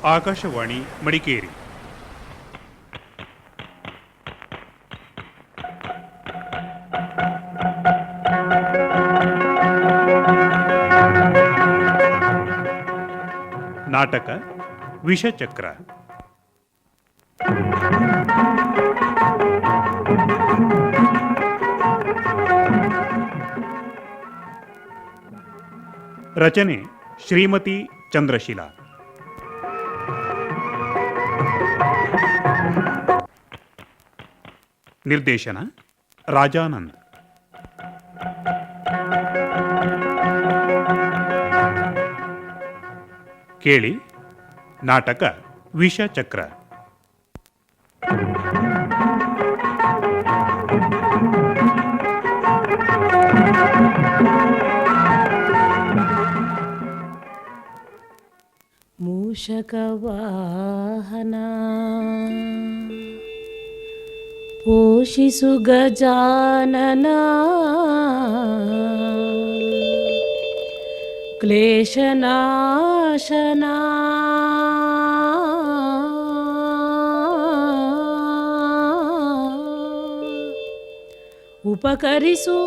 ಆಕಾಶವಾಣಿ ಮಡಿಕೇರಿ. ನಾಟಕ ವಿಷಚಕ್ರ. ರಚನೆ ಶ್ರೀಮತಿ ಚಂದ್ರಶೀಲಾ. ನಿರ್ದೇಶನ ರಾಜಾನಂದ್. ಕೇಳಿ ನಾಟಕ ವಿಷಚಕ್ರ. ಮೂಷಕವಾಹನ ಪೋಷಿಸು ಗಜಾನನ, ಕ್ಲೇಶನಾಶನ ಉಪಕರಿಸು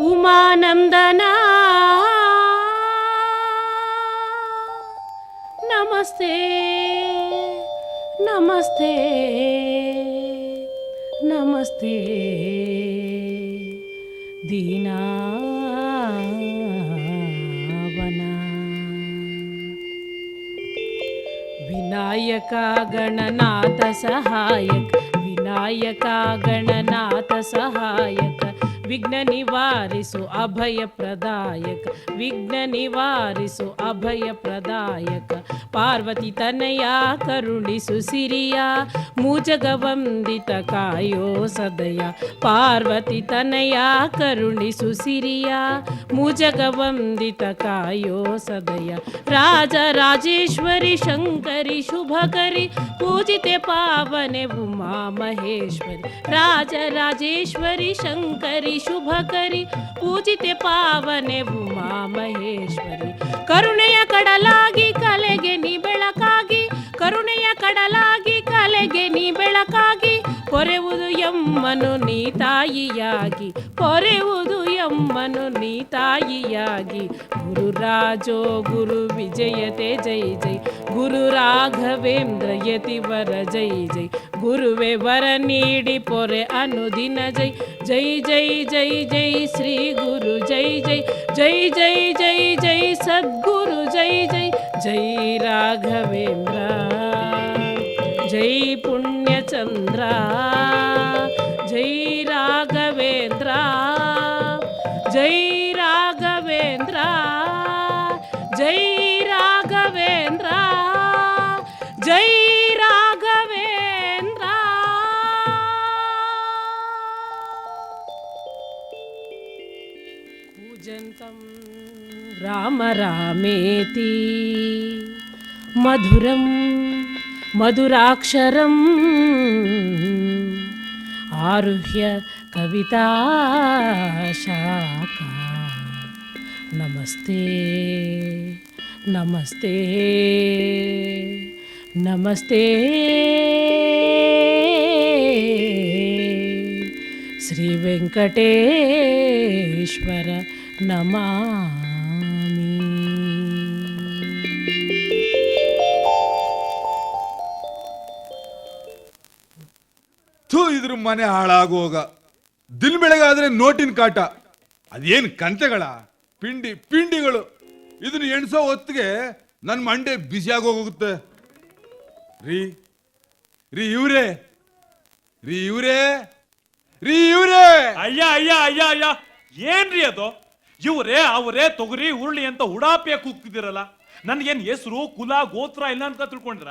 ಉಮಾನಂದನ. ನಮಸ್ತೆ ನಮಸ್ತೆ ನಮಸ್ತೆ ದೀನಾವನ. ವಿನಾಯಕ ಗಣನಾಥ ಸಹಾಯಕ, ವಿನಾಯಕ ಗಣನಾಥ ಸಹಾಯಕ, ವಿಘ್ನ ನಿವಾರಿಸು ಅಭಯ ಪ್ರದಾಯಕ, ವಿಘ್ನ ನಿವಾರಿಸು ಅಭಯ ಪ್ರದಾಯಕ. ಪಾರ್ವತಿ ತನಯ ಕರುಣಿಸು ಸಿರಿಯ, ಮೂಜಗವಂದಿತ ಕಾಯೋ ಸದಯ. ಪಾರ್ವತಿ ತನಯ ಕರುಣಿಸು ಸಿರಿಯ, ಮೂಜಗವಂದಿತ ಕಾಯೋ ಸದಯ. ರಾಜ ರಾಜೇಶ್ವರಿ ಶಂಕರಿ ಶುಭಕರಿ, ಪೂಜಿತೆ ಪಾವನೆ ಉಮಾ ಮಹೇಶ್ವರಿ. ರಾಜ ರಾಜೇಶ್ವರಿ ಶಂಕರಿ ಶುಭಕರಿ, ಪೂಜಿತೆ ಪಾವನೆ ಉಮಾ ಮಹೇಶ್ವರಿ. ಕರುಣೆಯ ಕಡಲಾಗಿ ಕಲೆಗೆ ನೀ ಬೆಳಕಾಗಿ, ಕರುಣೆಯ ಕಡಲಾಗಿ ಕಲೆಗೆ ನೀ ಬೆಳಕಾಗಿ, ಪೊರೆವುದು ಎಮ್ಮನು ನೀ ತಾಯಿಯಾಗಿ, ಪೊರೆವುದು ಎಮ್ಮನು ನೀ ತಾಯಿಯಾಗಿ. ಗುರು ರಾಜೋ ಗುರು ವಿಜಯತೆ ಜೈ ಜೈ, ಗುರು ರಾಘವೇಂದ್ರ ಯತಿವರ ಜೈ ಜೈ. ಗುರುವೆ ವರ ನೀಡಿ ಪೊರೆ ಅನುದಿನ ಜೈ ಜೈ ಜೈ ಜೈ ಜೈ. ಶ್ರೀ ಗುರು ಜೈ ಜೈ ಜೈ ಜೈ ಜೈ ಜೈ. ಸದ್ಗುರು ಜೈ ಜೈ ಜೈ. ರಾಘವೇಂದ್ರ ಜೈ ಪುಣ್ಯಚಂದ್ರ, ಜೈ ರಾಘವೇಂದ್ರ ಜೈ ರಾಘವೇಂದ್ರ ಜೈ ರಾಘವೇಂದ್ರ ಜೈ ರಾಘವೇಂದ್ರ. ಕೂಜಂತಂ ರಾಮ ರಾಮೇತಿ, ಮಧುರಂ ಮಧುರಾಕ್ಷರಂ, ಆರುಹ್ಯ ಕವಿತಾ ಶಾಖಾ. ನಮಸ್ತೆ ನಮಸ್ತೆ ನಮಸ್ತೆ ಶ್ರೀ ವೆಂಕಟೇಶ್ವರ ನಮಾಮಿ. ಇದ್ರ ಮನೆ ಹಾಳಾಗೋಗ. ದಿನ ಬೆಳಗಾದ್ರೆ ನೋಟಿನ ಕಾಟ, ಅದೇನು ಕಂತೆಗಳ ಪಿಂಡಿ ಪಿಂಡಿಗಳು. ಇದನ್ನ ಎಣ್ಸೋ ಹೊತ್ತಿಗೆ ನನ್ನ ಮಂಡೆ ಬಿಸಿಯಾಗೋಗುತ್ತೆ. ರೀ ರೀ ಇವ್ರೇ ರೀ ಇವ್ರೇ ರೀ ಇವ್ರೇ. ಅಯ್ಯ ಅಯ್ಯ ಅಯ್ಯ ಅಯ್ಯ, ಏನ್ರಿ ಅದು? ಇವ್ರೇ ಅವರೇ ತೊಗರಿ ಉರುಳಿ ಅಂತ ಉಡಾಪಿಯ ಕೂಗ್ತಿದ್ದೀರಲ್ಲ. ನನ್ಗೇನ್ ಹೆಸರು ಕುಲ ಗೋತ್ರ ಇಲ್ಲ ಅಂತ ತಿಳ್ಕೊಂಡ್ರ?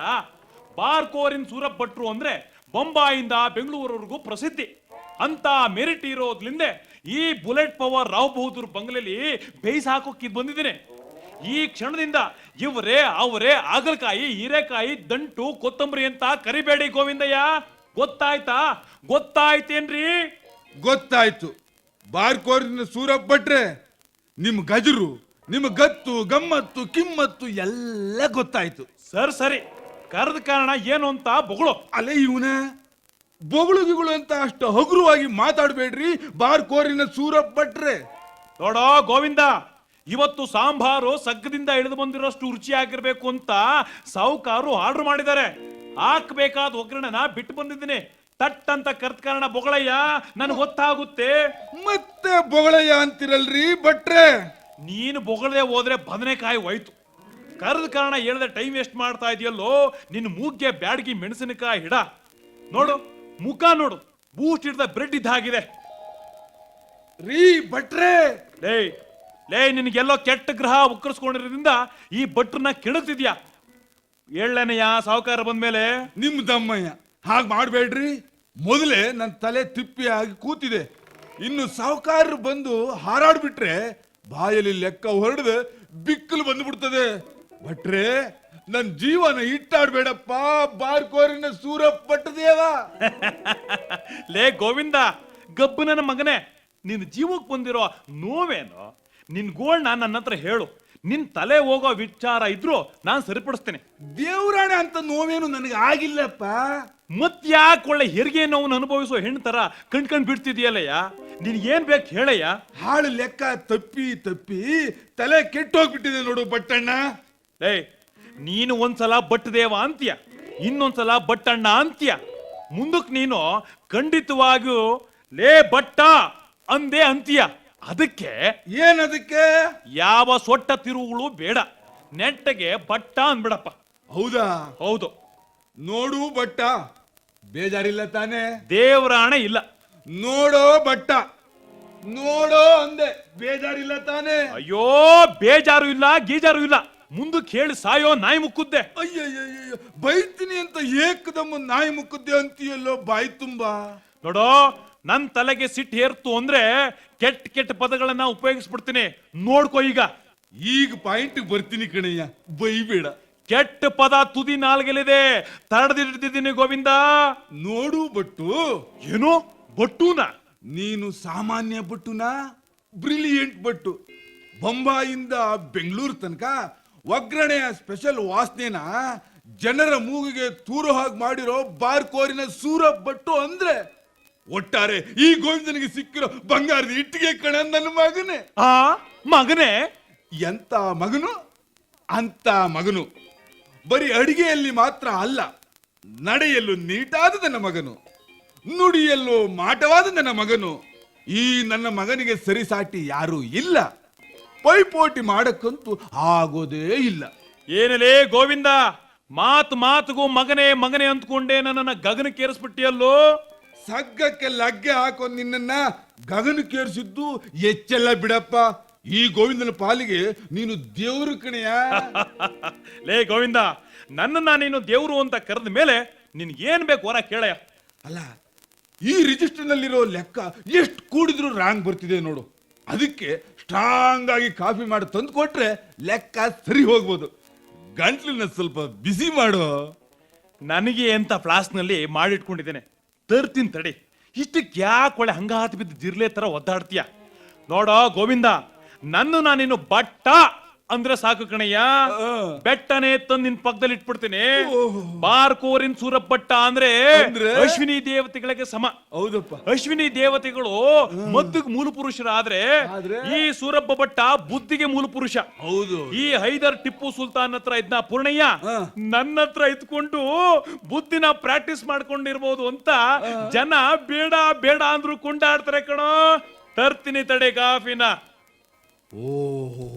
ಬಾರ್ಕೋರಿನ್ ಸೂರಪ್ ಭಟ್ರು ಅಂದ್ರೆ ಬೊಂಬಾಯಿಂದ ಬೆಂಗಳೂರವರೆಗೂ ಪ್ರಸಿದ್ಧಿ. ಅಂತ ಮೆರಿಟ್ ಇರೋದ್ರಿಂದ ಈ ಬುಲೆಟ್ ಪವರ್ ರಾವ್ ಬಹದ್ದೂರ್ ಬಂಗ್ಲೆಲಿ ಬೇಯಿಸಿ ಹಾಕೋಕಿದ್ ಬಂದಿದ್ದೀನಿ. ಈ ಕ್ಷಣದಿಂದ ಇವರೇ ಅವರೇ ಆಗಲಕಾಯಿ ಹೀರೆಕಾಯಿ ದಂಟು ಕೊತ್ತಂಬರಿ ಅಂತ ಕರಿಬೇಡಿ ಗೋವಿಂದಯ್ಯ. ಗೊತ್ತಾಯ್ತಾ? ಗೊತ್ತಾಯ್ತೇನ್ರಿ? ಗೊತ್ತಾಯ್ತು. ಬಾರ್ಕೋರಿನ ಸೂರಪ್ ಭಟ್ರೆ, ನಿಮ್ ಗಜರು, ನಿಮ್ಮ ಗತ್ತು ಗಮ್ಮತ್ತು ಕಿಮ್ಮತ್ತು ಎಲ್ಲ ಗೊತ್ತಾಯ್ತು. ಸರಿ, ಕರೆದ ಕಾರಣ ಏನು ಅಂತ ಬೊಗಳು. ಅಲ್ಲೇ ಇವನ ಬೊಗಳು ಅಂತ ಅಷ್ಟು ಹಗುರವಾಗಿ ಮಾತಾಡ್ಬೇಡ್ರಿ ಬಾರ್ಕೋರಿನ ಸೂರಪ್ಪ ಭಟ್ರೆ. ನೋಡೋ ಗೋವಿಂದ, ಇವತ್ತು ಸಾಂಬಾರು ಸಗ್ಗದಿಂದ ಇಳಿದು ಬಂದಿರೋಷ್ಟು ರುಚಿಯಾಗಿರ್ಬೇಕು ಅಂತ ಸಾಹುಕಾರು ಆರ್ಡರ್ ಮಾಡಿದ್ದಾರೆ. ಹಾಕ್ಬೇಕಾದ ಒಗ್ಗರಣೆನ ಬಿಟ್ಟು ಬಂದಿದ್ದೀನಿ. ತಟ್ ಅಂತ ಕರ್ತ ಕಾರಣ ಬೊಗಳಯ್ಯ, ನನ್ಗೆ ಗೊತ್ತಾಗುತ್ತೆ. ಮತ್ತೆ ಬೊಗಳಯ್ಯ ಅಂತಿರಲ್ರಿ ಭಟ್ರೆ. ನೀನು ಬೊಗಳದೆ ಹೋದ್ರೆ ಬದನೆಕಾಯಿ ಹೋಯ್ತು. ಕರೆದ ಕಾರಣ ಹೇಳ್ದೆ ಟೈಮ್ ವೇಸ್ಟ್ ಮಾಡ್ತಾ ಇದೆಯಲ್ಲೋ. ನಿನ್ನ ಮೂಗ್ಗೆ ಬ್ಯಾಡಗಿ ಮೆಣಸಿನಕಾಯಿ ಹಿಡ. ನೋಡು ಮುಖ ನೋಡು, ಬೂಸ್ಟ್ ಹಿಡ್ದ ಬ್ರೆಡ್ ಇದ್ದಾಗಿದೆ. ರೀ ಭಟ್ರೆ, ಲೇ ನಿನಗೆಲ್ಲೋ ಕೆಟ್ಟ ಗ್ರಹ ಉಕ್ಕರಿಸ್ಕೊಂಡಿರೋದ್ರಿಂದ ಈ ಭಟ್ರನ್ನ ಕೆಣಕ್ತಿದ್ಯಾ. ಹೇಳನೆಯ ಸಾಹುಕಾರ ಬಂದ್ಮೇಲೆ. ನಿಮ್ ದಮ್ಮಯ್ಯ ಹಾಗೆ ಮಾಡ್ಬೇಡ್ರಿ. ಮೊದಲೇ ನನ್ನ ತಲೆ ತಿಪ್ಪಿ ಆಗಿ ಕೂತಿದೆ. ಇನ್ನು ಸಾಹುಕಾರರು ಬಂದು ಹಾರಾಡ್ಬಿಟ್ರೆ ಬಾಯಲ್ಲಿ ಲೆಕ್ಕ ಹೊರಡ್ದು ಬಿಕ್ಕಲು ಬಂದ್ಬಿಡ್ತದೆ. ಭಟ್ರೆ, ನನ್ ಜೀವನ ಇಟ್ಟಾಡ್ಬೇಡಪ್ಪ ಬಾರ್ಕೋರಿನ ಸೂರಪ್ಪ ಭಟ್ಟದೇವ. ಲೇ ಗೋವಿಂದ, ಗಬ್ಬು ನನ್ನ ಮಗನೇ, ನಿನ್ನ ಜೀವಕ್ಕೆ ಬಂದಿರೋ ನೋವೇನು? ನಿನ್ ಗೋಳ್ನ ನನ್ನ ಹತ್ರ ಹೇಳು. ನಿನ್ ತಲೆ ಹೋಗೋ ವಿಚಾರ ಇದ್ರು ನಾನು ಸರಿಪಡಿಸ್ತೇನೆ. ದೇವ್ರಾಣೆ ಅಂತ ನೋವೇನು ನನಗೆ ಆಗಿಲ್ಲಪ್ಪ. ಮತ್ಯಾಕೆ ಒಳ್ಳೆ ಹೆರಿಗೆ ನೋವನ್ನು ಅನುಭವಿಸೋ ಹೆಣ್ಣು ತರ ಕಣ್ಕಂಡ್ ಬಿಡ್ತಿದ್ಯಲ್ಲಯ್ಯ. ನಿನ್ ಏನ್ ಬೇಕು ಹೇಳಯ್ಯ. ಹಾಳು ಲೆಕ್ಕ ತಪ್ಪಿ ತಪ್ಪಿ ತಲೆ ಕೆಟ್ಟೋಗ್ಬಿಟ್ಟಿದೆ ನೋಡು ಭಟ್ಟಣ್ಣ. ಲೇ, ನೀನು ಒಂದ್ಸಲ ಬಟ್ಟದೇವ ಅಂತೀಯ, ಇನ್ನೊಂದ್ಸಲ ಬಟ್ಟಣ್ಣ ಅಂತೀಯ. ಮುಂದಕ್ಕೆ ನೀನು ಖಂಡಿತವಾಗಿಯೂ ಲೇ ಬಟ್ಟ ಅಂದೇ ಅಂತೀಯ. ಅದಕ್ಕೆ ಏನದಕ್ಕೆ? ಯಾವ ಸೊಟ್ಟ ತಿರುವುಗಳು ಬೇಡ, ನೆಟ್ಟಗೆ ಬಟ್ಟ ಅಂದ್ಬಿಡಪ್ಪ. ಹೌದಾ? ಹೌದು. ನೋಡು ಬಟ್ಟ, ಬೇಜಾರಿಲ್ಲ ತಾನೆ? ದೇವರಾಣ ಇಲ್ಲ. ನೋಡೋ ಬಟ್ಟ, ನೋಡೋ ಅಂದೆ, ಬೇಜಾರಿಲ್ಲ ತಾನೆ? ಅಯ್ಯೋ, ಬೇಜಾರು ಇಲ್ಲ ಗೀಜಾರು ಇಲ್ಲ. ಮುಂದಕ್ಕೆ ಹೇಳಿ ಸಾಯೋ ನಾಯಿ ಮುಕ್ಕುದ್ದೆ. ಅಯ್ಯಯ್ಯಯ್ಯ, ಬೈತೀನಿ ಅಂತ ಏಕದಮ್ಮ ನಾಯಿ ಮುಕ್ಕುದ್ದೆ ಅಂತೀಯಲ್ಲೋ ಬಾಯಿ ತುಂಬಾ. ನೋಡೋ, ನನ್ ತಲೆಗೆ ಸಿಟ್ಟು ಏರ್ತು ಅಂದ್ರೆ ಕೆಟ್ಟ ಕೆಟ್ಟ ಪದಗಳನ್ನ ಉಪಯೋಗಿಸ್ಬಿಡ್ತೀನಿ. ನೋಡ್ಕೋ ಈಗ ಪಾಯಿಂಟ್ ಬರ್ತೀನಿ ಕಣಯ್ಯ, ಬೈಬೇಡ. ಕೆಟ್ಟ ಪದ ತುದಿ ನಾಲ್ಗೆಲಿದೆ, ತಡೆದಿಡ್ತಿದ್ದೀನಿ ಗೋವಿಂದ. ನೋಡು ಬಟ್ಟು. ಏನು ಬಟ್ಟುನ? ನೀನು ಸಾಮಾನ್ಯ ಬಟ್ಟುನಾ? ಬ್ರಿಲಿಯಂಟ್ ಬಟ್ಟು. ಬೊಂಬಾಯಿಂದ ಬೆಂಗಳೂರು ತನಕ ಒಗ್ಗರಣೆಯ ಸ್ಪೆಷಲ್ ವಾಸನೆನ ಜನರ ಮೂಗಿಗೆ ತೂರು ಹಾಗೆ ಮಾಡಿರೋ ಬಾರ್ಕೋರಿನ ಸೂರಪ್ಪ ಭಟ್ಟು ಅಂದ್ರೆ ಒಟ್ಟಾರೆ ಈ ಗೋವಿಂದನಿಗೆ ಸಿಕ್ಕಿರೋ ಬಂಗಾರದ ಇಟ್ಟಿಗೆ ಕಣ ನನ್ನ ಮಗನೇ. ಆ ಮಗನೇ? ಎಂತ ಮಗನು ಅಂತ ಮಗನು. ಬರೀ ಅಡಿಗೆಯಲ್ಲಿ ಮಾತ್ರ ಅಲ್ಲ, ನಡೆಯಲು ನೀಟಾದ ನನ್ನ ಮಗನು, ನುಡಿಯಲ್ಲೂ ಮಾಟವಾದ ನನ್ನ ಮಗನು. ಈ ನನ್ನ ಮಗನಿಗೆ ಸರಿಸಾಟಿ ಯಾರೂ ಇಲ್ಲ. ಪೈಪೋಟಿ ಮಾಡಕ್ಕಂತೂ ಆಗೋದೇ ಇಲ್ಲ. ಏನಲೇ ಗೋವಿಂದ, ಮಾತಿಗೂ ಮಗನೇ ಮಗನೇ ಅಂದ್ಕೊಂಡೆ ನನ್ನನ್ನ ಗಗನಕ್ಕೇರಿಸ್ಬಿಟ್ಟಿಯಲ್ಲೋ. ಸಗ್ಗಕ್ಕೆ ಲಗ್ಗೆ ಹಾಕೋ ನಿನ್ನನ್ನ ಗಗನಕ್ಕೇರಿಸಿದ್ದು ಎಚ್ಚೆಲ್ಲ ಬಿಡಪ್ಪ. ಈ ಗೋವಿಂದನ ಪಾಲಿಗೆ ನೀನು ದೇವ್ರು ಕಣೆಯ. ಲೇ ಗೋವಿಂದ, ನನ್ನನ್ನ ನೀನು ದೇವ್ರು ಅಂತ ಕರೆದ ಮೇಲೆ ನಿನ್ಗೇನ್ ಬೇಕು ವರ ಕೇಳಯ್ಯ. ಅಲ್ಲ, ಈ ರಿಜಿಸ್ಟರ್ ನಲ್ಲಿರೋ ಲೆಕ್ಕ ಎಷ್ಟು ಕೂಡಿದ್ರು ರಾಂಗ್ ಬರ್ತಿದೆ ನೋಡು. ಅದಕ್ಕೆ ಸ್ಟ್ರಾಂಗ್ ಆಗಿ ಕಾಫಿ ಮಾಡಿ ತಂದು ಕೊಟ್ರೆ ಲೆಕ್ಕ ಸರಿ ಹೋಗ್ಬೋದು. ಗಂಟ್ಲನ್ನ ಸ್ವಲ್ಪ ಬಿಸಿ ಮಾಡು. ನನಗೆ ಅಂತ ಫ್ಲಾಸ್ಕ್ ನಲ್ಲಿ ಮಾಡಿಟ್ಕೊಂಡಿದ್ದೇನೆ, ತರ್ತೀನಿ ತಡಿ. ಇಷ್ಟಕ್ಕೆ ಯಾಕೆ ಒಳ್ಳೆ ಹಂಗಾತ್ ಬಿದ್ದು ಜಿರ್ಲೆ ತರ ಒದ್ದಾಡ್ತೀಯ? ನೋಡೋ ಗೋವಿಂದ, ನಾನು ಬಟ್ಟ ಅಂದ್ರೆ ಸಾಕು ಕಣಯ್ಯ. ಬೆಟ್ಟನೆ ತಂದು ನಿನ್ ಪಕ್ಕದಲ್ಲಿ ಇಟ್ಬಿಡ್ತೀನಿ. ಬಾರ್ಕೋರಿನ್ ಸೂರಪ್ಪ ಭಟ್ಟ ಅಂದ್ರೆ ಅಶ್ವಿನಿ ದೇವತೆಗಳಿಗೆ ಸಮ. ಹೌದಪ್ಪ. ಅಶ್ವಿನಿ ದೇವತೆಗಳು ಮದ್ದಿಗೆ ಮೂಲ ಪುರುಷರಾದ್ರೆ ಈ ಸೂರಪ್ಪ ಭಟ್ಟ ಬುದ್ಧಿಗೆ ಮೂಲ ಪುರುಷ. ಹೌದು. ಈ ಹೈದರ್ ಟಿಪ್ಪು ಸುಲ್ತಾನ್ ಹತ್ರ ಇದ್ನ ಪೂರ್ಣಯ್ಯ ನನ್ನ ಹತ್ರ ಇದ್ಕೊಂಡು ಬುದ್ಧಿನ ಪ್ರಾಕ್ಟೀಸ್ ಮಾಡ್ಕೊಂಡಿರ್ಬೋದು ಅಂತ ಜನ ಬೇಡ ಬೇಡ ಅಂದ್ರು ಕೊಂಡಾಡ್ತಾರೆ ಕಣೋ. ತರ್ತೀನಿ ತಡೆ ಕಾಫಿನ. ಓಹೋ,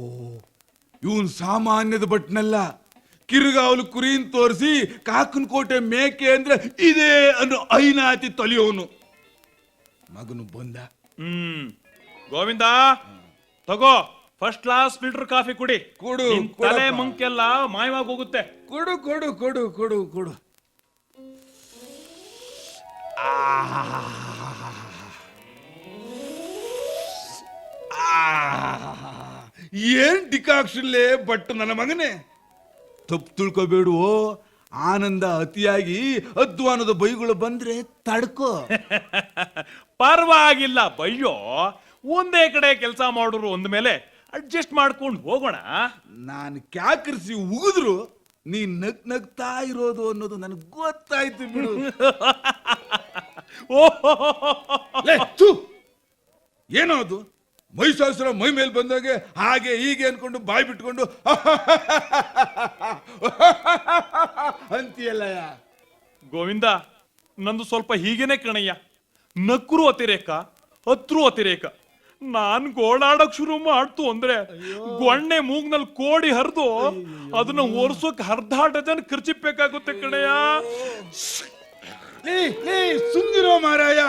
ಇವನ್ ಸಾಮಾನ್ಯದ ಬಟ್ನಲ್ಲ. ಕಿರುಗಾವಲು ಕುರಿನ್ ತೋರಿಸಿ ಕಾಕನ್ ಕೋಟೆ ಮೇಕೆ ಅಂದ್ರೆ ಇದೇ ಅನ್ನೋ ಐನಾತಿ ತೊಲಿಯೋನು ಮಗನು ಬಂದ. ಗೋವಿಂದ, ತಗೋ ಫಸ್ಟ್ ಕ್ಲಾಸ್ ಫಿಲ್ಟರ್ ಕಾಫಿ ಕುಡಿ. ಕೊಡು, ತಲೆ ಮಂಕೆಲ್ಲ ಮಾಯವಾಗಿ ಹೋಗುತ್ತೆ. ಕೊಡು ಕೊಡು ಕೊಡು ಕೊಡು ಕೊಡು. ಏನ್ ಡಿಕಾಕ್ಷನ್ಲೇ ಬಟ್ ನನ್ನ ಮಗನೇ. ತಪ್ಪು ತಿಳ್ಕೊಬೇಡುವೋ. ಆನಂದ ಅತಿಯಾಗಿ ಅಧ್ವಾನದ ಬೈಗಳು ಬಂದ್ರೆ ತಡ್ಕೋ. ಪರವಾಗಿಲ್ಲ ಬಯ್ಯೋ, ಒಂದೇ ಕಡೆ ಕೆಲಸ ಮಾಡೋರು ಒಂದ್ ಮೇಲೆ ಅಡ್ಜಸ್ಟ್ ಮಾಡ್ಕೊಂಡು ಹೋಗೋಣ. ನಾನು ಕ್ಯಾಕರಿಸಿ ಉಗಿದ್ರು ನೀನ್ ನಗ್ತಾ ಇರೋದು ಅನ್ನೋದು ನನಗೆ ಗೊತ್ತಾಯ್ತು ಬಿಡು. ಓಹೋ ಲೇ, ಥು! ಏನೋ ಅದು ಮೈಸಾಸುರ ಮೈ ಮೇಲೆ ಬಂದಾಗೆ ಹಾಗೆ ಹೀಗೆ ಅನ್ಕೊಂಡು ಬಾಯಿ ಬಿಟ್ಕೊಂಡು ಅಂತೀಯಲ್ಲಯ್ಯ. ಗೋವಿಂದ, ನಂದು ಸ್ವಲ್ಪ ಹೀಗೇನೆ ಕಣಯ್ಯ. ನಕ್ರು ಅತಿರೇಕ, ಹತ್ರು ಅತಿರೇಕ. ನಾನ್ ಗೋಳಾಡಕ್ ಶುರು ಮಾಡ್ತು ಅಂದ್ರೆ ಗೊಣ್ಣೆ ಮೂಗ್ನಲ್ಲಿ ಕೋಡಿ ಹರಿದು ಅದನ್ನ ಒರ್ಸೋಕ್ ಅರ್ಧ ಡಜನ್ ಖರ್ಚಿಬೇಕಾಗುತ್ತೆ ಕಣಯ್ಯ. ಸುಮ್ನಿರೋ ಮಾರಾಯ.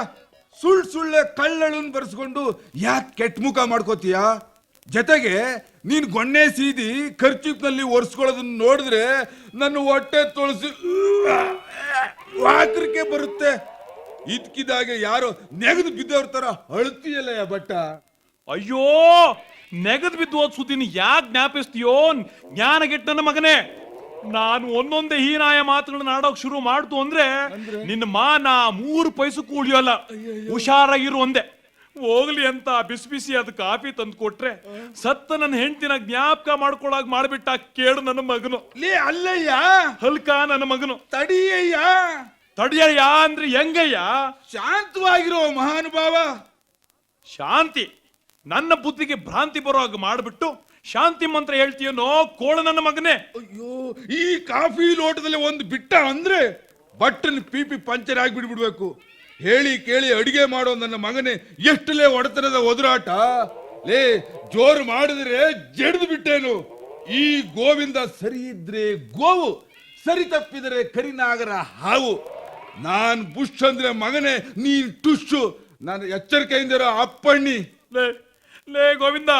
ಸುಳ್ಳೆ ಕಳ್ಳಳನ್ ಬರ್ಸ್ಕೊಂಡು ಯಾಕೆ ಕೆಟ್ಟ ಮುಖ ಮಾಡ್ಕೋತೀಯ? ಜೊತೆಗೆ ನೀನ್ ಗೊಣ್ಣೆ ಸೀದಿ ಖರ್ಚಿಪ್ನಲ್ಲಿ ಒರ್ಸ್ಕೊಳ್ಳೋದನ್ನ ನೋಡಿದ್ರೆ ನನ್ನ ಹೊಟ್ಟೆ ತೊಳಸಿ ವಾಕರಿಕೆ ಬರುತ್ತೆ. ಇದ್ಕಿದಾಗೆ ಯಾರೋ ನೆಗೆದು ಬಿದ್ದವ್ರ ತರ ಅಳ್ತೀಯಲ್ಲ ಬಟ್ಟ. ಅಯ್ಯೋ, ನೆಗದ್ ಬಿದ್ದು ಹೋದ್ ಸುದ್ದಿನ ಯಾಕೆ ಜ್ಞಾಪಿಸ್ತೀಯೋ ಜ್ಞಾನಗೆಟ್ಟ ನನ್ನ ಮಗನೇ. ನಾನು ಒಂದೊಂದೇ ಹೀನಾಯ ಮಾತುಗಳನ್ನ ಆಡೋಕ್ ಶುರು ಮಾಡ್ತು ಅಂದ್ರೆ ನಿನ್ನ ಮಾನ 3 ಪೈಸಕ್ಕೂ ಉಳಿಯೋಲ್ಲ. ಹುಷಾರಾಗಿರು ಒಂದೇ. ಹೋಗ್ಲಿ ಅಂತ ಬಿಸಿ ಬಿಸಿ ಅದ್ ಕಾಫಿ ತಂದು ಕೊಟ್ರೆ ಸತ್ತ ನನ್ನ ಹೆಂಡತಿನ ಜ್ಞಾಪಕ ಮಾಡ್ಕೊಳಾಗ ಮಾಡ್ಬಿಟ್ಟ ಕೇಳು ನನ್ನ ಮಗನು. ಲೇ ಅಲ್ಲಯ್ಯ, ಹಲ್ಕ ನನ್ನ ಮಗನು. ತಡಿಯಯ್ಯ. ತಡಿಯಯ್ಯ ಅಂದ್ರೆ ಹೆಂಗಯ್ಯ? ಶಾಂತವಾಗಿರೋ ಮಹಾನುಭಾವ. ಶಾಂತಿ? ನನ್ನ ಬುದ್ಧಿಗೆ ಭ್ರಾಂತಿ ಬರೋ ಹಾಗೆ ಮಾಡ್ಬಿಟ್ಟು ಶಾಂತಿ ಮಂತ್ರ ಹೇಳ್ತೀಯನೋ ಕೋಳ ನನ್ನ ಮಗನೇ. ಅಯ್ಯೋ, ಈ ಕಾಫಿ ಲೋಟದಲ್ಲಿ ಒಂದು ಬಿಟ್ಟ ಅಂದ್ರೆ ಬಟ್ಟನ್ ಪೀಪಿ ಪಂಚರ್ ಆಗಿಬಿಡ್ಬಿಡ್ಬೇಕು. ಹೇಳಿ ಕೇಳಿ ಅಡಿಗೆ ಮಾಡೋ ನನ್ನ ಮಗನೇ ಎಷ್ಟಲೇ ಒಡೆತನದ ಒದರಾಟ. ಲೇ, ಜೋರು ಮಾಡಿದ್ರೆ ಜಡ್ದು ಬಿಟ್ಟೇನು. ಈ ಗೋವಿಂದ ಸರಿ ಇದ್ರೆ ಗೋವು, ಸರಿ ತಪ್ಪಿದರೆ ಕರಿನಾಗರ ಹಾವು. ನಾನ್ ಬುಷ್ ಅಂದ್ರೆ ಮಗನೇ, ನೀನ್ ಟುಷು. ನಾನು ಎಚ್ಚರಿಕೆಯಿಂದಿರೋ ಅಪ್ಪಣ್ಣಿ. ಲೇ ಗೋವಿಂದ,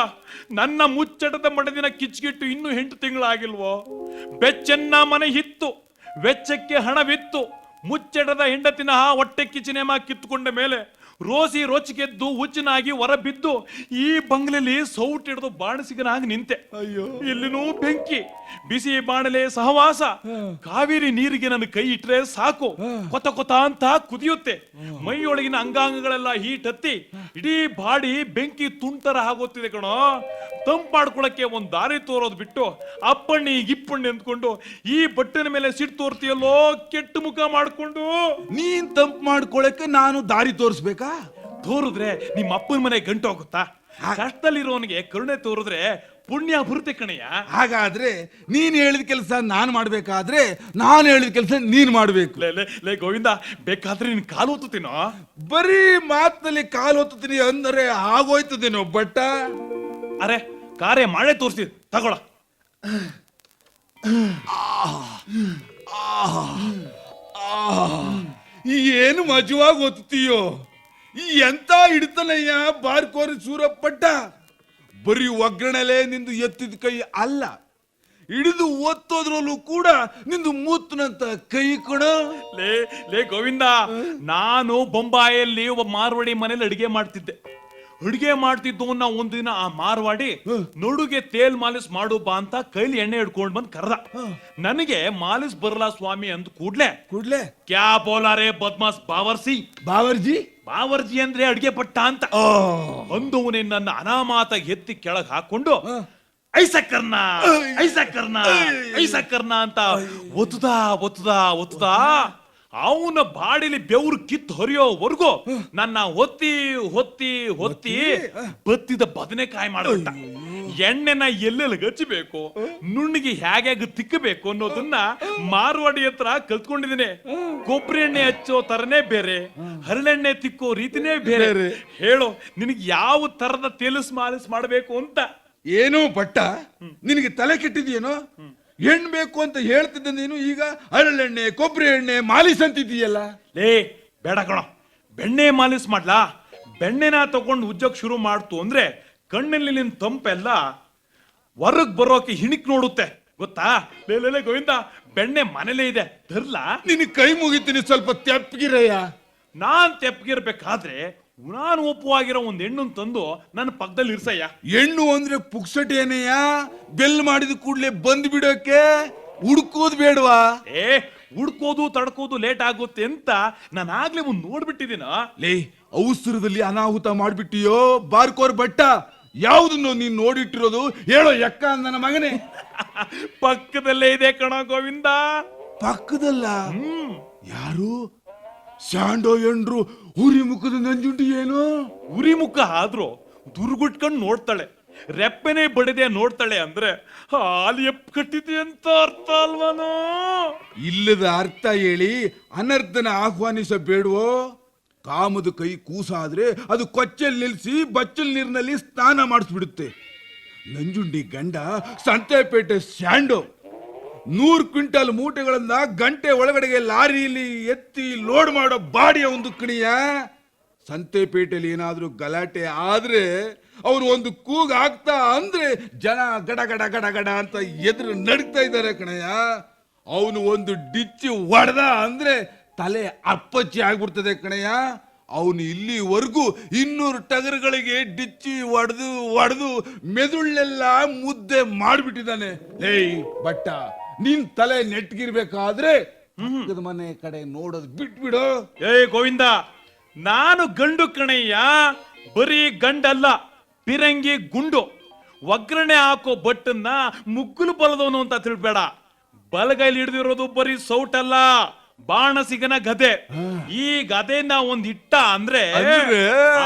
ನನ್ನ ಮುಚ್ಚಟದ ಮಡದಿನ ಕಿಚ್ಚಿಗಿಟ್ಟು ಇನ್ನೂ 8 ತಿಂಗಳಾಗಿಲ್ವೋ? ಬೆಚ್ಚನ್ನ ಮನೆ ಹಿತ್ತು, ವೆಚ್ಚಕ್ಕೆ ಹಣವಿತ್ತು. ಮುಚ್ಚಟದ ಹೆಂಡತಿನ ಹೊಟ್ಟೆ ಕಿಚಿನೇಮ ಕಿತ್ತುಕೊಂಡ ಮೇಲೆ ರೋಸಿ ರೋಚಿಗೆದ್ದು ಹುಚ್ಚನಾಗಿ ಹೊರ ಬಿದ್ದು ಈ ಬಂಗ್ಲೆಲಿ ಸೌಟ್ ಹಿಡಿದು ಬಾಣಸಿಗನಾಗಿ ನಿಂತೆ. ಅಯ್ಯೋ, ಇಲ್ಲಿನೂ ಬೆಂಕಿ, ಬಿಸಿ ಬಾಣಲೆ ಸಹವಾಸ. ಕಾವೇರಿ ನೀರಿಗೆ ನನ್ನ ಕೈ ಇಟ್ರೆ ಸಾಕು, ಕೊತ ಕೊತ ಅಂತ ಕುದಿಯುತ್ತೆ. ಮೈಯೊಳಗಿನ ಅಂಗಾಂಗಗಳೆಲ್ಲ ಹೀಟ್ ಹತ್ತಿ ಇಡೀ ಬಾಡಿ ಬೆಂಕಿ ತುಂಟರ ಆಗೋತಿದೆ ಕಣೋ. ತಂಪು ಮಾಡ್ಕೊಳಕ್ಕೆ ಒಂದ್ ದಾರಿ ತೋರೋದು ಬಿಟ್ಟು ಅಪ್ಪಣ್ಣಿ ಗಿಪ್ಪಣ್ಣಿ ಅಂದ್ಕೊಂಡು ಈ ಬಟ್ಟೆನ ಮೇಲೆ ಸಿಟ್ಟು ತೋರ್ತೀಯಲ್ಲೋ ಕೆಟ್ಟ ಮುಖ ಮಾಡ್ಕೊಂಡು. ನೀನ್ ತಂಪು ಮಾಡ್ಕೊಳಕ್ಕೆ ನಾನು ದಾರಿ ತೋರಿಸ್ಬೇಕಾ? ತೋರಿದ್ರೆ ನಿಮ್ಮ ಅಪ್ಪನ ಮನೆ ಗಂಟು ಹೋಗುತ್ತಾ? ಕಷ್ಟದಲ್ಲಿರೋನಿಗೆ ಕರುಣೆ ತೋರಿದ್ರೆ ಪುಣ್ಯ ಬರುತ್ತೆ ಕಣಯ್ಯ. ಹಾಗಾದ್ರೆ ನೀನ್ ಹೇಳಿದ ಕೆಲಸ ನಾನ್ ಮಾಡ್ಬೇಕಾದ್ರೆ ನಾನು ಹೇಳಿದ ಕೆಲಸ ನೀನ್ ಮಾಡ್ಬೇಕು. ಲೇ ಗೋವಿಂದ, ಬೇಕಾದ್ರೆ ನಿನ್ ಕಾಲು ಹೊತ್ತುತ್ತೀನೋ? ಬರೀ ಮಾತಿನಲ್ಲಿ ಕಾಲು ಹೊತ್ತುತ್ತೀನಿ ಅಂದರೆ ಆಗೋಯ್ತದೇನೋ ಬಟ್ಟ. ಅರೆ, ಕಾರ್ಯ ಮಾಡೇ ತೋರಿಸ್ತೀನಿ, ತಗೊಳ. ಏನು ಮಜವಾಗಿ ಒತ್ತೀಯೋ? ಈ ಎಂತ ಹಿಡಿತನಯ್ಯ ಬಾರ್ಕೋರಿ ಸೂರಪ್ಪಟ್ಟ. ಬರೀ ಒಗ್ಗರಣೆಲೆ ನಿಂದು ಎತ್ತಿದ ಕೈ ಅಲ್ಲ, ಹಿಡಿದು ಒತ್ತೋದ್ರಲ್ಲೂ ಕೂಡ ನಿಂದು ಮೂತ್ನಂತ ಕೈ ಕಣ. ಲೇ ಗೋವಿಂದ, ನಾನು ಬೊಂಬಾಯಲ್ಲಿ ಒಬ್ಬ ಮಾರ್ವಾಡಿ ಮನೇಲಿ ಅಡಿಗೆ ಮಾಡ್ತಿದ್ದೆ. ಅಡಿಗೆ ಮಾಡ್ತಿದ್ದು ಒಂದಿನ ಆ ಮಾರ್ವಾಡಿ ನಡುಗೆ ತೇಲ್ ಮಾಲಿಸ್ ಮಾಡು ಬಾ ಅಂತ ಕೈಲಿ ಎಣ್ಣೆ ಹಿಡ್ಕೊಂಡ್ ಬಂದ್ ಕರ್ದ. ನನಗೆ ಮಾಲಿಸ್ ಬರಲ್ಲ ಸ್ವಾಮಿ ಅಂದ ಕೂಡ್ಲೆ ಕ್ಯಾ ಬೋಲಾರೆ ಬದ್ಮಾಸ್ ಬಾವರ್ಜಿ ಅಂದ್ರೆ ಅಡಿಗೆ ಪಟ್ಟ ಅಂತ ಅಂದವನೇ ನನ್ನ ಅನಾಮಾತ ಎತ್ತಿ ಕೆಳಗ್ ಹಾಕೊಂಡು ಐಸಕ್ಕರ್ನ ಅಂತ ಒತ್ತುದಾ ಅವನ ಬಾಡಿಲಿ ಬೆವರು ಕಿತ್ತು ಹೊರಿಯೋವರೆಗೂ ನನ್ನ ಹೊತ್ತಿ ಬತ್ತಿದ ಬದನೆಕಾಯಿ ಮಾಡ್ಬಿಟ್ಟ. ಎಣ್ಣೆನ ಎಲ್ಲೆಲ್ಲಿ ಹಚ್ಚಬೇಕು, ನುಣ್ಣಿಗೆ ಹೇಗೆ ತಿಕ್ಕಬೇಕು ಅನ್ನೋದನ್ನ ಮಾರ್ವಾಡಿ ಹತ್ರ ಕಲ್ತ್ಕೊಂಡಿದ್ದೀನಿ. ಕೊಬ್ಬರಿ ಎಣ್ಣೆ ಹಚ್ಚೋ ತರನೇ ಬೇರೆ, ಹರಳೆಣ್ಣೆ ತಿಕ್ಕೋ ರೀತಿನೇ ಬೇರೆ. ಹೇಳು, ನಿನಗೆ ಯಾವ ತರದ ತೇಲಸ್ ಮಾಲಿಸ್ ಮಾಡಬೇಕು ಅಂತ. ಏನೋ ಬಟ್ಟ, ನಿನಗೆ ತಲೆ ಕೆಟ್ಟಿದ್ಯೇನೋ? ಹೆಣ್ಣು ಬೇಕು ಅಂತ ಹೇಳ್ತಿದ್ದ ನೀನು ಈಗ ಹರಳೆಣ್ಣೆ ಕೊಬ್ಬರಿ ಎಣ್ಣೆ ಮಾಲಿಸ್ ಅಂತಿದ್ದೀಯಲ್ಲ. ಲೇ ಬೇಡ ಕಣ, ಬೆಣ್ಣೆ ಮಾಲಿಸ್ ಮಾಡ್ಲಾ? ಬೆಣ್ಣೆನ ತಗೊಂಡು ಉಜ್ಜಕ್ ಶುರು ಮಾಡ್ತು ಅಂದ್ರೆ ಕಣ್ಣಲ್ಲಿ ನಿನ್ ತಂಪೆಲ್ಲ ಹೊರಗ್ ಬರೋಕೆ ಹಿಣಿಕ್ ನೋಡುತ್ತೆ, ಗೊತ್ತಾ? ಲೇ ಗೋವಿಂದ, ಬೆಣ್ಣೆ ಮನೇಲೇ ಇದೆ, ತರ್ಲಾ? ನಿನ್ ಕೈ ಮುಗಿತೀನಿ, ಸ್ವಲ್ಪ ತೆಪ್ಪಗಿರಯ್ಯ. ನಾನ್ ತೆಪ್ಪಗಿರ್ಬೇಕಾದ್ರೆ ನಾನು ಒಪ್ಪುವಾಗಿರೋ ಒಂದ್ ಹೆಣ್ಣನ್ ತಂದು ನನ್ನ ಪಕ್ಕದಲ್ಲಿ ಇರ್ಸಯ್ಯ. ಹೆಣ್ಣು ಅಂದ್ರೆ ಪುಕ್ಸಟೇನೆಯ? ಬೆಲ್ ಮಾಡಿದ ಕೂಡ್ಲೆ ಬಂದ್ ಬಿಡೋಕೆ ಹುಡ್ಕೋದ್ ಬೇಡವಾ? ಹುಡ್ಕೋದು ತಡ್ಕೋದು ಲೇಟ್ ಆಗುತ್ತೆ ಅಂತ ನಾನು ಆಗ್ಲೇ ಒಂದ್ ನೋಡ್ಬಿಟ್ಟಿದ್ದೀನ. ಲೇ, ಅವಸರದಲ್ಲಿ ಅನಾಹುತ ಮಾಡ್ಬಿಟ್ಟಿಯೋ ಬಾರ್ಕೋರ್ ಬಟ್ಟ. ಯಾವುದನ್ನು ನೀನ್ ನೋಡಿಟ್ಟಿರೋದು ಹೇಳೋ ಎಕ್ಕ ನನ್ನ ಮಗನೇ. ಪಕ್ಕದಲ್ಲೇ ಇದೆ ಕಣ ಗೋವಿಂದ. ಪಕ್ಕದಲ್ಲ? ಯಾರು? ಸ್ಯಾಂಡೋ ಎಂಡ್ರು ಉರಿ ಮುಖದ ನಂಜುಂಡಿ ಏನು? ಉರಿ ಮುಖ ಆದ್ರೂ ದುರ್ಗುಟ್ಕೊಂಡು ನೋಡ್ತಾಳೆ, ರೆಪ್ಪೆನೆ ಬಡಿದೆ ನೋಡ್ತಾಳೆ ಅಂದ್ರೆ ಹಾಲು ಎಪ್ ಕಟ್ಟಿದೆ ಅಂತ ಅರ್ಥ ಅಲ್ವನೋ? ಇಲ್ಲದ ಅರ್ಥ ಹೇಳಿ ಅನರ್ಥನ ಆಹ್ವಾನಿಸಬೇಡವೋ. ಕಾಮದ ಕೈ ಕೂಸಾದ್ರೆ ಅದು ಕೊಚ್ಚಲ್ ನಿಲ್ಸಿ ಬಚ್ಚಲ್ ನೀರಿನಲ್ಲಿ ಸ್ನಾನ ಮಾಡಿಸ್ಬಿಡುತ್ತೆ. ನಂಜುಂಡಿ ಗಂಡ ಸಂತೆಪೇಟೆ ಸ್ಯಾಂಡೋ 100 ಕ್ವಿಂಟಲ್ ಮೂಟೆಗಳನ್ನ ಗಂಟೆ ಒಳಗಡೆಗೆ ಲಾರಿಯಲ್ಲಿ ಎತ್ತಿ ಲೋಡ್ ಮಾಡೋ ಬಾಡಿಯ ಒಂದು ಕಣಿಯ. ಸಂತೆಪೇಟೆಯಲ್ಲಿ ಏನಾದ್ರೂ ಗಲಾಟೆ ಆದ್ರೆ ಅವನು ಒಂದು ಕೂಗ್ ಆಗ್ತಾ ಅಂದ್ರೆ ಜನ ಗಡ ಗಡ ಗಡ ಗಡ ಅಂತ ಎದುರು ನಡ್ತಾ ಇದ್ದಾರೆ ಕಣಯ್ಯ. ಅವನು ಒಂದು ಡಿಚ್ಚಿ ಹೊಡೆದ ಅಂದ್ರೆ ತಲೆ ಅಪ್ಪಚ್ಚಿ ಆಗ್ಬಿಡ್ತದೆ ಕಣಯ್ಯ. ಅವನು ಇಲ್ಲಿವರೆಗೂ 200 ಟಗರುಗಳಿಗೆ ಡಿಚ್ಚಿ ಹೊಡೆದು ಮೆದುಳೆಲ್ಲ ಮುದ್ದೆ ಮಾಡ್ಬಿಟ್ಟಿದ್ದಾನೆ. ಏಯ್ ಬಟ್ಟ, ನಿನ್ ತಲೆ ನೆಟ್ಗಿರ್ಬೇಕಾದ್ರೆ ಪಕ್ಕದ ಮನೆ ಕಡೆ ನೋಡೋದು ಬಿಟ್ಬಿಡು. ಏ ಗೋವಿಂದ, ನಾನು ಗಂಡು ಕಣಯ್ಯ, ಬರೀ ಗಂಡಲ್ಲ, ಪಿರಂಗಿ ಗುಂಡು. ಒಗ್ಗರಣೆ ಹಾಕೋ ಬಟ್ಟನ್ನ ಮುಗ್ಗುಲು ಬಲದವನು ಅಂತ ತಿಳ್ಬೇಡ. ಬಲಗೈಲಿ ಹಿಡಿದಿರೋದು ಬರೀ ಸೌಟಲ್ಲ, ಬಾಣಸಿಗನ ಗದೆ. ಈ ಗದೆನ ಒಂದ್ ಇಟ್ಟ ಅಂದ್ರೆ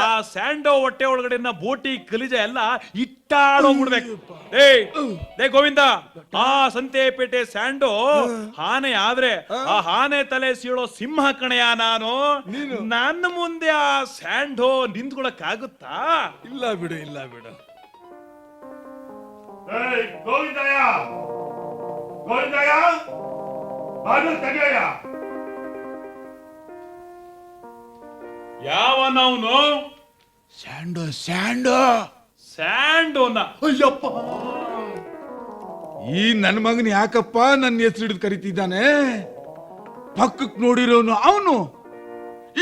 ಆ ಸ್ಯಾಂಡೋ ಹೊಟ್ಟೆ ಒಳಗಡೆನ ಬೋಟಿ ಕಲಿಜ ಎಲ್ಲ ಇಟ್ಟಾಡೋಗ್ಬಿಡ್ಬೇಕು. ಏ ಗೋವಿಂದ, ಆ ಸಂತೆಪೇಟೆ ಸ್ಯಾಂಡೋ ಆನೆ ಆದ್ರೆ ಆ ಆನೆ ತಲೆ ಸೀಳೋ ಸಿಂಹ ಕಣೆಯ ನಾನು. ನನ್ನ ಮುಂದೆ ಆ ಸ್ಯಾಂಡೋ ನಿಂತ್ಕೊಳಕ್ಕಾಗುತ್ತಾ? ಇಲ್ಲ ಬಿಡು, ಇಲ್ಲ ಬಿಡು. ಗೋವಿಂದಯ್ಯ, ಗೋವಿಂದಯ್ಯ, ಬಾಗಿಲು ತೆಗೆಯಯ್ಯ. ಯಾವನವನು? ಸ್ಯಾಂಡೋ ಸ್ಯಾಂಡೋ ಸ್ಯಾಂಡೋನ? ಅಯ್ಯಪ್ಪ, ಈ ನನ್ನ ಮಗನ ಯಾಕಪ್ಪ ನನ್ನ ಹೆಸರು ಹಿಡಿದು ಕರಿತಿದ್ದಾನೆ? ಪಕ್ಕಕ್ಕೆ ನೋಡಿರೋನು ಅವನು,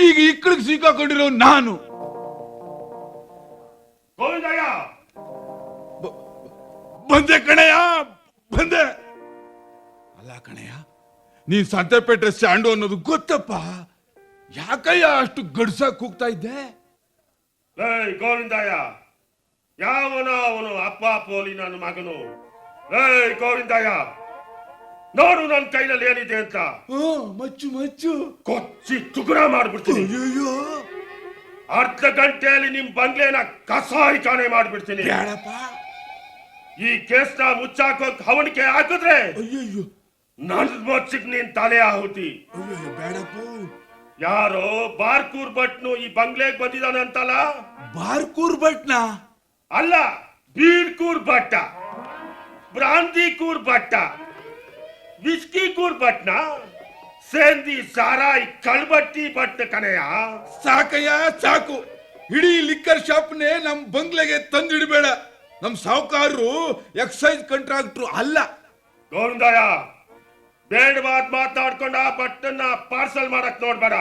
ಈಗ ಇಕ್ಕಳಿಗೆ ಸಿಕ್ಕಾಕೊಂಡಿರೋ ನಾನು. ಗೋವಿಂದಯ್ಯ, ಬಂದೆ ಕಣಯ್ಯ, ಬಂದೆ. ಅಲ್ಲ ಕಣಯ್ಯ, ನೀನ್ ಸಂತೆಪೇಟೆ ಸ್ಯಾಂಡೋ ಅನ್ನೋದು ಗೊತ್ತಪ್ಪ. ಯಾಕಯ್ಯ ಅಷ್ಟು ಗಡ್ಸಾಗಿ ಕೂಗ್ತಾ ಇದ್ದೆ? ಗೋವಿಂದಯ್ಯ, ಯಾವನೋ ಅವನು ಅಪ್ಪ ಪೋಲಿ ನನ್ನ ಮಗನು. ಗೋವಿಂದಯ್ಯ, ನೋಡು ನನ್ನ ಕೈನಲ್ಲಿ ಏನಿದೆ ಅಂತ. ಮಚ್ಚು ಮಚ್ಚು ಕೊಚ್ಚಿ ತುಗುರ ಮಾಡ್ಬಿಡ್ತೀನಿ. ಅಯ್ಯೋ, ಅರ್ಧ ಗಂಟೆಯಲ್ಲಿ ನಿಮ್ ಬಂಗ್ಲೆನ ಕಸಾಯಿಖಾನೆ ಮಾಡ್ಬಿಡ್ತೀನಿ. ಬೇಡಪ್ಪ. ಈ ಕೇಸ್ನ ಮುಚ್ಚಾಕೋಕ್ ಹವಣಿಕೆ ಹಾಕಿದ್ರೆ ಅಯ್ಯಯ್ಯೋ, ನನ್ ಮೊಚ್ಚಿಗೆ ನೀನ್ ತಲೆ ಆಹುತಿ. ಅಯ್ಯೋ ಬೇಡಪ್ಪ. ಯಾರೋ ಬಾರ್ಕೂರ್ ಭಟ್ನು ಈ ಬಂಗ್ಲೆಗ್ ಬಂದಿದ್ದಾನಂತಲ್ಲ? ಬಾರ್ಕೂರ್ ಭಟ್ನ ಅಲ್ಲ, ಬೀರ್ಕೂರ್ ಭಟ್ಟ, ಬ್ರಾಂದಿಕೂರ್ ಭಟ್ಟ, ವಿಸ್ಕಿಕೂರ್ ಭಟ್ನ, ಸೇಂದಿ ಸಾರಾಯಿ ಕಳ್ಬಟ್ಟಿ ಭಟ್ಟ ಕಣೆಯ. ಸಾಕಯ್ಯ ಸಾಕು. ಇಡೀ ಲಿಕ್ಕರ್ ಶಾಪ್ನೇ ನಮ್ ಬಂಗ್ಲೆಗೆ ತಂದಿಡಬೇಡ. ನಮ್ ಸಾಹುಕಾರರು ಎಕ್ಸೈಸ್ ಕಾಂಟ್ರಾಕ್ಟ್ರು ಅಲ್ಲ. ಗೋವಿಂದಯ್ಯ, ಬೇಡವಾದ ಮಾತಾಡ್ಕೊಂಡ ಬಟ್ಟನ್ನ ಪಾರ್ಸಲ್ ಮಾಡಕ್ ನೋಡ್ಬೇಡ.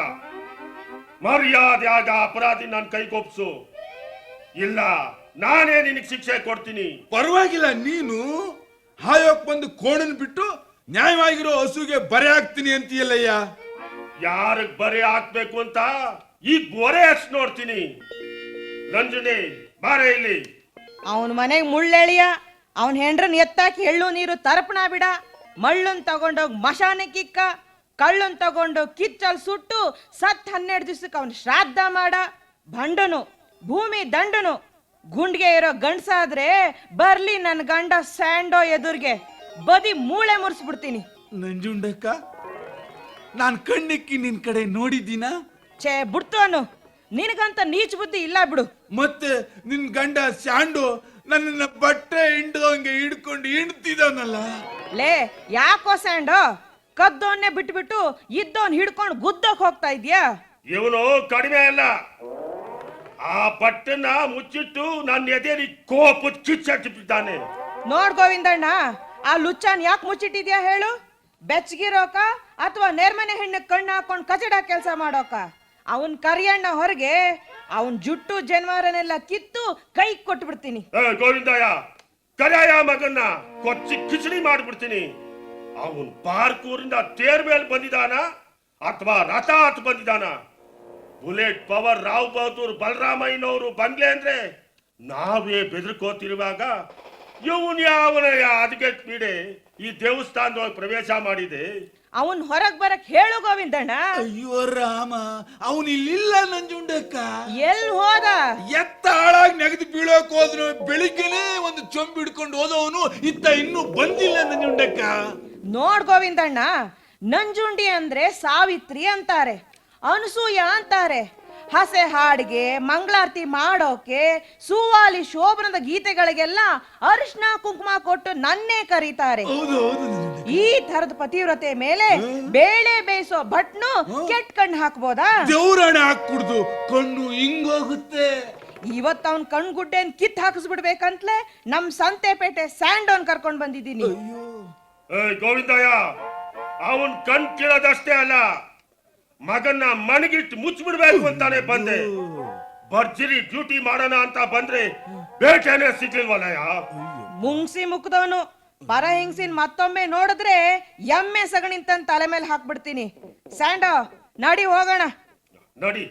ಮರ್ಯಾದೆಯಾಗ ಅಪರಾಧಿ ನನ್ ಕೈಗೊಪ್ಸು, ಇಲ್ಲ ನಾನೇ ನಿನಗೆ ಶಿಕ್ಷೆ ಕೊಡ್ತೀನಿ. ಪರವಾಗಿಲ್ಲ, ನೀನು ಹಾಯೋಕ್ ಬಂದು ಕೋಣನ್ ಬಿಟ್ಟು ನ್ಯಾಯವಾಗಿರೋ ಹಸುಗೆ ಬರೆ ಹಾಕ್ತೀನಿ ಅಂತೀಯಲ್ಲಯ್ಯ. ಯಾರಿಗ್ ಬರೆ ಹಾಕ್ಬೇಕು ಅಂತ ಈಗ ಗೊರೆ ಹಚ್ಚಿ ನೋಡ್ತೀನಿ. ನಂಜುನಿ, ಬಾರೆ ಇಲ್ಲಿ. ಅವನ ಮನೆಗೆ ಮುಳ್ಳೆಳಿಯ, ಅವನ ಹೆಂಡ್ರನ್ ಎತ್ತಾಕಿ ಎಳ್ಳು ನೀರು ತರ್ಪಣ ಬಿಡ, ಮಳ್ಳನ್ ತಗೊಂಡೋಗ್ ಮಶಾನಕ್ಕಿಕ್ಕ, ಕಳ್ಳನ್ ತಗೊಂಡು ಕಿಚ್ಚಲ್ ಸುಟ್ಟು ಸತ್ 12 ದಿವಸಕ್ಕೆ ಅವನ್ ಶ್ರಾದ್ದ ಮಾಡ. ಭಂಡನು, ಭೂಮಿ ದಂಡನು, ಗುಂಡ್ಗೆ ಇರೋ ಗಂಡ್ಸಾದ್ರೆ ಬರ್ಲಿ ನನ್ನ ಗಂಡ ಸ್ಯಾಂಡೋ ಎದುರ್ಗೆ, ಬದಿ ಮೂಳೆ ಮುರಿಸ್ಬಿಡ್ತೀನಿ. ನಂಜುಂಡಕ್ಕ, ನಾನ್ ಕಣ್ಣಿಕ್ಕಿ ನಿನ್ ಕಡೆ ನೋಡಿದ್ದೀನ? ಛೇ ಬಿಡ್ತು ಅನ್ನು, ನಿನಗಂತ ನೀಚ ಬುದ್ಧಿ ಇಲ್ಲ ಬಿಡು. ಮತ್ತೆ ನಿನ್ ಗಂಡ ಸ್ಯಾಂಡೋ ನನ್ನ ಬಟ್ಟೆ ಹಿಂಡ್ದಂಗೆ ಹಿಡ್ಕೊಂಡು ಹಿಂಡ್ತಿದವನಲ್ಲ. ಲೇ ಯಾಕೋ ಸ್ಯಾಂಡೋ, ಕದ್ದೋನ್ನೇ ಬಿಟ್ಬಿಟ್ಟು ಇದ್ದೋನ್ ಹಿಡ್ಕೊಂಡು ಗುದ್ದಕ್ ಹೋಗ್ತಾ ಇದ್ಯಾ? ಇವನು ಕಡಿಮೆ ಅಲ್ಲ. ಆ ಬಟ್ಟನ್ನ ಮುಚ್ಚಿಟ್ಟು ನನ್ನ ಎದೆಯಲ್ಲಿ ಕೋಪದ ಕಿಚ್ಚಟ್ಟಿದ್ದಾನೆ. ನೋಡ್ ಗೋವಿಂದಣ್ಣ, ಆ ಲುಚ್ಚಾನ್ ಯಾಕೆ ಮುಚ್ಚಿಟ್ಟಿದ್ಯಾ ಹೇಳು? ಬೆಚ್ಚಗಿರೋಕ ಅಥವಾ ನೇರ್ಮನೆ ಹೆಣ್ಣು ಕಣ್ಣು ಹಾಕೊಂಡ್ ಕಚಡ ಕೆಲಸ ಮಾಡೋಕ? ಅವನ್ ಕರಿಯಣ್ಣ ಹೊರಗೆ ಅವನ್ ಜುಟ್ಟು ಜನ್ವಾರನೆಲ್ಲ ಕಿತ್ತು ಕೈ ಕೊಟ್ಬಿಡ್ತೀನಿ. ಗೋವಿಂದಯ್ಯ, ಕರಿಯ ಮಗನ್ನ ಕೊಚ್ಚಿ ಕಿಚಡಿ ಮಾಡ್ಬಿಡ್ತೀನಿ. ಅವನ್ ಪಾರ್ಕೂರಿಂದ ತೇರ್ ಮೇಲೆ ಬಂದಿದಾನ ಅಥವಾ ರಥ ಹತ್ತು ಬಂದಿದಾನ? ಬುಲೆಟ್ ಪವರ್ ರಾವ್ ಬಹದ್ದೂರ್ ಬಲರಾಮಯ್ಯನವರು ಬಂಗ್ಲೆ ಅಂದ್ರೆ ನಾವೇ ಬೆದರ್ಕೋತಿರುವಾಗ ಇವನ್ ಯಾವನಯ್ಯ ಅದಕ್ಕೆ ಪೀಡೆ ಈ ದೇವಸ್ಥಾನದೊಳಗೆ ಪ್ರವೇಶ ಮಾಡಿದೆ. ಅವನ್ ಹೊರಗ್ ಬರಕ್ ಹೇಳು ಗೋವಿಂದಣ್ಣ. ಅಯ್ಯೋ ರಾಮ, ಅವನು ಇಲ್ಲಿಲ್ಲ ನಂಜುಂಡಕ್ಕ. ಎಲ್ ಹೋದ? ಎತ್ತ ಹಾಳಾಗಿ ನೆಗೆದು ಬೀಳೋಕ್ ಹೋದ್ರು. ಬೆಳಿಗ್ಗೆನೆ ಒಂದು ಚೊಂಬು ಹಿಡ್ಕೊಂಡು ಹೋದವನು ಇತ್ತ ಇನ್ನೂ ಬಂದಿಲ್ಲ ನಂಜುಂಡಕ್ಕ. ನೋಡ್ ಗೋವಿಂದಣ್ಣ, ನಂಜುಂಡಿ ಅಂದ್ರೆ ಸಾವಿತ್ರಿ ಅಂತಾರೆ, ಅನಸೂಯ ಅಂತಾರೆ. ಹಸೆ ಹಾಡಿಗೆ, ಮಂಗಳಾರತಿ ಮಾಡೋಕೆ, ಸುವಾಲಿ ಶೋಭನದ ಗೀತೆಗಳಿಗೆಲ್ಲ ಅರಿಶಿನ ಕುಂಕುಮ ಕೊಟ್ಟು ನನ್ನೇ ಕರೀತಾರೆ. ಹೌದು ಹೌದು ನಂಜುಂಡಕ್ಕ. ಈ ತರದ ಪತಿವ್ರತೆ ಮೇಲೆ ಬೇಳೆ ಬೇಯಿಸೋ ಭಟ್ನು ಕೆಟ್ಟ ಕಣ್ಣು ಹಾಕ್ಬೋದಾ? ದೇವ್ರಾಣೆ ಹಾಕ್ಬಿಡ್ದು, ಕಣ್ಣು ಹಿಂಗೋಗುತ್ತೆ. ಇವತ್ ಅವನ್ ಕಣ್ಗುಡ್ಡೆನ್ ಕಿತ್ ಹಾಕಿಸ್ಬಿಡ್ಬೇಕಂತ್ಲೆ ನಮ್ ಸಂತೆಪೇಟೆ ಸ್ಯಾಂಡೋನ್ ಕರ್ಕೊಂಡ್ ಬಂದಿದ್ದೀನಿ. ಅಯ್ಯೋ ಗೋವಿಂದಯ್ಯ, ಅವನ್ ಕಣ್ ಕೀಳೋದಷ್ಟೇ ಅಲ್ಲ, ಮಗನ್ನ ಮಣಗಿಟ್ಟು ಮುಚ್ಚಿಬಿಡ್ಬೇಕು ಅಂತಾನೆ ಬಂದೆ. ಭರ್ಜರಿ ಡ್ಯೂಟಿ ಮಾಡೋಣ ಅಂತ ಬಂದ್ರೆ ಬೇಟೆನೆ ಸಿಗ್ಲಿಲ್ವಲ್ಲಯ್ಯ. ಮುಂಗ್ಸಿ ಮುಕ್ದವನು ಪರ ಹಿಂಗ್ಸಿನ್ ಮತ್ತೊಮ್ಮೆ ನೋಡಿದ್ರೆ ಎಮ್ಮೆ ಸಗಣಿಂತ ತಲೆ ಮೇಲೆ ಹಾಕ್ಬಿಡ್ತೀನಿ. ಸ್ಯಾಂಡೋ, ನಡಿ ಹೋಗೋಣ. ನಡಿ,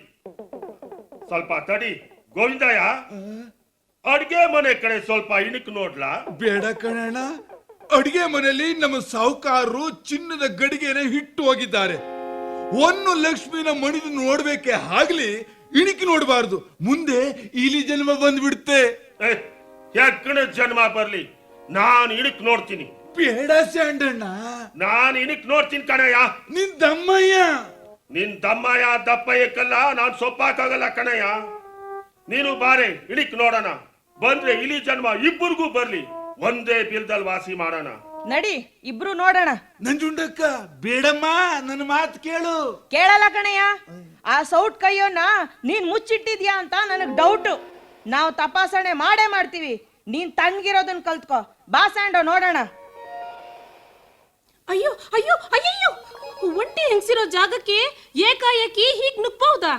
ಸ್ವಲ್ಪ ತಡಿ. ಗೋವಿಂದಯ್ಯ, ಅಡ್ಗೆ ಮನೆ ಕಡೆ ಸ್ವಲ್ಪ ಇಣಕ್ ನೋಡ್ಲಾ? ಬೇಡ ಕಣಣ್ಣ, ಅಡಿಗೆ ಮನೆಯಲ್ಲಿ ನಮ್ಮ ಸಾಹುಕಾರರು ಚಿನ್ನದ ಗಡಿಗೆನ ಹಿಟ್ಟು ಹೋಗಿದ್ದಾರೆ. ಒಂದು ಲಕ್ಷ್ಮಿನ ಮಣಿದು ನೋಡ್ಬೇಕೆ ಆಗ್ಲಿ, ಇಣಿಕಿ ನೋಡಬಾರ್ದು. ಮುಂದೆ ಇಲಿ ಜನ್ಮ ಬಂದ್ಬಿಡುತ್ತೆ. ಯಾಕಣ ಜನ್ಮ ಬರ್ಲಿ, ನಾನ್ ಇಣಕ್ ನೋಡ್ತೀನಿ. ಬೇಡ ಸ್ಯಾಂಡಣ್ಣ, ನಾನ್ ಇಣಕ್ ನೋಡ್ತೀನಿ ಕಣಯ್ಯ. ನಿನ್ ದಮ್ಮಯ್ಯ. ನಿನ್ ದಮ್ಮಯ್ಯ ದಪ್ಪಯ್ಯಕ್ಕಲ್ಲ, ನಾನ್ ಸೊಪ್ಪಾಕಾಗಲ್ಲ ಕಣಯ್ಯ. ನೀನು ಬಾರೆ, ಇಣಿಕ್ ನೋಡೋಣ. ಬಂದ್ರೆ ಇಲಿ ಜನ್ಮ ಇಬ್ಬರಿಗೂ ಬರ್ಲಿ, ಒಂದೇ ಬಿಲ್ದಲ್ಲಿ ವಾಸಿ ಮಾಡೋಣ. ನಡಿ, ಇಬ್ರು ನೋಡೋಣ. ನಂಜುಂಡಕ್ಕ, ಬೇಡಮ್ಮ, ನನ್ನ ಮಾತು ಕೇಳು. ಕೇಳಲ್ಲ ಕಣಯ್ಯ, ಆ ಸೌಟ್ ಕೈಯೋನ್ನ ನೀನ್ ಮುಚ್ಚಿಟ್ಟಿದ್ಯಾ ಅಂತ ನನಗ್ ಡೌಟ್. ನಾವು ತಪಾಸಣೆ ಮಾಡೇ ಮಾಡ್ತೀವಿ. ನೀನ್ ತಣ್ಣಗಿರೋದನ್ನ ಕಲ್ತ್ಕೋ. ಬಾ ಸ್ಯಾಂಡೋ, ನೋಡೋಣ. ಅಯ್ಯೋ ಅಯ್ಯೋ ಅಯ್ಯಯ್ಯೋ, ಒಂಟಿ ಹೆಂಗ್ಸಿರೋ ಜಾಗಕ್ಕೆ ಏಕಾಏಕಿ ಹೀಗ್ ನುಗ್ಬಹುದಾ?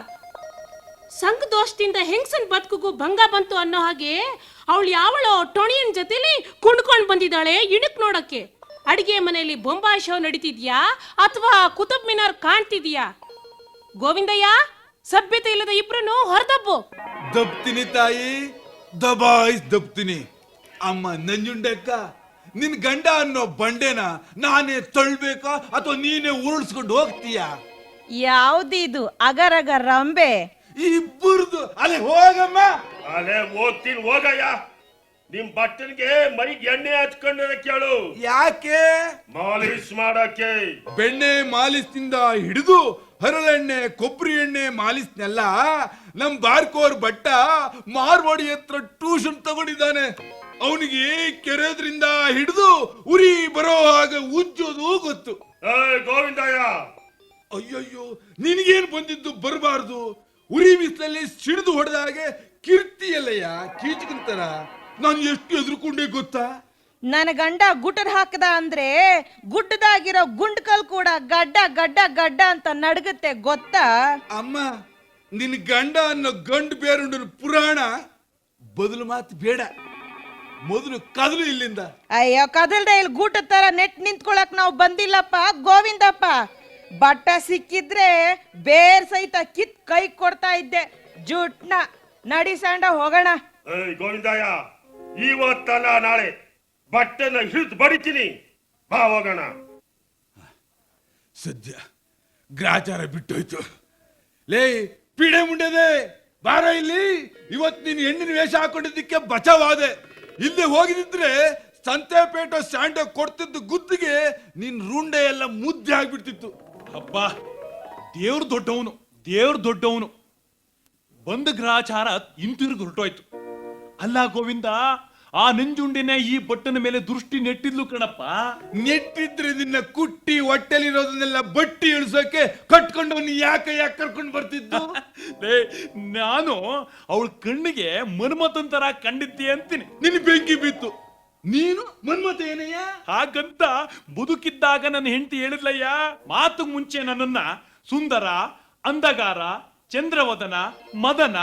ಸಂಘ ದೋಷದಿಂದ ಹೆಂಗಸನ್ ಬದುಕಿಗೂ ಭಂಗ ಬಂತು ಅನ್ನೋ ಹಾಗೆ ಅವಳು ಯಾವಳೋ ಟೊಣಿಯನ್ ಜೊತೆಲಿ ಕುಣ್ಕೊಂಡ್ ಬಂದಿದ್ದಾಳೆ ಇಣಕ್ ನೋಡಕ್ಕೆ. ಅಡಿಗೆ ಮನೆಯಲ್ಲಿ ಬೊಂಬಾಯಿ ಶೋ ನಡೀತಿದ್ಯಾ ಅಥವಾ ಕುತುಬ್ ಮಿನಾರ್ ಕಾಣ್ತಿದ್ಯಾ? ಗೋವಿಂದಯ್ಯ, ಸಭ್ಯತೆ ಇಲ್ಲದ ಇಬ್ರು ಹೊರದಬ್ಬು. ದಬ್ತೀನಿ ತಾಯಿ, ದಬ್ತೀನಿ. ಅಮ್ಮ ನಂಜುಂಡಕ್ಕ, ನಿನ್ ಗಂಡ ಅನ್ನೋ ಬಂಡೆನ ನಾನೇ ತಳ್ಬೇಕಾ ಅಥವಾ ನೀನೇ ಉರುಳಿಸ್ಕೊಂಡು ಹೋಗ್ತೀಯಾ? ಯಾವ್ದಿದು ಅಗರಗ ರಂಬೆ? ಇಬ್ಬರದು. ಅಲ್ಲೇ ಹೋಗಮ್ಮ. ಅಲ್ಲೇ ಹೋಗ್ತೀನಿ, ಹೋಗಯ್ಯ. ನಿಮ್ ಬಟ್ಟನ್ಗೆ ಮೈಗೆ ಎಣ್ಣೆ ಹಚ್ಕೊಂಡ ಕೇಳು. ಯಾಕೆ? ಮಾಲಿಶ್ ಮಾಡಕ್ಕೆ. ಬೆಣ್ಣೆ ಮಾಲಿಸ್ನಿಂದ ಹಿಡಿದು ಹರಳೆಣ್ಣೆ, ಕೊಬ್ಬರಿ ಎಣ್ಣೆ ಮಾಲಿಸ್ನೆಲ್ಲ ನಮ್ ಬಾರ್ಕೋರ್ ಬಟ್ಟ ಮಾರ್ವಾಡಿ ಹತ್ರ ಟ್ಯೂಷನ್ ತಗೊಂಡಿದ್ದಾನೆ. ಅವನಿಗೆ ಕೆರೆದ್ರಿಂದ ಹಿಡಿದು ಉರಿ ಬರೋ ಹಾಗೆ ಉಜ್ಜೋದು ಗೊತ್ತು. ಗೋವಿಂದಯ್ಯ, ಅಯ್ಯಯ್ಯೋ, ನಿನಗೇನು ಬಂದಿದ್ದು ಬರಬಾರ್ದು. ಉರಿ ಬಿಸಿಲಲ್ಲಿ ಸಿಡಿದು ಹೊಡೆದ ಹಾಗೆ ಕಿರ್ತಿಯಲ್ಲಯ್ಯ, ಕೀಚಕಂತರ. ನಾನು ಎಷ್ಟು ಎದುರುಕೊಂಡೆ ಗೊತ್ತಾ? ನನ್ನ ಗಂಡ ಗುಟರ್ ಹಾಕದ ಅಂದ್ರೆ ಗುಡ್ಡದಾಗಿರೋ ಗುಂಡ್ಕಲ್ ಕೂಡ ಗಡ್ಡ ಗಡ್ಡ ಗಡ್ಡ ಅಂತ ನಡಗುತ್ತೆ ಗೊತ್ತಾ? ಅಮ್ಮ, ನಿನ್ ಗಂಡ ಅನ್ನೋ ಗಂಡು ಬೇರುಂಡ ಪುರಾಣ ಬದಲು ಮಾತು ಬೇಡ. ಮೊದಲು ಕದಲು ಇಲ್ಲಿಂದ. ಅಯ್ಯೋ, ಕದಲ್ದೆ ಇಲ್ಲಿ ಗೂಟ ತರ ನೆಟ್ ನಿಂತ್ಕೊಳಕ್ ನಾವು ಬಂದಿಲ್ಲಪ್ಪ ಗೋವಿಂದಪ್ಪ. ಬಟ್ಟ ಸಿಕ್ಕಿದ್ರೆ ಬೇರ್ ಸಹಿತ ಕಿತ್ ಕೈ ಕೊಡ್ತಾ ಇದ್ದೆ ಜುಟ್ನ. ನಡಿ ಸ್ಯಾಂಡ, ಹೋಗೋಣ. ಗೋವಿಂದಯ್ಯ, ಇವತ್ತಲ್ಲ ನಾಳೆ ಬಟ್ಟೆನ ಹಿಡಿದು ಬಡಿತೀನಿ. ಬಾ ಹೋಗೋಣ. ಸದ್ಯ ಗ್ರಾಚಾರ ಬಿಟ್ಟೋಯ್ತು. ಲೇ ಪಿಡೆ ಮುಂಡೆದೆ, ಬಾರ ಇಲ್ಲಿ. ಇವತ್ತು ನೀನು ಹೆಣ್ಣಿನ ವೇಷ ಹಾಕೊಂಡಿದ್ದಕ್ಕೆ ಬಚಾವಾದೆ. ಇಲ್ಲೇ ಹೋಗಿದ್ರೆ ಸಂತೆಪೇಟೆ ಸ್ಯಾಂಡೋ ಕೊಡ್ತಿದ್ದು ಗುದ್ದಿಗೆ ನಿನ್ ರುಂಡೆ ಎಲ್ಲ ಮುದ್ದೆ ಆಗ್ಬಿಡ್ತಿತ್ತು. ಹಬ್ಬ, ದೇವ್ರ ದೊಡ್ಡವನು. ಬಂದ ಗ್ರಹಚಾರ ಹಿಂತಿರುಗಿ ಹೊರಟೋಯ್ತು. ಅಲ್ಲ ಗೋವಿಂದ, ಆ ನಂಜುಂಡಿನ ಈ ಬಟ್ಟನ ಮೇಲೆ ದೃಷ್ಟಿ ನೆಟ್ಟಿದ್ಲು ಕಣಪ್ಪ. ನೆಟ್ಟಿದ್ರೆ ನಿನ್ನ ಕುಟ್ಟಿ ಹೊಟ್ಟೆಲಿರೋದನ್ನೆಲ್ಲ ಬಟ್ಟಿ ಇಳಿಸೋಕೆ ಕಟ್ಕೊಂಡವನು ಯಾಕೆ ಕರ್ಕೊಂಡು ಬರ್ತಿದ್ದು? ನಾನು ಅವಳ ಕಣ್ಣಿಗೆ ಮನ್ಮಥನ್ ತರ ಕಂಡಿದ್ದೆ ಅಂತೀನಿ. ನಿನ್ ಬೆಂಕಿ ಬಿತ್ತು. ನೀನು ಮನ್ಮತ ಏನಯ್ಯ? ಹಾಗಂತ ಬದುಕಿದ್ದಾಗ ನನ್ನ ಹೆಂಡತಿ ಹೇಳಿದ್ಲಯ್ಯ, ಮಾತು ಮುಂಚೆ ನನ್ನನ್ನ ಸುಂದರ, ಅಂದಗಾರ, ಚಂದ್ರವದನ, ಮದನ,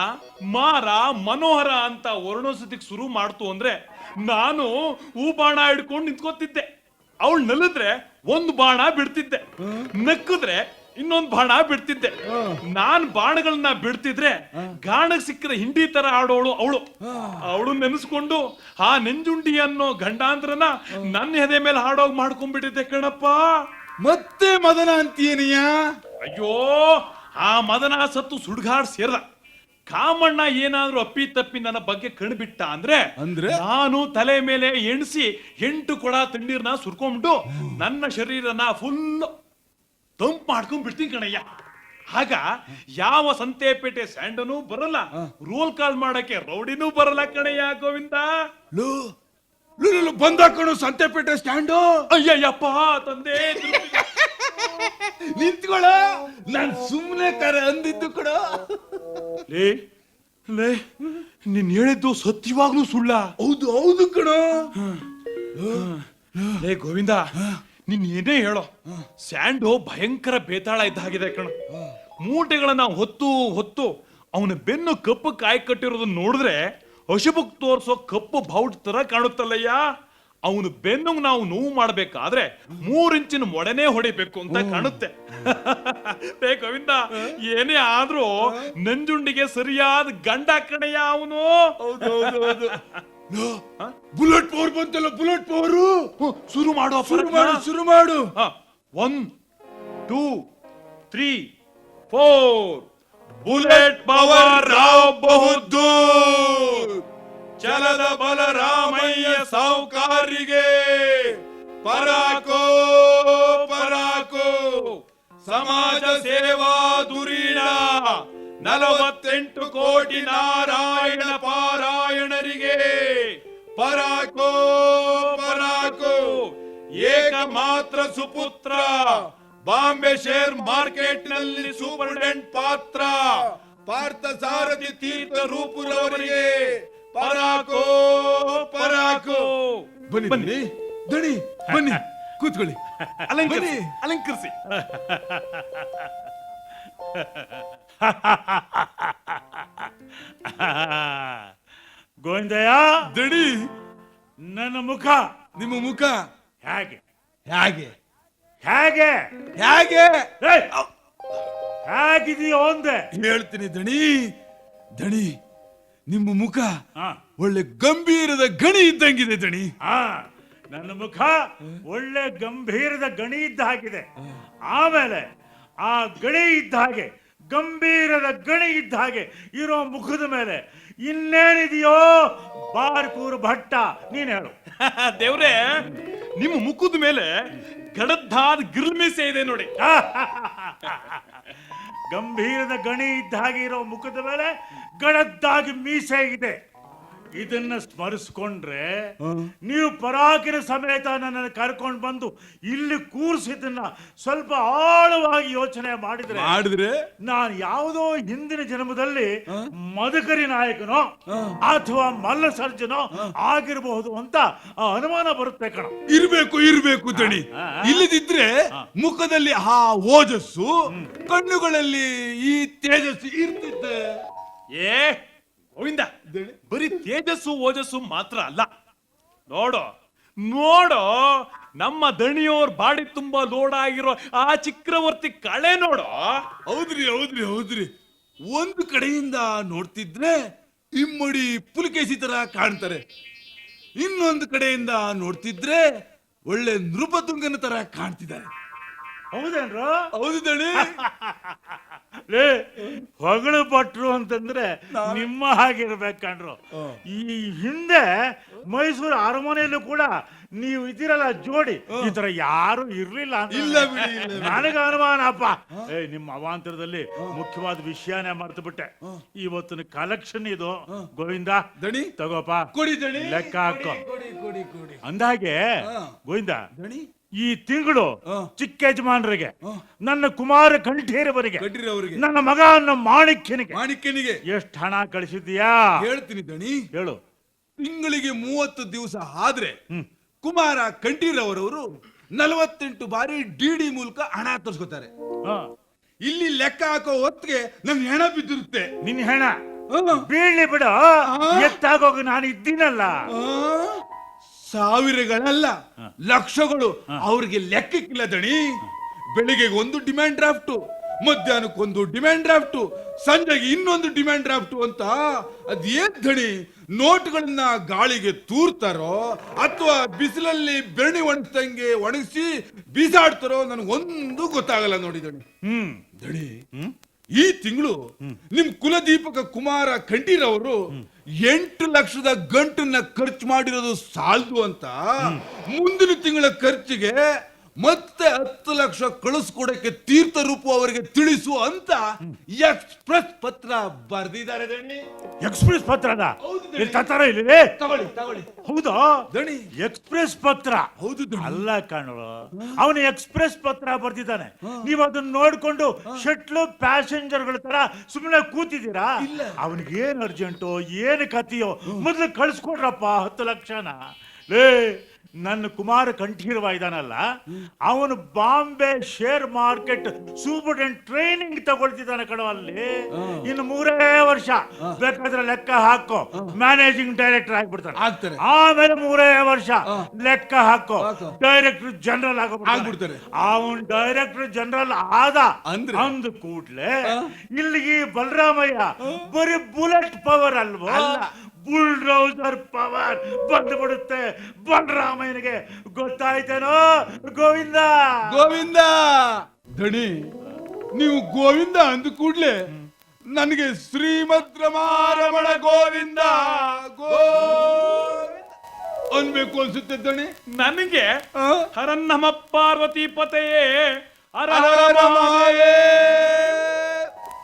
ಮಾರ, ಮನೋಹರ ಅಂತ ವರ್ಣಿಸೋದಕ್ಕೆ ಶುರು ಮಾಡ್ತು ಅಂದ್ರೆ ನಾನು ಬಾಣ ಹಿಡ್ಕೊಂಡು ನಿಂತ್ಕೋತಿದ್ದೆ. ಅವಳು ನಲಿದ್ರೆ ಒಂದು ಬಾಣ ಬಿಡ್ತಿದ್ದೆ, ನಕ್ಕಿದ್ರೆ ಇನ್ನೊಂದ್ ಬಾಣ ಬಿಡ್ತಿದ್ದೆ. ನಾನ್ ಬಾಣಗಳನ್ನ ಬಿಡ್ತಿದ್ರೆ ಗಾಣಗ್ ಸಿಕ್ಕಿದ ಹಿಂಡಿ ತರ ಆಡೋಳು ಅವಳು ನೆನೆಸ್ಕೊಂಡು ಆ ನೆಂಜುಂಡಿ ಅನ್ನೋ ಗಂಡಾಂದ್ರನ ನನ್ನ ಎದೆ ಮೇಲೆ ಹಾಡೋಗ್ ಮಾಡ್ಕೊಂಡ್ಬಿಟ್ಟಿದ್ದೆ ಕಣಪ್ಪ. ಮತ್ತೆ ಮದನ ಅಂತೀಯನಯ್ಯ? ಅಯ್ಯೋ, ಆ ಮದನ ಸತ್ತು ಸುಡ್ಗಾಡ್ ಸೇರ್ದ. ಕಾಮಣ್ಣ ಏನಾದ್ರೂ ಅಪ್ಪಿ ತಪ್ಪಿ ನನ್ನ ಬಗ್ಗೆ ಕಣ್ಬಿಟ್ಟ ಅಂದ್ರೆ ನಾನು ತಲೆ ಮೇಲೆ ಎಣಿಸಿ 8 ಕೊಡ ತಣ್ಣೀರ್ನ ಸುರ್ಕೊಂಡ್ಬಿಟ್ಟು ನನ್ನ ಶರೀರನ ಫುಲ್ ತಂಪ್ ಮಾಡ್ಕೊಂಡ್ ಬಿಡ್ತೀನಿ ಕಣಯ್ಯ. ಆಗ ಯಾವ ಸಂತೆಪೇಟೆ ಸ್ಯಾಂಡನೂ ಬರಲ್ಲ, ರೋಲ್ ಕಾಲ್ ಮಾಡಕ್ಕೆ ರೌಡಿನೂ ಬರಲ್ಲ ಕಣಯ್ಯ ಗೋವಿಂದ. ಬಂದಾಕಣು ಸಂತೆಪೇಟೆ ಸ್ಟ್ಯಾಂಡು. ಅಯ್ಯಯ್ಯಪ್ಪ ತಂದೆ, ನಿಂತ್ಕೊಳ, ನಾನ್ ಸುಮ್ನೆ ಕರೆ ಅಂದಿದ್ದು ಕಣ. ಲೇ ಲೇ, ನೀನ್ ಹೇಳಿದ್ದು ಸತ್ಯವಾಗ್ಲೂ ಸುಳ್ಳ? ಹೌದು ಹೌದು ಕಣ. ಲೇ ಗೋವಿಂದ, ನೀನ್ ಏನೇ ಹೇಳೋ, ಸ್ಯಾಂಡೋ ಭಯಂಕರ ಬೇತಾಳ ಇದ್ದಾಗಿದೆ ಕಣ. ಮೂಟೆಗಳನ್ನ ಹೊತ್ತು ಹೊತ್ತು ಅವನ ಬೆನ್ನು ಕಪ್ಪು ಕಾಯಿ ಕಟ್ಟಿರೋದನ್ನ ನೋಡಿದ್ರೆ ಅಶುಭಕ್ ತೋರ್ಸೋ ಕಪ್ಪು ಬೌಟ್ ತರ ಕಾಣುತ್ತಲ್ಲಯ್ಯ. ಅವನು ಬೆನ್ನುಗ್ ನಾವು ನೋವು ಮಾಡ್ಬೇಕಾದ್ರೆ 3 ಇಂಚಿನ ಮೊಡನೆ ಹೊಡಿಬೇಕು ಅಂತ ಕಾಣುತ್ತೆ. ಲೇ ಗೋವಿಂದ, ಏನೇ ಆದ್ರೂ ನಂಜುಂಡಿಗೆ ಸರಿಯಾದ ಗಂಡ ಕಣಯ್ಯ ಅವನು. ಬುಲೆಟ್ ಪವರ್ ಬಂತಲ್ಲ, ಬುಲೆಟ್ ಪವರ್. ಶುರು ಮಾಡು, ಶುರು ಮಾಡು. 1 2 3 4 ಬುಲೆಟ್ ಪವರ್ ರಾವ್ ಬಹುದ್ದೂರ್. ಚಲದ ಬಲರಾಮಯ್ಯ ಸಾವುಕಾರಿಗೆ ಪರಾಕೋ ಪರಾಕೋ. ಸಮಾಜ ಸೇವಾ ಧುರೀಣ 48 ಕೋಟಿ ನಾರಾಯಣ ಪಾರಾಯಣರಿಗೆ ಪರಾಕೋ ಪರಾಕೋ. ಏಕಮಾತ್ರ ಸುಪುತ್ರ, ಬಾಂಬೆ ಶೇರ್ ಮಾರ್ಕೆಟ್ ನಲ್ಲಿ ಸೂಪರ್ಡೆಂಟ್ ಪಾತ್ರ ಪಾರ್ಥ ಸಾರಥಿ ತೀರ್ಥ ರೂಪುರವರಿಗೆ ಪರಾಕೋ ಪರಾಕೋ. ಬನ್ನಿ ಬನ್ನಿ ದಣಿ, ಬನ್ನಿ ಕೂತ್ಕೊಳ್ಳಿ. ಅಲಂಕರಿಸಿ ಅಲಂಕರಿಸಿ. ಗೋವಿಂದಯ್ಯ, ದಣಿ, ನನ್ನ ಮುಖ, ನಿಮ್ಮ ಮುಖ ಹೇಗೆ ಹೇಗೆ ಹೇಗೆ ಹೇಗೆ ಹೇಗಿದೆಯೋ ಅಂದೆ. ಹೇಳ್ತೀನಿ ದಣಿ. ದಣಿ, ನಿಮ್ಮ ಮುಖ ಹಾ, ಒಳ್ಳೆ ಗಂಭೀರದ ಗಣಿ ಇದ್ದಂಗಿದೆ ದಣಿ. ಹಾ, ನನ್ನ ಮುಖ ಒಳ್ಳೆ ಗಂಭೀರದ ಗಣಿ ಇದ್ದ ಹಾಗಿದೆ. ಆಮೇಲೆ ಆ ಗಣಿ ಇದ್ದ ಹಾಗೆ, ಗಂಭೀರದ ಗಣಿ ಇದ್ದ ಹಾಗೆ ಇರೋ ಮುಖದ ಮೇಲೆ ಇನ್ನೇನಿದೆಯೋ ಬಾರ್ಕೂರು ಭಟ್ಟ, ನೀನ್ ಹೇಳು. ದೇವ್ರೆ, ನಿಮ್ಮ ಮುಖದ ಮೇಲೆ ಗಡದ್ದಾದ ಗಿರ್ಮಿಸೆ ಇದೆ ನೋಡಿ. ಗಂಭೀರದ ಗಣಿ ಇದ್ದ ಹಾಗೆ ಇರೋ ಮುಖದ ಮೇಲೆ ಗಡದ್ದಾಗಿ ಮೀಸೆ ಇದೆ. ಇದನ್ನ ಸ್ಮರಿಸ್ಕೊಂಡ್ರೆ ನೀವು ಪರಾಕಿನ ಸಮೇತ ನನ್ನನ್ನು ಕರ್ಕೊಂಡು ಬಂದು ಇಲ್ಲಿ ಕೂರಿಸಿದ್ದನ್ನ ಸ್ವಲ್ಪ ಆಳವಾಗಿ ಯೋಚನೆ ಮಾಡಿದ್ರೆ ನಾನು ಯಾವುದೋ ಹಿಂದಿನ ಜನ್ಮದಲ್ಲಿ ಮದಕರಿ ನಾಯಕನೋ ಅಥವಾ ಮಲ್ಲ ಸರ್ಜನೋ ಆಗಿರಬಹುದು ಅಂತ ಅನುಮಾನ ಬರುತ್ತೆ ಕಣ. ಇರ್ಬೇಕು ದಣಿ. ಇಲ್ಲದಿದ್ರೆ ಮುಖದಲ್ಲಿ ಆ ಓಜಸ್ಸು, ಕಣ್ಣುಗಳಲ್ಲಿ ಈ ತೇಜಸ್ಸು ಇರ್ತಿದ್ದೆ. ಏ ಗೋವಿಂದ, ಬರೀ ತೇಜಸ್ಸು ಓಜಸ್ಸು ಮಾತ್ರ ಅಲ್ಲ. ನೋಡು ನೋಡು, ನಮ್ಮ ದಣಿಯೋರ್ ಬಾಡಿ ತುಂಬಾ ಲೋಡ್ ಆಗಿರೋ ಆ ಚಕ್ರವರ್ತಿ ಕಳೆ ನೋಡು. ಹೌದ್ರಿ. ಒಂದು ಕಡೆಯಿಂದ ನೋಡ್ತಿದ್ರೆ ಇಮ್ಮಡಿ ಪುಲಿಕೇಸಿ ತರ ಕಾಣ್ತಾರೆ, ಇನ್ನೊಂದು ಕಡೆಯಿಂದ ನೋಡ್ತಿದ್ರೆ ಒಳ್ಳೆ ನೃಪತುಂಗನ ತರ ಕಾಣ್ತಿದ್ದಾರೆ. ಹೌದೇನ್ರು? ಹೌದು ದಣಿ. ಹೊಗಳು ಭಟ್ರು ಅಂತಂದ್ರೆ ನಿಮ್ಮ ಹಾಗಿರ್ಬೇಕಂಡ್ರು. ಈ ಹಿಂದೆ ಮೈಸೂರು ಅರಮನೆಯಲ್ಲೂ ಕೂಡ ನೀವು ಇದ್ದೀರಲ್ಲ ಜೋಡಿ, ಈ ತರ ಯಾರು ಇರ್ಲಿಲ್ಲ ಅಂತ ನನಗ ಅನುಮಾನಪ್ಪ. ನಿಮ್ಮ ಅವಾಂತರದಲ್ಲಿ ಮುಖ್ಯವಾದ ವಿಷಯನೇ ಮರ್ತು ಬಿಟ್ಟೆ. ಇವತ್ತಿನ ಕಲೆಕ್ಷನ್ ಇದು ಗೋವಿಂದ. ದಣಿ ತಗೋಪ, ಕೊಡಿ ದಣಿ, ಲೆಕ್ಕ ಹಾಕೋ. ಅಂದಾಗೆ ಗೋವಿಂದ, ಈ ತಿಂಗಳು ಚಿಕ್ಕ ಯಜಮಾನರಿಗೆ, ನನ್ನ ಕುಮಾರ ಕಂಠೀರವರಿಗೆ, ನನ್ನ ಮಗ ನಮ್ಮ ಮಾಣಿಕ್ಯನಿಗೆ ಎಷ್ಟು ಹಣ ಕಳಿಸಿದ್ದೀಯಾ? ಹೇಳ್ತೀನಿ ದಣಿ, ಹೇಳು. ತಿಂಗಳಿಗೆ 30 ದಿವಸ ಆದ್ರೆ ಕುಮಾರ ಕಂಠೀರವರವರು 48 ಬಾರಿ ಡಿಡಿ ಮೂಲಕ ಹಣ ತರಿಸ್ಕೊತಾರೆ. ಇಲ್ಲಿ ಲೆಕ್ಕ ಹಾಕೋ ಹೊತ್ತಿಗೆ ನನ್ ಹೆಣ ಬಿದ್ದಿರುತ್ತೆ. ನಿನ್ ಹೆಣ ಬೀಳ್ಲಿ ಬಿಡ, ಎತ್ತಾಗೋಗ ನಾನು ಇದ್ದೀನಲ್ಲ. ಸಾವಿರಗಳಲ್ಲ, ಲಕ್ಷಗಳು ಅವ್ರಿಗೆ ಲೆಕ್ಕಕ್ಕಿಲ್ಲ ದಣಿ. ಬೆಳಿಗ್ಗೆ ಒಂದು ಡಿಮ್ಯಾಂಡ್ ಡ್ರಾಫ್ಟ್, ಮಧ್ಯಾಹ್ನಕ್ಕೊಂದು ಡಿಮ್ಯಾಂಡ್ ಡ್ರಾಫ್ಟ್, ಸಂಜೆಗೆ ಇನ್ನೊಂದು ಡಿಮ್ಯಾಂಡ್ ಡ್ರಾಫ್ಟ್ ಅಂತ ಅದೇನ್ ಧಣಿ ನೋಟ್ಗಳನ್ನ ಗಾಳಿಗೆ ತೂರ್ತಾರೋ ಅಥವಾ ಬಿಸಿಲಲ್ಲಿ ಬೆರಣಿ ಒಣಗ್ತಂಗೆ ಒಣಗಿಸಿ ಬೀಸಾಡ್ತಾರೋ ನನಗೊಂದು ಗೊತ್ತಾಗಲ್ಲ ನೋಡಿ ದಣಿ. ದಣಿ ಈ ತಿಂಗಳು ನಿಮ್ ಕುಲದೀಪಕ ಕುಮಾರ ಕಂಠೀರವರು 8 ಲಕ್ಷದ ಗಂಟನ್ನ ಖರ್ಚು ಮಾಡಿರೋದು ಸಾಲದು ಅಂತ ಮುಂದಿನ ತಿಂಗಳ ಖರ್ಚಿಗೆ ಮತ್ತೆ 10 ಲಕ್ಷ ಕಳಿಸ್ಕೊಡಕ್ಕೆ ತೀರ್ಥ ರೂಪು ಅವರಿಗೆ ತಿಳಿಸು ಅಂತ ಎಕ್ಸ್ಪ್ರೆಸ್ ಪತ್ರ ಬರ್ದಿದ್ದಾರೆ ದಣಿ. ಎಕ್ಸ್ಪ್ರೆಸ್ ಪತ್ರದ ಹೌದು ದಣಿ. ಇಲ್ಲಿ ತರ್ತಾರ ಇಲ್ಲಿ ತಗೊಳ್ಳಿ ತಗೊಳ್ಳಿ ಹೌದಾ ದಣಿ. ಎಕ್ಸ್ಪ್ರೆಸ್ ಪತ್ರ ಹೌದು ದಣಿ. ಅಲ್ಲ ಕಾಣಲು ಅವನು ಎಕ್ಸ್ಪ್ರೆಸ್ ಪತ್ರ ಬರ್ದಿದ್ದಾನೆ. ನೀವು ಅದನ್ನ ನೋಡ್ಕೊಂಡು ಶಟ್ಲು ಪ್ಯಾಸೆಂಜರ್ಗಳ ತರ ಸುಮ್ಮನೆ ಕೂತಿದ್ದೀರಾ? ಅವನಿಗೆ ಏನ್ ಅರ್ಜೆಂಟು ಏನು ಕಥೆಯೋ ಮೊದಲು ಕಳಿಸ್ಕೊಡ್ರಪ್ಪ 10 ಲಕ್ಷನ. ಲೇ ನನ್ನ ಕುಮಾರ ಕಂಠೀರವ ಇದಾನಲ್ಲ, ಅವನು Bombay share market superintendent training ತಗೊಳ್ತಿದ್ದಾನೆ ಕಣೋ ಅಲ್ಲಿ. ಇನ್ನು 3 ವರ್ಷ ಬೇಕಾದ್ರೆ ಲೆಕ್ಕ ಹಾಕೋ ಮ್ಯಾನೇಜಿಂಗ್ ಡೈರೆಕ್ಟರ್ ಆಗ್ಬಿಡ್ತಾನೆ. ಆಗ್ತಾರೆ. ಆಮೇಲೆ 3 ವರ್ಷ ಲೆಕ್ಕ ಹಾಕೋ ಡೈರೆಕ್ಟರ್ ಜನರಲ್ ಆಗ್ಬಿಡ್ತಾರೆ. ಅವನ್ ಡೈರೆಕ್ಟರ್ ಜನರಲ್ ಆದ ಅಂದ್ರೆ? ಅಂದ ಕೂಡ್ಲೆ ಇಲ್ಲಿಗೆ ಬಲರಾಮಯ್ಯ ಬರೀ ಬುಲೆಟ್ ಪವರ್ ಅಲ್ವೋ, ಬುಲ್ಡೋಸರ್ ಪವರ್ ಬಂದ್ಬಿಡುತ್ತೆ ಬಲರಾಮಯ್ಯನಿಗೆ. ಗೊತ್ತಾಯ್ತೇನೋ ಗೋವಿಂದ? ಗೋವಿಂದ ಧಣಿ, ನೀವು ಗೋವಿಂದ ಅಂದ ಕೂಡ್ಲೆ ನನಗೆ ಶ್ರೀಮದ್ ರಮಾರಮಣ ಗೋವಿಂದ ಗೋವಿಂದ ಅನ್ಬೇಕು ಅನ್ಸುತ್ತೆ ದಣಿ. ನನಗೆ ಆ? ಹರನ್ ನಮ ಪಾರ್ವತಿ ಪತೆಯೇ ಹರ ಹರ ಹರ ಹರ ಮಹಾದೇವ ಮಹಾದೇವ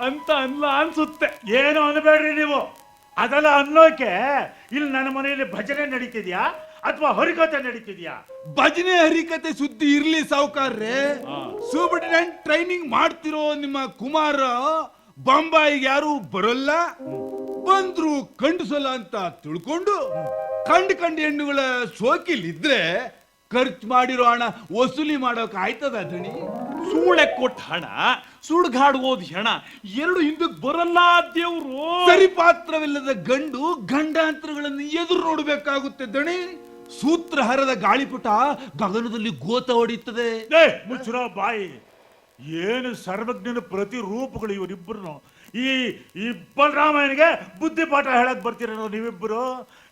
ಅಂತ ಅನ್ಲ ಅನ್ಸುತ್ತೆ. ಏನು ಅನ್ಬೇಡ್ರಿ ನೀವು. ಅದೆಲ್ಲ ಅನ್ನೋಕೆ ಇಲ್ಲಿ ನನ್ನ ಮನೆಯಲ್ಲಿ ಭಜನೆ ನಡೀತಿದ್ಯಾ ಅಥವಾ ಹರಿಕತೆ ನಡೀತಿದ್ಯಾ? ಭಜನೆ ಹರಿಕತೆ ಸುದ್ದಿ ಇರ್ಲಿ ಸಾವುಕಾರ್ರೆ. ಸೂಪರ್ಡೆಂಟ್ ಟ್ರೈನಿಂಗ್ ಮಾಡ್ತಿರೋ ನಿಮ್ಮ ಕುಮಾರ ಬಾಂಬಾಯಿಗೆ ಯಾರು ಬರಲ್ಲ, ಬಂದ್ರು ಕಂಡಿಸಲ್ಲ ಅಂತ ತಿಳ್ಕೊಂಡು ಕಂಡು ಹೆಣ್ಣುಗಳ ಶೋಕಿಲಿದ್ರೆ ಖರ್ಚು ಮಾಡಿರೋ ಹಣ ವಸೂಲಿ ಮಾಡೋಕೆ ಆಯ್ತದ ದಣಿ? ಸೂಳೆ ಕೊಟ್ಟ ಹಣ ಸುಡ್ಗಾಡುವುದು ಹಣ ಎರಡು ಹಿಂದಕ್ಕೆ ಬರಲ್ಲ ದೇವ್ರು. ಸರಿ ಪಾತ್ರವಿಲ್ಲದ ಗಂಡು ಗಂಡಾಂತರಗಳನ್ನು ಎದುರು ನೋಡಬೇಕಾಗುತ್ತೆ ದಣಿ. ಸೂತ್ರಹರದ ಗಾಳಿಪಟ ಗಗನದಲ್ಲಿ ಗೋತ ಹೊಡೆಯುತ್ತದೆ. ಮುಚ್ಚುರ ಬಾಯಿ. ಏನು ಸರ್ವಜ್ಞನ ಪ್ರತಿ ರೂಪಗಳು ಇವರಿಬ್ಬರು. ಈ ಬಲರಾಮಯ್ಯನಿಗೆ ಬುದ್ಧಿ ಪಾಠ ಹೇಳಕ್ ಬರ್ತೀರ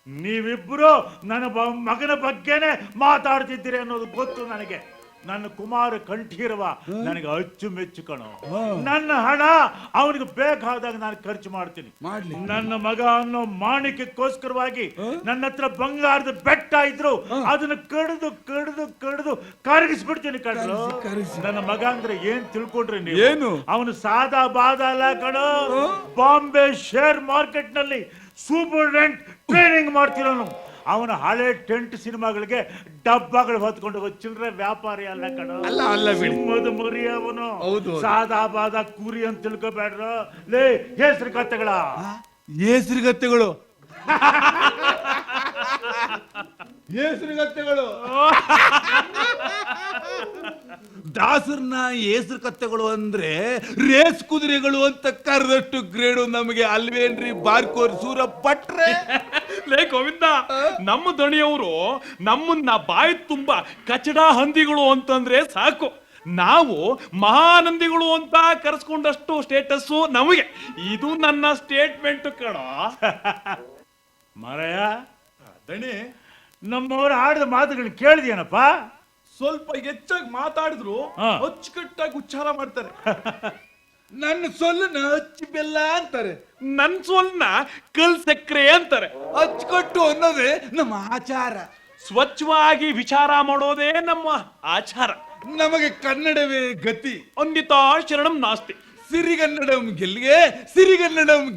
ನೀವಿಬ್ಬರು ನನ್ನ ಮಗನ ಬಗ್ಗೆನೆ ಮಾತಾಡ್ತಿದ್ದೀರಿ ಅನ್ನೋದು ಗೊತ್ತು ನನಗೆ. ನನ್ನ ಕುಮಾರ ಕಂಠೀರವ ನನಗೆ ಅಚ್ಚುಮೆಚ್ಚು ಕಣೋ. ನನ್ನ ಹಣ ಅವನಿಗೆ ಬೇಕಾದಾಗ ನಾನು ಖರ್ಚು ಮಾಡ್ತೀನಿ. ನನ್ನ ಮಗ ಅನ್ನೋ ಮಾಣಿಕ್ಯಕ್ಕೋಸ್ಕರವಾಗಿ ನನ್ನ ಹತ್ರ ಬಂಗಾರದ ಬೆಟ್ಟ ಇದ್ರು ಅದನ್ನ ಕಡಿದು ಕಡಿದು ಕಡಿದು ಕರಗಿಸ್ಬಿಡ್ತೀನಿ ಕಣ್ರು. ನನ್ನ ಮಗ ಅಂದ್ರೆ ಏನ್ ತಿಳ್ಕೊಂಡ್ರಿ ನೀವು? ಏನು? ಅವನು ಸಾದಾ ಬಾದ ಅಲ್ಲ ಕಣೋ. ಬಾಂಬೆ ಶೇರ್ ಮಾರ್ಕೆಟ್ ನಲ್ಲಿ ಸೂಪರ್ಡೆಂಟ್ ಟ್ರೈನಿಂಗ್ ಮಾಡ್ತಿರೋನು. ಅವನ ಹಳೆ ಟೆಂಟ್ ಸಿನಿಮಾಗಳಿಗೆ ಡಬ್ಬಗಳು ಹೊತ್ಕೊಂಡು ಹೋಗೋ ಚಿಲ್ಲರೆ ವ್ಯಾಪಾರಿ ಅಲ್ಲ ಕಣೋ. ಸಿಂಹದ ಮರಿ ಅವನು. ಸಾದಾ ಬಾದ ಕುರಿ ಅಂತ ತಿಳ್ಕೊಬೇಡ್ರ. ಲೇ ಹೆಸರು ಕತೆಗಳ ಹೆಸರುಗತ್ತೆಗಳು ಹೆಸರುಗತ್ತೆಗಳು ದಾಸರ್ನ ಹೆಸರು ಕತ್ತೆಗಳು ಅಂದ್ರೆ ರೇಸ್ ಕುದುರೆಗಳು ಅಂತ ಕರೆದಷ್ಟು ಗ್ರೇಡು ನಮಗೆ ಅಲ್ವೇನ್ರಿ ಬಾರ್ಕೋರ್ ಸೂರ ಪಟ್ರೆ. ಲೇ ಗೋವಿಂದ, ನಮ್ಮ ದಣಿಯವರು ನಮ್ಮನ್ನ ಬಾಯಿ ತುಂಬಾ ಕಚಡ ಹಂದಿಗಳು ಅಂತಂದ್ರೆ ಸಾಕು. ನಾವು ಮಹಾನಂದಿಗಳು ಅಂತ ಕರೆಸ್ಕೊಂಡಷ್ಟು ಸ್ಟೇಟಸ್ ನಮಗೆ. ಇದು ನನ್ನ ಸ್ಟೇಟ್ಮೆಂಟ್ ಕಣ. ಮರಯ ದಣಿ, ನಮ್ಮವ್ರು ಆಡಿದ ಮಾತುಗಳನ್ನ ಕೇಳಿದ್ಯಾನಪ್ಪ? ಸ್ವಲ್ಪ ಹೆಚ್ಚಾಗಿ ಮಾತಾಡಿದ್ರು ಅಚ್ಚುಕಟ್ಟಾಗಿ ಉಚ್ಚಾರ ಮಾಡ್ತಾರೆ. ನನ್ನ ಸೊಲ್ಲನ್ನ ಅಚ್ಚಿ ಬೆಲ್ಲ ಅಂತಾರೆ, ನನ್ ಸೋಲ್ನ ಕಲ್ ಸಕ್ರೆ ಅಂತಾರೆ. ಅಚ್ಚುಕಟ್ಟು ಅನ್ನೋದೇ ನಮ್ಮ ಆಚಾರ. ಸ್ವಚ್ಛವಾಗಿ ವಿಚಾರ ಮಾಡೋದೇ ನಮ್ಮ ಆಚಾರ. ನಮಗೆ ಕನ್ನಡವೇ ಗತಿ. ಒಂದಿತಾ ಶರಣಂ ನಾಸ್ತಿ. ಸಿರಿಗನ್ನಡಂ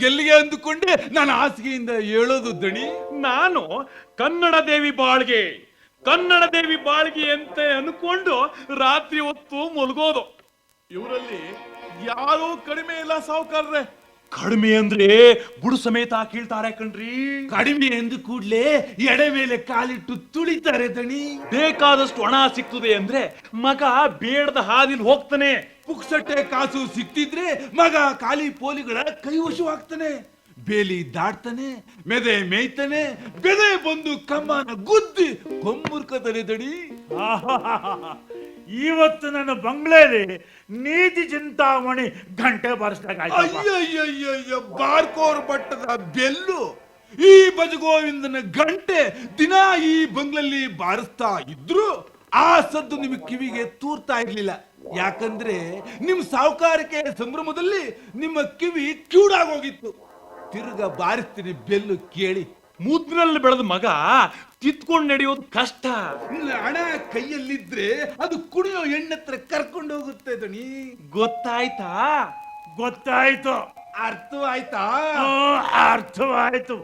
ಗೆಲ್ಲಿಗೆ ಅಂದುಕೊಂಡೆ ನಾನು ಹಾಸಿಗೆಯಿಂದ ಹೇಳೋದು ದಣಿ. ನಾನು ಕನ್ನಡ ದೇವಿ ಬಾಳ್ಗೆ ಅಂತ ಅನ್ಕೊಂಡು ರಾತ್ರಿ ಹೊತ್ತು ಮಲಗೋದು. ಇವರಲ್ಲಿ ಯಾರೂ ಕಡಿಮೆ ಇಲ್ಲ ಸಾವುಕಾರ್ರೆ. ಕಡಿಮೆ ಅಂದ್ರೆ ಬುಡು ಸಮೇತ ಕೀಳ್ತಾರೆ ಕಣ್ರಿ. ಕಡಿಮೆ ಎಂದು ಕೂಡ್ಲೆ ಎಡೆ ಮೇಲೆ ಕಾಲಿಟ್ಟು ತುಳಿತಾರೆ ದಣಿ. ಬೇಕಾದಷ್ಟು ಹಣ ಸಿಗ್ತದೆ ಅಂದ್ರೆ ಮಗ ಬೇಡದ ಹಾದಿಲ್ ಹೋಗ್ತಾನೆ. ಪುಕ್ಸಟ್ಟೆ ಕಾಸು ಸಿಕ್ತಿದ್ರೆ ಮಗ ಖಾಲಿ ಪೋಲಿಗಳ ಕೈವಶವಾಗ್ತಾನೆ. ಬೇಲಿ ದಾಟ್ತಾನೆ, ಮೆದೆ ಮೇಯ್ತಾನೆ, ಬೆದೆ ಬಂದು ಕಮ್ಮನ ಗುದ್ದಿ ಕೊಮ್ಮುರ್ಕತಾರೆ ದಣಿ. ಇವತ್ತು ನನ್ನ ಬಂಗ್ಲೆಯಲ್ಲಿ ನೀತಿ ಚಿಂತಾಮಣಿ ಗಂಟೆ ಬಾರಿಸಿದಾಗ ಅಯ್ಯಯ್ಯಯ್ಯಯ್ಯ ಬಾರ್ಕೋರ್ ಬಟ್ಟದ ಬೆಲ್ಲು ಈ ಭಜಗೋವಿಂದನ ಗಂಟೆ ದಿನ ಈ ಬಂಗ್ಲಲ್ಲಿ ಬಾರಿಸ್ತಾ ಇದ್ರು ಆ ಸದ್ದು ನಿಮಗೆ ಕಿವಿಗೆ ತೂರ್ತಾ ಇರ್ಲಿಲ್ಲ. ಯಾಕಂದ್ರೆ ನಿಮ್ ಸಾಹುಕಾರಿಕೆ ಸಂಭ್ರಮದಲ್ಲಿ ನಿಮ್ಮ ಕಿವಿ ಕಿವುಡಾಗೋಗಿತ್ತು. ತಿರ್ಗ ಬಾರಿಸ್ತೀನಿ ಬೆಲ್ಲು ಕೇಳಿ. ಮುದ್ದಿನಲ್ಲಿ ಬೆಳೆದ ಮಗ ತಿತ್ಕೊಂಡು ನಡೆಯೋದು ಕಷ್ಟ. ಹಣ ಕೈಯಲ್ಲಿದ್ರೆ ಅದು ಕುಡಿಯೋ ಹೆಣ್ಣತ್ರ ಕರ್ಕೊಂಡು ಹೋಗುತ್ತೆ ದಣಿ. ಗೊತ್ತಾಯ್ತಾ? ಗೊತ್ತಾಯ್ತು, ಅರ್ಥವಾಯ್ತಾ? ಅರ್ಥವಾಯ್ತು.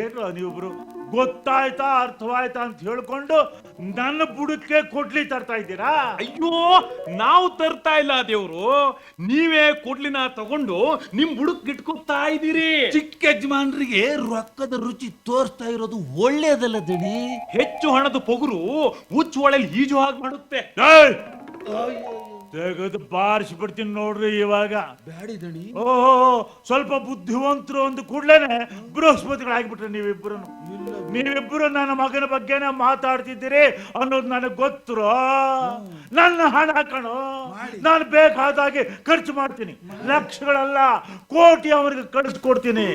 ಏನು ನೀವಿಬ್ರು ಗೊತ್ತಾಯ್ತಾ ಅರ್ಥವಾಯ್ತಾ ಅಂತ ಹೇಳ್ಕೊಂಡು ನನ್ನ ಬುಡಕ್ಕೆ ಕೊಡ್ಲಿ ತರ್ತಾ ಇದ್ದೀರಾ? ಅಯ್ಯೋ, ನಾವು ತರ್ತಾ ಇಲ್ಲ ದೇವ್ರು, ನೀವೇ ಕೊಡ್ಲಿನ ತಗೊಂಡು ನಿಮ್ ಬುಡಕ್ ಇಟ್ಕೊತಾ ಇದ್ದೀರಿ. ಚಿಕ್ಕ ಯಜಮಾನ್ರಿಗೆ ರೊಕ್ಕದ ರುಚಿ ತೋರಿಸ್ತಾ ಇರೋದು ಒಳ್ಳೇದಲ್ಲ ದಣಿ. ಹೆಚ್ಚು ಹಣದ ಪೊಗರು ಹುಚ್ಚು ಒಳೆಯಲ್ಲಿ ಈಜು ಹಾಗೆ ಮಾಡುತ್ತೆ. ತೆಗೆದು ಬಾರಿಸ್ಬಿಡ್ತೀನಿ ನೋಡ್ರಿ ಇವಾಗ. ಬ್ಯಾಡಿ ದಣಿ. ಓ ಸ್ವಲ್ಪ ಬುದ್ಧಿವಂತರು ಅಂದ ಕೂಡ್ಲೇನೆ ಬೃಹಸ್ಪತಿಗಳಾಗ್ಬಿಟ್ರೆ ನೀವಿಬ್ರು. ನೀವಿಬ್ರು ನನ್ನ ಮಗನ ಬಗ್ಗೆನೇ ಮಾತಾಡ್ತಿದ್ದೀರಿ ಅನ್ನೋದು ನನಗೆ ಗೊತ್ತರು. ನನ್ನ ಹಣ ಕಣೋ, ನಾನು ಬೇಕಾದಾಗೆ ಖರ್ಚು ಮಾಡ್ತೀನಿ. ಲಕ್ಷಗಳಲ್ಲ, ಕೋಟಿ ಅವನಿಗೆ ಕಳಿಸ್ಕೊಡ್ತೀನಿ.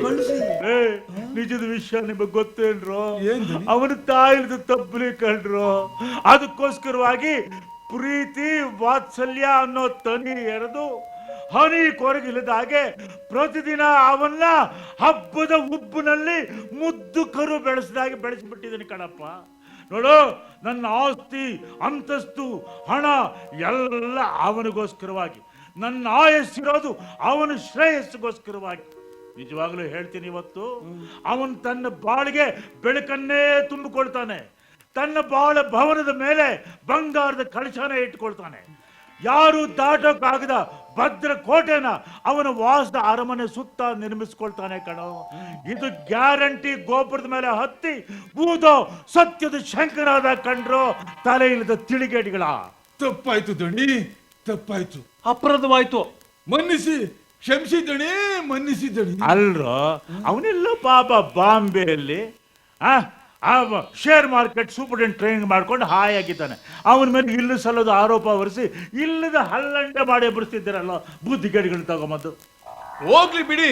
ನಿಜದ ವಿಷಯ ನಿಮಗೆ ಗೊತ್ತೇನ್ರು? ಅವನ ತಾಯಿಲ್ದು ತಪ್ಪಲಿ ಕಂಡ್ರು. ಅದಕ್ಕೋಸ್ಕರವಾಗಿ ಪ್ರೀತಿ ವಾತ್ಸಲ್ಯ ಅನ್ನೋ ತನಿ ಎರೆದು ಹನಿ ಕೊರಗಿಲ್ಲದ ಹಾಗೆ ಪ್ರತಿದಿನ ಅವನ್ನ ಹಬ್ಬದ ಉಬ್ಬಿನಲ್ಲಿ ಮುದ್ದು ಕರು ಬೆಳೆಸಿದಾಗೆ ಬೆಳೆಸಿಬಿಟ್ಟಿದ್ದೀನಿ ಕಣಪ್ಪ. ನೋಡು, ನನ್ನ ಆಸ್ತಿ ಅಂತಸ್ತು ಹಣ ಎಲ್ಲ ಅವನಿಗೋಸ್ಕರವಾಗಿ, ನನ್ನ ಆಯಸ್ಸಿರೋದು ಅವನ ಶ್ರೇಯಸ್ಸಿಗೋಸ್ಕರವಾಗಿ. ನಿಜವಾಗ್ಲೂ ಹೇಳ್ತೀನಿ, ಇವತ್ತು ಅವನು ತನ್ನ ಬಾಳಿಗೆ ಬೆಳಕನ್ನೇ ತುಂಬಿಕೊಳ್ತಾನೆ. ತನ್ನ ಬಾಳ ಭವನದ ಮೇಲೆ ಬಂಗಾರದ ಕಳಶನೇ ಇಟ್ಕೊಳ್ತಾನೆ. ಯಾರು ದಾಟೋಕ್ಕಾಗದ ಭದ್ರ ಕೋಟೆನ ಅವನ ವಾಸದ ಅರಮನೆ ಸುತ್ತ ನಿರ್ಮಿಸ್ಕೊಳ್ತಾನೆ ಕಣೋ. ಇದು ಗ್ಯಾರಂಟಿ. ಗೋಪುರದ ಮೇಲೆ ಹತ್ತಿ ಬೂದೋ ಸತ್ಯದ ಶಂಕರಾದ ಕಂಡ್ರು ತಲೆ ಇಲ್ಲದ ತಿಳಿಗೇಡಿಗಳ. ತಪ್ಪಾಯ್ತು ದಣಿ, ತಪ್ಪಾಯ್ತು, ಅಪರಾಧವಾಯ್ತು. ಮನ್ನಿಸಿ, ಕ್ಷಮಿಸಿ ದಣಿ, ಮನ್ನಿಸಿ ದಣಿ. ಅಲ್ರೋ, ಅವನೆಲ್ಲ ಪಾಪ ಬಾಂಬೆಯಲ್ಲಿ ಶೇರ್ ಮಾರ್ಕೆಟ್ ಸೂಪರ್ಡೆಂಟ್ ಟ್ರೈನಿಂಗ್ ಮಾಡ್ಕೊಂಡು ಹಾಯಾಗಿದ್ದಾನೆ. ಅವನ ಮೇಲೆ ಇಲ್ಲು ಸಲ್ಲದ ಆರೋಪ ಹೊರಿಸಿ ಇಲ್ಲದ ಹಲ್ಲಂಡೆ ಮಾಡಿ ಬಿಡಿಸ್ತಿದ್ದೀರಲ್ಲ ಬುದ್ಧಿಗೇಡಿಗಳು ತಗೊಂಬಂದು. ಹೋಗ್ಲಿ ಬಿಡಿ,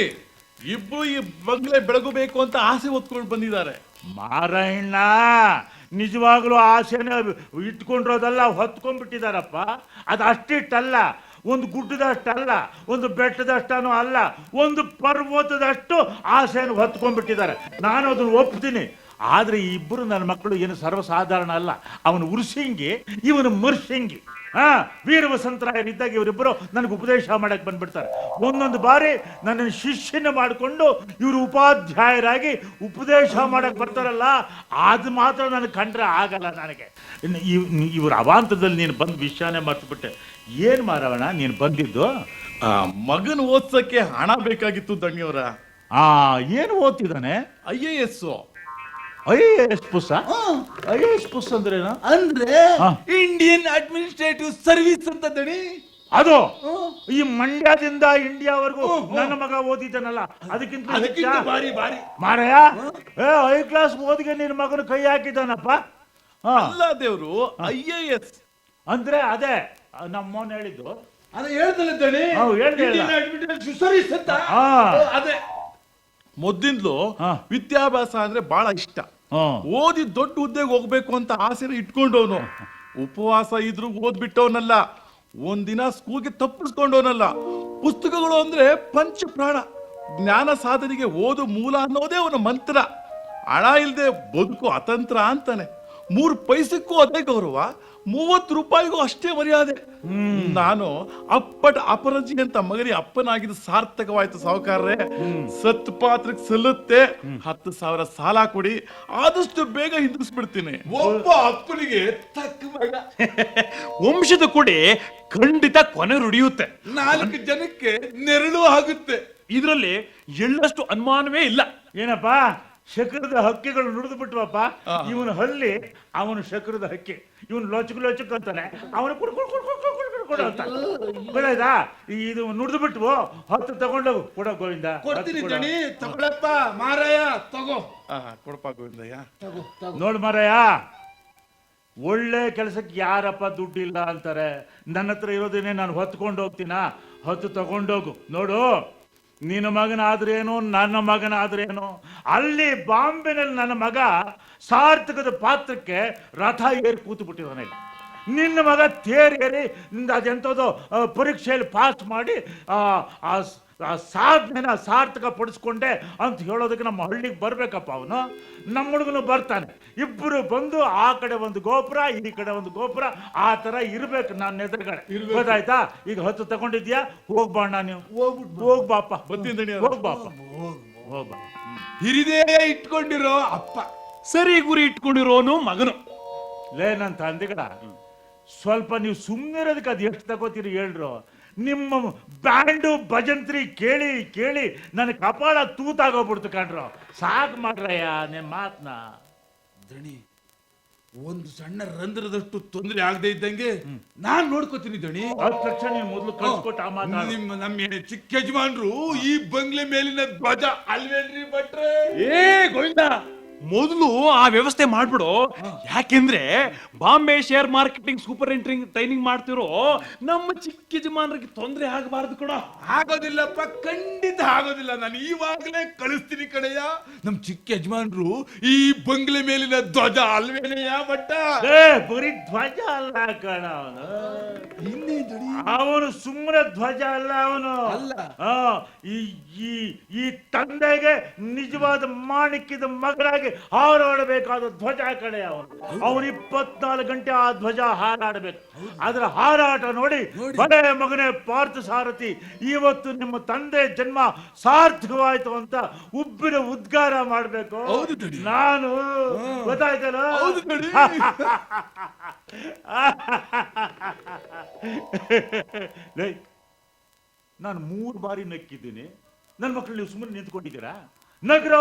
ಇಬ್ರು ಈ ಬಂಗ್ಲೆ ಬೆಳಗಬೇಕು ಅಂತ ಆಸೆ ಹೊತ್ಕೊಂಡು ಬಂದಿದ್ದಾರೆ. ಮಾರಣ್ಣ ನಿಜವಾಗ್ಲೂ ಆಸೆನ ಇಟ್ಕೊಂಡಿರೋದಲ್ಲ, ಹೊತ್ಕೊಂಡ್ಬಿಟ್ಟಿದಾರಪ್ಪ. ಅದು ಅಷ್ಟಿಟ್ಟಲ್ಲ, ಒಂದು ಗುಡ್ಡದಷ್ಟಲ್ಲ, ಒಂದು ಬೆಟ್ಟದಷ್ಟನೂ ಅಲ್ಲ, ಒಂದು ಪರ್ವತದಷ್ಟು ಆಸೆಯನ್ನು ಹೊತ್ಕೊಂಡ್ಬಿಟ್ಟಿದ್ದಾರೆ. ನಾನು ಅದನ್ನು ಒಪ್ತೀನಿ. ಆದ್ರೆ ಈ ಇಬ್ಬರು ನನ್ನ ಮಕ್ಕಳು ಏನು ಸರ್ವಸಾಧಾರಣ ಅಲ್ಲ. ಅವನು ಉರ್ಸಿಂಗಿ, ಇವನು ಮುರ್ಸಿಂಗಿ. ವೀರವಸಂತರಾಯರಿದ್ದಾಗ ಇವರಿಬ್ಬರು ನನಗೆ ಉಪದೇಶ ಮಾಡಕ್ ಬಂದ್ಬಿಡ್ತಾರೆ. ಒಂದೊಂದು ಬಾರಿ ನನ್ನನ್ನು ಶಿಷ್ಯನ ಮಾಡಿಕೊಂಡು ಇವರು ಉಪಾಧ್ಯಾಯರಾಗಿ ಉಪದೇಶ ಮಾಡಕ್ ಬರ್ತಾರಲ್ಲ, ಅದು ಮಾತ್ರ ನನಗೆ ಕಂಡ್ರೆ ಆಗಲ್ಲ. ನನಗೆ ಇವ್ರ ಅವಾಂತರದಲ್ಲಿ ನೀನು ಬಂದ ವಿಷಯನೇ ಮರ್ತ್ಬಿಟ್ಟೆ. ಏನ್ ಮಾರವಣ ನೀನು ಬಂದಿದ್ದು? ಮಗನ ಓದ್ಸಕ್ಕೆ ಹಣ ಬೇಕಾಗಿತ್ತು ದಣ್ಣಿಯವರ. ಏನು ಓದ್ತಿದ್ದಾನೆ? IAS. IAS ಪುಸ್ಸ? IAS ಪುಸ್ ಅಂದ್ರೇನು? ಅಂದ್ರೆ ಇಂಡಿಯನ್ ಅಡ್ಮಿನಿಸ್ಟ್ರೇಟಿವ್ ಸರ್ವಿಸ್ ಅಂತ ದಣಿ. ಅದು ಈ ಮಂಡ್ಯದಿಂದ ಇಂಡಿಯಾವರೆಗೂ ನನ್ನ ಮಗ ಓದಿದ್ದಾನಲ್ಲ, ಅದಕ್ಕಿಂತ ಬಾರಿ ಬಾರಿ ಮಾರಯ್ಯ. 5 ಕ್ಲಾಸ್ ಓದಿಗೆ ನಿನ್ನ ಮಗನ ಕೈ ಹಾಕಿದ್ದಾನಪ್ಪ. ಅಲ್ಲ ದೇವ್ರು, IAS ಅಂದ್ರೆ ಅದೇ ನಮ್ಮವನ್ ಹೇಳಿದ್ದು. ಅದ ಹೇಳ್ದಲ್ಲ ದಣಿ, ಹೇಳ್ದೆ ಇಂಡಿಯನ್ ಅಡ್ಮಿನಿಸ್ಟ್ರೇಟಿವ್ ಸರ್ವಿಸ್ ಅಂತ. ಅದೇ ಮೊದ್ಲಿಂದಲೂ ವಿದ್ಯಾಭ್ಯಾಸ ಅಂದ್ರೆ ಬಹಳ ಇಷ್ಟ. ಓದಿ ದೊಡ್ಡ ಹುದ್ದೆಗೆ ಹೋಗ್ಬೇಕು ಅಂತ ಆಸೆ ಇಟ್ಕೊಂಡವನು. ಉಪವಾಸ ಇದ್ರು ಓದ್ಬಿಟ್ಟವನಲ್ಲ, ಒಂದಿನ ಸ್ಕೂಲ್ಗೆ ತಪ್ಪಿಸ್ಕೊಂಡವನಲ್ಲ. ಪುಸ್ತಕಗಳು ಅಂದ್ರೆ ಪಂಚ ಪ್ರಾಣ. ಜ್ಞಾನ ಸಾಧನೆಗೆ ಓದು ಮೂಲ ಅನ್ನೋದೇ ಅವನ ಮಂತ್ರ. ಹಣ ಇಲ್ಲದೆ ಬದುಕು ಅತಂತ್ರ ಅಂತಾನೆ. 3 ಪೈಸಕ್ಕೂ ಅದೇ ಗೌರವ, 30 ರೂಪಾಯಿಗೂ ಅಷ್ಟೇ ಮರ್ಯಾದೆ. ನಾನು ಅಪ್ಪಟ ಅಪರಂಜಿ ಅಂತ ಮಗನಿಗೆ ಅಪ್ಪನಾಗಿದ್ದು ಸಾರ್ಥಕವಾಯ್ತು ಸಾಹುಕಾರ್ರೆ. ಸತ್ ಪಾತ್ರಕ್ಕೆ ಸಲ್ಲುತ್ತೆ. 10,000 ಸಾಲ ಕೊಡಿ, ಆದಷ್ಟು ಬೇಗ ಹಿಂದಿಸ್ಬಿಡ್ತೀನಿ. ಒಬ್ಬ ಅಪ್ಪನಿಗೆ ತಕ್ಕ ಮಗ. ವಂಶದ ಕೊಡಿ ಖಂಡಿತ ಕೊನೆ ರುಡಿಯುತ್ತೆ. 4 ಜನಕ್ಕೆ ನೆರಳು ಆಗುತ್ತೆ. ಇದರಲ್ಲಿ ಎಳ್ಳಷ್ಟು ಅನುಮಾನವೇ ಇಲ್ಲ. ಏನಪ್ಪ, ಶಕರದ ಹಕ್ಕಿಗಳು ನುಡಿದು ಬಿಟ್ವಪ್ಪ. ಇವನು ಹಳ್ಳಿ, ಅವನು ಶಕರದ ಹಕ್ಕಿ. ಇವನು ಲೊಚಕ್ ಲೊಚಕ್ ಅಂತಾನೆ, ಅವನು ಕೊಡು ಅಂತ. ಗೊತ್ತಾಯ್ತಾ? ಇದು ನುಡಿದು ಬಿಟ್ವು. 10 ತಗೊಂಡೋಗು, ಕೊಡ ಗೋವಿಂದ. ಕೊಡ್ತೀನಿ ದಣಿ, ತಗೊಳಪ್ಪ ಮಾರಾಯ, ತಗೋ. ಕೊಡಪ್ಪ ಗೋವಿಂದಯ್ಯ. ನೋಡು ಮಾರಾಯ, ಒಳ್ಳೆ ಕೆಲಸಕ್ಕೆ ಯಾರಪ್ಪ ದುಡ್ಡಿಲ್ಲ ಅಂತಾರೆ. ನನ್ನ ಹತ್ರ ಇರೋದೇನೆ ನಾನು ಹೊತ್ಕೊಂಡು ಹೋಗ್ತೀನ, ಹೊತ್ತು ತಗೊಂಡೋಗು. ನೋಡು, ನಿನ್ನ ಮಗನಾದ್ರೇನು ನನ್ನ ಮಗನಾದ್ರೇನು, ಅಲ್ಲಿ ಬಾಂಬೆನಲ್ಲಿ ನನ್ನ ಮಗ ಸಾರ್ಥಕದ ಪಾತ್ರಕ್ಕೆ ರಥ ಏರಿ ಕೂತು ಬಿಟ್ಟಿದ್ದಾನೆ. ನಿನ್ನ ಮಗ ತೇರ್ ಏರಿ ಅದೆಂಥದ್ದು ಪರೀಕ್ಷೆಯಲ್ಲಿ ಪಾಸ್ ಮಾಡಿ ಆ ಸಾಧನೆನ ಸಾರ್ಥಕ ಪಡಿಸ್ಕೊಂಡೆ ಅಂತ ಹೇಳೋದಕ್ಕೆ ನಮ್ಮ ಹಳ್ಳಿಗೆ ಬರ್ಬೇಕಪ್ಪ. ಅವನು ನಮ್ಮ ಹುಡುಗನು ಬರ್ತಾನೆ, ಇಬ್ಬರು ಬಂದು ಆ ಕಡೆ ಒಂದು ಗೋಪುರ ಈ ಕಡೆ ಒಂದು ಗೋಪುರ ಆ ತರ ಇರ್ಬೇಕು ನನ್ನ ಎದುರುಗಡೆ. ಗೊತ್ತಾಯ್ತಾ? ಈಗ ಹೊತ್ತು ತಗೊಂಡಿದ್ಯಾ, ಹೋಗ್ಬಾಣ ನೀವು, ಹೋಗ್ಬಾಪ, ಹೋಗ್ಬಾಪ, ಹೋಗ್ಬಾ. ಹಿರಿದೇ ಇಟ್ಕೊಂಡಿರೋ ಅಪ್ಪ, ಸರಿ ಗುರಿ ಇಟ್ಕೊಂಡಿರೋನು ಮಗನು. ಲೇ ನನ್ನ ತಂದೆಗಡ, ಸ್ವಲ್ಪ ನೀವು ಸುಮ್ಮನಿರೋದಕ್ಕೆ ಅದು ಎಷ್ಟು ತಗೋತೀರಿ ಹೇಳ್ರು? ನಿಮ್ಮ ಬ್ಯಾಂಡು ಭಜಂತ್ರಿ ಕೇಳಿ ಕೇಳಿ ನನ್ನ ಕಪಾಳ ತೂತಾಗೋಗ್ಬಿಡ್ತು ಕಣ್ರು. ಸಾಕು ಮಾಡ್ರಯ್ಯ ನಿಮ್ಮ ಮಾತನ್ನ. ದಣಿ, ಒಂದು ಸಣ್ಣ ರಂಧ್ರದಷ್ಟು ತೊಂದರೆ ಆಗದೆ ಇದ್ದಂಗೆ ನಾನ್ ನೋಡ್ಕೋತೀನಿ ದಣಿ. 10 ಲಕ್ಷ ನೀವು ಮೊದಲು ಕಳ್ಸ್ಕೊಟ್ಟು ಆ ಮಾತಾಡ. ನಮ್ಮ ಚಿಕ್ಕ ಯಜಮಾನ್ರು ಈ ಬಂಗ್ಲೆ ಮೇಲಿನ ಧ್ವಜ ಅಲ್ವೇನ್ರಿ ಭಟ್ರೆ? ಏ ಗೋವಿಂದ, ಮೊದಲು ಆ ವ್ಯವಸ್ಥೆ ಮಾಡ್ಬಿಡು. ಯಾಕೆಂದ್ರೆ Bombay share marketing super training ಮಾಡ್ತಿರೋ ನಮ್ಮ ಚಿಕ್ಕ ಯಜಮಾನರಿಗೆ ತೊಂದರೆ ಆಗಬಾರದು ಕೂಡ. ಆಗೋದಿಲ್ಲಪ್ಪ, ಖಂಡಿತ ಆಗೋದಿಲ್ಲ. ನಾನು ಈವಾಗಲೇ ಕಳಿಸ್ತೀನಿ ಕಡೆಯ. ನಮ್ ಚಿಕ್ಕ ಯಜಮಾನ್ರು ಈ ಬಂಗ್ಲೆ ಮೇಲಿನ ಧ್ವಜ ಅಲ್ವೇನೆಯ ಬಟ್ಟ? ಬರೀ ಧ್ವಜ ಅಲ್ಲ ಕಣ ಅವನು. ಅವನು ಸುಮ್ಮನೆ ಧ್ವಜ ಅಲ್ಲ, ಅವನು ಈ ತಂದೆಗೆ ನಿಜವಾದ ಮಾಣಿಕ್ಯದ ಮಗನಾಗಿ ಹಾರಾಡಬೇಕಾದ ಧ್ವಜ ಕಡೆ ಅವನು. ಅವನು 24 ಗಂಟೆ ಆ ಧ್ವಜ ಹಾರಾಡಬೇಕು. ಅದರ ಹಾರಾಟ ನೋಡಿ, ಬಡೇ ಮಗನೇ ಪಾರ್ಥ ಸಾರಥಿ, ಇವತ್ತು ನಿಮ್ಮ ತಂದೆ ಜನ್ಮ ಸಾರ್ಥಕವಾಯ್ತು ಅಂತ ಉಬ್ಬಿನ ಉದ್ಗಾರ ಮಾಡ್ಬೇಕು ನಾನು. ಗೊತ್ತಾಯ್ತಲ್ಲ? ನಾನು 3 ಬಾರಿ ನಕ್ಕಿದ್ದೀನಿ. ನನ್ನ ಮಕ್ಕಳು ನೀವು ಸುಮ್ಮನೆ ನಿಂತ್ಕೊಂಡಿದ್ದೀರಾ? ನಗರ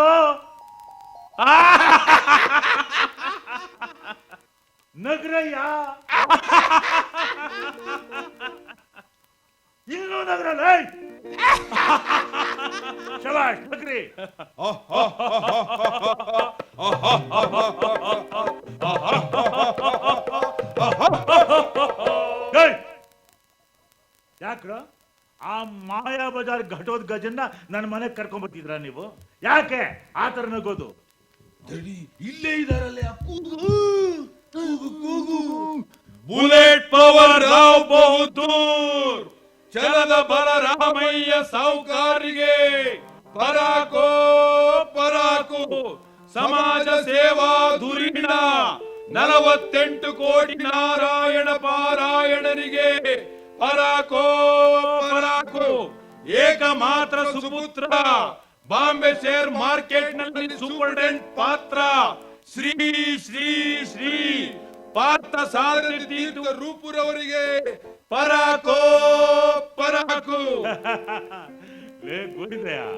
ನಗರಯ್ಯ, ಇನ್ನೂ ನಗರ. ಶಬಾಷ್ ನಗರಿ. ಯಾಕ್ರ ಆ ಮಾಯಾ ಬಜಾರ್ ಘಟೋದ್ ಗಜನ್ನ ನನ್ನ ಮನೆಗೆ ಕರ್ಕೊಂಡ್ ಬರ್ತಿದ್ರ ನೀವು? ಯಾಕೆ ಆ ತರ ನಗೋದು? ಇಲ್ಲೇ ಇದಾರಲ್ಲೇ, ಕೂಗು ಕೂಗು. ಬುಲೆಟ್ ಪವರ್ ರಾವ್ ಬಹುದೂರ್, ಚಲದ ಬಲರಾಮಯ್ಯ ಸಾಹುಕಾರಿಗೆ ಪರಾಕೋ ಪರಾಕು, ಸಮಾಜ ಸೇವಾ ಧುರೀಣ 48 ಕೋಟಿ ನಾರಾಯಣ ಪಾರಾಯಣರಿಗೆ ಪರಾಕೋ ಪರಾಕು. ಏಕಮಾತ್ರ ಸುಪುತ್ರ, ಬಾಂಬೆ ಶೇರ್ ಮಾರ್ಕೆಟ್ ನಲ್ಲಿ ಸೂಪರ್ಡೆಂಟ್ ಪಾತ್ರ, ಶ್ರೀ ಶ್ರೀ ಶ್ರೀ ಪಾರ್ಥ ಸಾರಥಿ ತೀರ್ಥ ರೂಪುರವರಿಗೆ ಪರಾಕೋ ಪರಾಕು.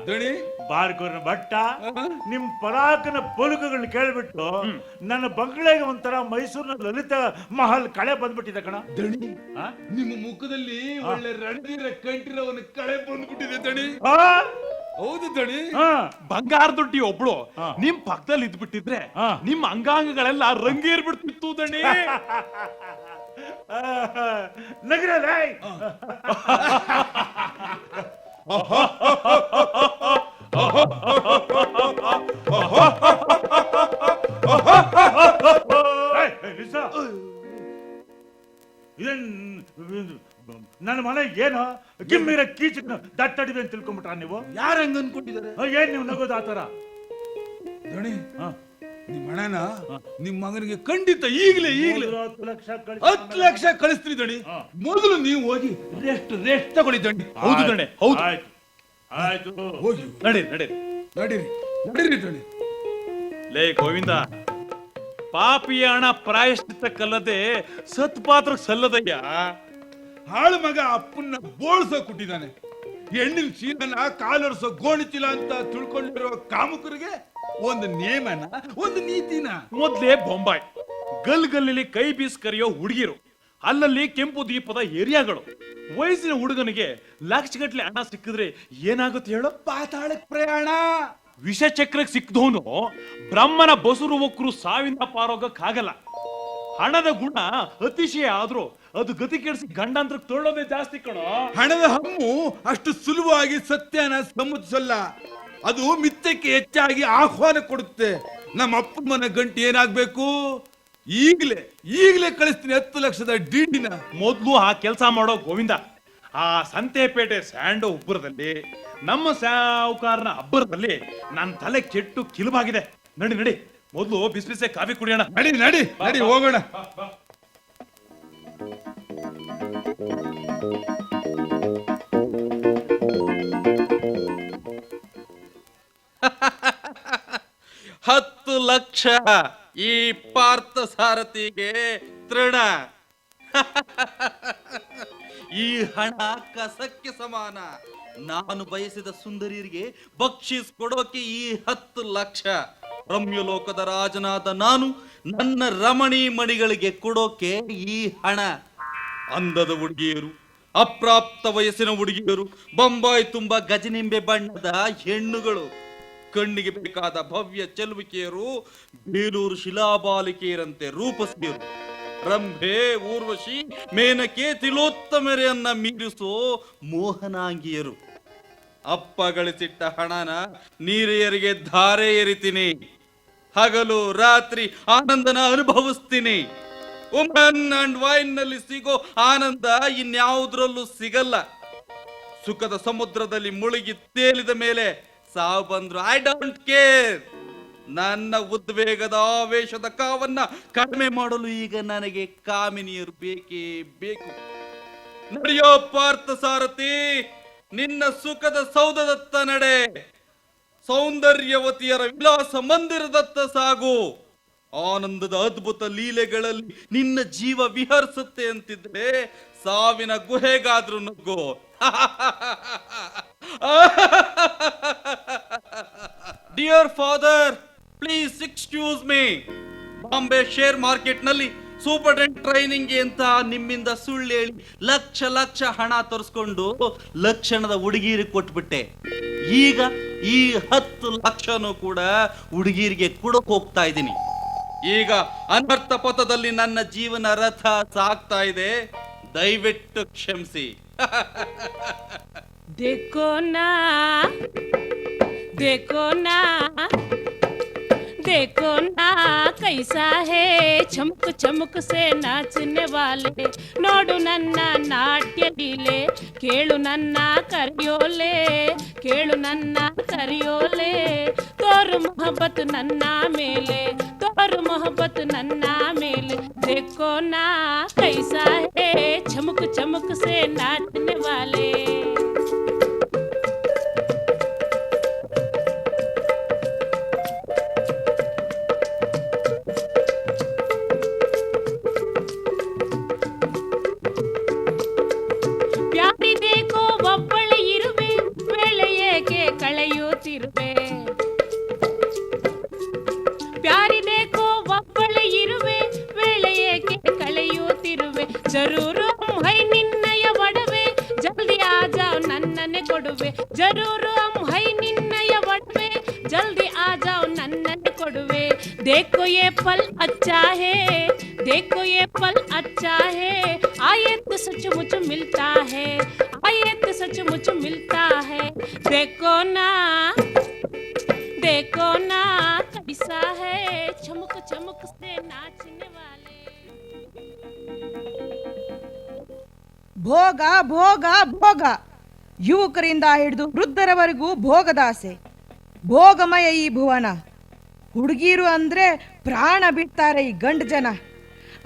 ದಣಿ ಬಾರ್ಕೋರ್ನ ಭಟ್ಟ, ನಿಮ್ ಪರಾಕನ ಪೊಲುಕುಗಳನ್ನ ಕೇಳ್ಬಿಟ್ಟು ನನ್ನ ಬಂಗ್ಲೆಗೆ ಒಂಥರ ಮೈಸೂರಿನ ಲಲಿತ ಮಹಲ್ ಕಳೆ ಬಂದ್ಬಿಟ್ಟಿದೆ ಕಣ. ದಣಿ, ನಿಮ್ಮ ಮುಖದಲ್ಲಿ ಒಳ್ಳೆ ರಣವೀರ ಕಂಠಿರವನ ಕಳೆ ಬಂದ್ಬಿಟ್ಟಿದೆ ದಣಿ. ಹೌದು ದಣಿ. ಬಂಗಾರ ದುಡ್ಡಿ ಒಬ್ಳು ನಿಮ್ ಪಕ್ಕದಲ್ಲಿ ಇದ್ಬಿಟ್ಟಿದ್ರೆ ನಿಮ್ ಅಂಗಾಂಗಗಳೆಲ್ಲ ರಂಗೇರ್ ಬಿಡ್ತಿತ್ತು ದಣಿ. ನಗರ ನನ್ನ ಮನೆ ಏನು ಗಿಮ್ಮಿರ ಕೀಚಕ್ ದಟ್ಟಡಿದೆ ಅಂತ ತಿಳ್ಕೊಂಡ್ಬಿಟ್ರ ನೀವು? ಯಾರ ಹಂಗ ಅನ್ಕೊಂಡಿದ್ದಾರೆ? ಏನ್ ನೀವು ನಗೋದು ಆತರ? ದಣಿ, ನಿಮ್ ಹಣನ ನಿಮ್ ಮಗನಿಗೆ ಖಂಡಿತ ಈಗಲೇ 10 ಲಕ್ಷ ಕಳಿಸ್ತೀನಿ ದಣಿ. ಮೊದಲು ನೀವು ಹೋಗಿ ರೆಸ್ಟ್ ತಗೊಳ್ಳಿ ದಣಿ. ಹೌದು ದಣೆ, ಹೌದು. ಆಯ್ತು, ಹೋಗಿ ನಡೀರಿ ನಡೀರಿ ದಣಿ. ಲೇ ಗೋವಿಂದ, ಪಾಪಿಯ ಹಣ ಪ್ರಾಯಶ್ಚಿತ್ತಕ್ಕಲ್ಲದೆ ಸತ್ಪಾತ್ರ ಸಲ್ಲದಯ್ಯ. ಹಾಳು ಮಗ ಅಪ್ಪನ್ನ ಬೋಳ್ಸೋ ಕೊಟ್ಟಿದ್ದಾನೆ. ಹೆಣ್ಣಿನ ಚೀಲನ ಕಾಲೊರ್ಸೋ ಗೋಣಿಚೀಲ ಅಂತ ತಿಳ್ಕೊಂಡಿರೋ ಕಾಮುಕರಿಗೆ ಒಂದು ನೇಮನ, ಒಂದು ನೀತಿನ. ಮೊದ್ಲೇ ಬೊಂಬಾಯಿ ಗಲ್ಲಿ ಕೈ ಬೀಸ್ ಕರೆಯೋ ಹುಡುಗಿರು, ಅಲ್ಲಲ್ಲಿ ಕೆಂಪು ದೀಪದ ಏರಿಯಾಗಳು. ವಯಸ್ಸಿನ ಹುಡುಗನಿಗೆ ಲಕ್ಷಗಟ್ಲೆ ಹಣ ಸಿಕ್ಕಿದ್ರೆ ಏನಾಗುತ್ತೆ ಹೇಳೋ? ಪಾತಾಳಕ್ ಪ್ರಯಾಣ. ವಿಷ ಚಕ್ರಕ್ಕೆ ಸಿಕ್ಕದವನು ಬ್ರಹ್ಮನ ಬಸುರು ಒಕ್ಕರು ಸಾವಿಂದ ಪಾರೋಗಕ್ಕಾಗಲ್ಲ. ಹಣದ ಗುಣ ಅತಿಶಯ ಆದ್ರೂ ಅದು ಗತಿ ಕೆಡಿಸಿ ಗಂಡಂತ್ರಕ್ಕೆ ತೊಳ್ಳೋದೇ ಜಾಸ್ತಿ ಕಣೋ. ಹಣದ ಹಮ್ಮು ಅಷ್ಟು ಸುಲಭವಾಗಿ ಸತ್ಯನ ಸಮ್ಮತಿಸಲ್ಲ. ಅದು ಮಿಥ್ಯಕ್ಕೆ ಹೆಚ್ಚಾಗಿ ಆಹ್ವಾನ ಕೊಡುತ್ತೆ. ನಮ್ಮ ಅಪ್ಪನ ಮನೆ ಗಂಟು ಏನಾಗ್ಬೇಕು? ಈಗಲೇ ಕಳಿಸ್ತೀನಿ 10 ಲಕ್ಷದ ಡಿಡಿನ. ಮೊದ್ಲು ಆ ಕೆಲಸ ಮಾಡೋ ಗೋವಿಂದ, ಆ ಸಂತೆಪೇಟೆ ಸ್ಯಾಂಡೋ ಉಬ್ಬರದಲ್ಲಿ ನಮ್ಮ ಸಾವುಕಾರನ ಅಬ್ಬರದಲ್ಲಿ ನನ್ನ ತಲೆ ಕೆಟ್ಟು ಕಿಲುಬಾಗಿದೆ. ನಡಿ ನಡಿ, ಮೊದ್ಲು ಬಿಸಿ ಬಿಸಿ ಕಾಫಿ ಕುಡಿಯೋಣ. ನಡಿ ನಡಿ ನಡಿ ಹೋಗೋಣ. ಹತ್ತು ಲಕ್ಷ ಈ ಪಾರ್ಥ ಸಾರಥಿಗೆ ತೃಣ. ಈ ಹಣ ಕಸಕ್ಕೆ ಸಮಾನ. ನಾನು ಬಯಸಿದ ಸುಂದರಿಯರಿಗೆ ಬಕ್ಷಿಸ್ ಕೊಡೋಕೆ ಈ 10 ಲಕ್ಷ. ರಮ್ಯಲೋಕದ ರಾಜನಾದ ನಾನು ನನ್ನ ರಮಣಿ ಮಣಿಗಳಿಗೆ ಕೊಡೋಕೆ ಈ ಹಣ. ಅಂದದ ಹುಡುಗಿಯರು, ಅಪ್ರಾಪ್ತ ವಯಸ್ಸಿನ ಹುಡುಗಿಯರು, ಬೊಂಬಾಯಿ ತುಂಬಾ ಗಜನಿಂಬೆ ಬಣ್ಣದ ಹೆಣ್ಣುಗಳು, ಕಣ್ಣಿಗೆ ಬೇಕಾದ ಭವ್ಯ ಚೆಲುವಿಕೆಯರು, ಬೇಲೂರು ಶಿಲಾಬಾಲಿಕೆಯರಂತೆ ರೂಪಸಿಯರು, ರಂಭೆ, ಊರ್ವಶಿ, ಮೇನಕೆ, ತಿಲೋತ್ತಮರೆಯನ್ನ ಮೀರಿಸೋ ಮೋಹನಾಂಗಿಯರು. ಅಪ್ಪ ಗಳಿಸಿಟ್ಟ ಹಣನ ನೀರೆಯರಿಗೆ ಧಾರೆ ಎರಿತೀನಿ. ಹಗಲು ರಾತ್ರಿ ಆನಂದನ ಅನುಭವಿಸ್ತೀನಿ. ವುಮನ್ ಅಂಡ್ ವೈನ್ ನಲ್ಲಿ ಸಿಗೋ ಆನಂದ ಇನ್ಯಾವುದ್ರಲ್ಲೂ ಸಿಗಲ್ಲ. ಸುಖದ ಸಮುದ್ರದಲ್ಲಿ ಮುಳುಗಿ ತೇಲಿದ ಮೇಲೆ ಸಾವು ಬಂದ್ರು ಐ ಡೋಂಟ್ ಕೇರ್. ನನ್ನ ಉದ್ವೇಗದ ಆವೇಶದ ಕಾವನ್ನ ಕಡಿಮೆ ಮಾಡಲು ಈಗ ನನಗೆ ಕಾಮಿನಿಯರು ಬೇಕೇ ಬೇಕು. ನಡೆಯೋ ಪಾರ್ಥ ಸಾರಥಿ, ನಿನ್ನ ಸುಖದ ಸೌಧದತ್ತ ನಡೆ. ಸೌಂದರ್ಯವತಿಯರ ವಿಲಾಸ ಮಂದಿರದತ್ತ ಸಾಗು. ಆನಂದದ ಅದ್ಭುತ ಲೀಲೆಗಳಲ್ಲಿ ನಿನ್ನ ಜೀವ ವಿಹರಿಸುತ್ತೆ ಅಂತಿದ್ರೆ ಸಾವಿನ ಗುಹೆಗಾದ್ರೂ ನುಗ್ಗು. Dear father, please excuse me. Bombay share market ನಲ್ಲಿ ಸೂಪರ್ಡೆಂಟ್ ಟ್ರೈನಿಂಗ್ ಅಂತ ನಿಮ್ಮಿಂದ ಸುಳ್ಳು ಹೇಳಿ ಲಕ್ಷ ಲಕ್ಷ ಹಣ ತರಿಸ್ಕೊಂಡು ಲಕ್ಷಣದ ಹುಡುಗಿರಿಗೆ ಕೊಟ್ಬಿಟ್ಟೆ. ಈಗ ಈ 10 ಲಕ್ಷನೂ ಕೂಡ ಹುಡುಗಿರಿಗೆ ಕೊಡಕ್ ಹೋಗ್ತಾ ಇದ್ದೀನಿ. ಈಗ ಅನರ್ಥ ಪಥದಲ್ಲಿ ನನ್ನ ಜೀವನ ರಥ ಸಾಗ್ತಾ ಇದೆ. ದಯವಿಟ್ಟು ಕ್ಷಮಿಸಿ. देखो ना देखो ना देखो ना कैसा है चमक चमक से नाचने वाले. ನೋಡು ನನ್ನ ನಾಟ್ಯ ಲೀಲೆ, ಕೇಳು ನನ್ನ ಕರೆಯೋಲೆ, ಕೇಳು ನನ್ನ ಕರೆಯೋಲೆ. ತೋರು ಮೊಹಬ್ಬತ್ ನನ್ನ ಮೇಲೆ, ತೋರು ಮೊಹಬ್ಬತ್ ನನ್ನ ಮೇಲೆ. देखो ना कैसा है चमक चमक से नाचने वाले. ಪ್ಯಾರಿ ದೇಕೋ ಒಬ್ಬಳೆ ಇರುವೆ, ವೇಳೆ ಏಕೆ ಕಳೆಯುತ್ತಿರುವೆ. ಪ್ಯಾರಿ ದೇಕೋ ಒಬ್ಬಳೆ ಇರುವೆ, ವೇಳೆ ಏಕೆ ಕಳೆಯುತ್ತಿರುವೆ. ಜರೂರು ಹೈ ನಿನ್ನಯ ಒಡವೆ, ಜಲ್ದಿ ಆ ಜಾವ್ ನನ್ನನ್ನೇ ಕೊಡುವೆ. ಜರೂರು ಹೈ ನಿನ್ನಯ ಒಡವೆ, ಜಲ್ದಿ ಆ ಜಾವ್ ನನ್ನನ್ನೇ ಕೊಡುವೆ. देखो ये पल अच्छा है, देखो ये पल अच्छा है. आए तो सचमुच मिलता है, आए तो सचमुच मिलता है. देखो ना कैसा है चमक चमक से नाचने वाले. ಭೋಗ ಭೋಗ ಭೋಗ. ಯುವಕರಿಂದ ಹಿಡಿದು ವೃದ್ಧರವರೆಗೂ ಭೋಗದಾಸೆ. ಭೋಗಮಯ ಈ ಭುವನ. ಹುಡುಗಿರು ಅಂದ್ರೆ ಪ್ರಾಣ ಬಿಡ್ತಾರೆ ಈ ಗಂಡು ಜನ.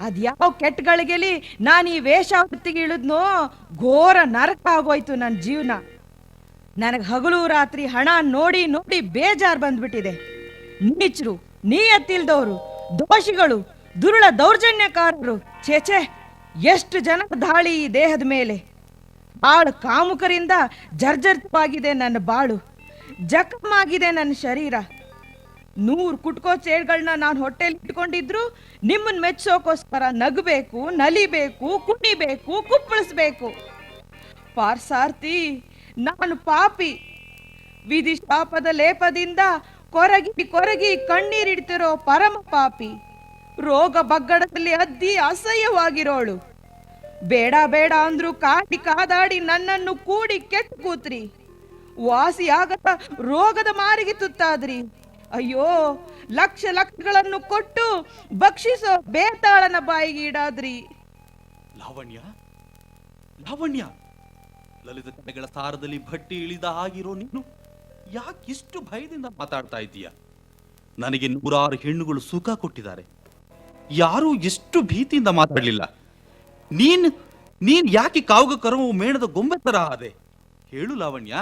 ಅದ್ಯಾವ ಕೆಟ್ಟಗಳಿಗೆಲಿ ನಾನು ಈ ವೇಷಾವೃತ್ತಿಗೆ ಇಳಿದ್ನೋ, ಘೋರ ನರಕ ಆಗೋಯ್ತು ನನ್ನ ಜೀವನ. ನನಗೆ ಹಗಲು ರಾತ್ರಿ ಹಣ ನೋಡಿ ನೋಡಿ ಬೇಜಾರು ಬಂದ್ಬಿಟ್ಟಿದೆ. ನೀಚರು, ನೀಯತ್ತಿಲ್ದವರು, ದೋಷಿಗಳು, ದುರುಳ ದೌರ್ಜನ್ಯಕಾರರು, ಛೇಛೆ ಎಷ್ಟು ಜನ ದಾಳಿ ಈ ದೇಹದ ಮೇಲೆ. ಬಾಳು ಕಾಮುಕರಿಂದ ಜರ್ಜರಿತವಾಗಿದೆ ನನ್ನ ಬಾಳು, ಜಖಮಾಗಿದೆ ನನ್ನ ಶರೀರ. 100 ಕುಟ್ಕೋ ಚೇಳ್ಗಳನ್ನ ನಾನು ಹೊಟ್ಟೆಲಿ ಇಟ್ಕೊಂಡಿದ್ರು ನಿಮ್ಮನ್ನ ಮೆಚ್ಚೋಕೋಸ್ಕರ ನಗಬೇಕು, ನಲಿಬೇಕು, ಕುಣಿಬೇಕು, ಕುಪ್ಪಳಿಸ್ಬೇಕು. ಪಾರ್ಸಾರ್ಥಿ, ನಾನು ಪಾಪಿ. ವಿಧಿ ಶಾಪದ ಲೇಪದಿಂದ ಕೊರಗಿ ಕೊರಗಿ ಕಣ್ಣೀರಿಡ್ತಿರೋ ಪರಮ ಪಾಪಿ. ರೋಗ ಬಗ್ಗಡದಲ್ಲಿ ಅದ್ದಿ ಅಸಹ್ಯವಾಗಿರೋಳು. ಬೇಡ ಬೇಡ ಅಂದ್ರು ಕಾಡಿ ಕಾದಾಡಿ ನನ್ನನ್ನು ಕೂಡಿ ಕೆಟ್ಟು ಕೂತ್ರಿ. ವಾಸಿಯಾಗದ ರೋಗದ ಮಾರಿಗೆ ತುತ್ತಾದ್ರಿ. ಅಯ್ಯೋ, ಲಕ್ಷ ಲಕ್ಷಗಳನ್ನು ಕೊಟ್ಟು ಭಕ್ಷಿಸೋ ಬೇತಾಳನ ಬಾಯಿಗೆ ಈಡಾದ್ರಿ. ಲಾವಣ್ಯ, ಲಾವಣ್ಯ, ಲಲಿತ ಕಲೆಗಳ ಸಾರದಲ್ಲಿ ಭಟ್ಟಿ ಇಳಿದ ಆಗಿರೋ ನೀನು ಯಾಕಿಷ್ಟು ಭಯದಿಂದ ಮಾತಾಡ್ತಾ ಇದ್ದೀಯ? ನನಗೆ 100 ಹೆಣ್ಣುಗಳು ಸುಖ ಕೊಟ್ಟಿದ್ದಾರೆ, ಯಾರೂ ಎಷ್ಟು ಭೀತಿಯಿಂದ ಮಾತಾಡಲಿಲ್ಲ. ನೀನ್ ಯಾಕೆ ಕಾವುಗ ಕರವು ಮೇಣದ ಗೊಂಬೆ ತರ ಆದೆ? ಹೇಳು ಲಾವಣ್ಯ,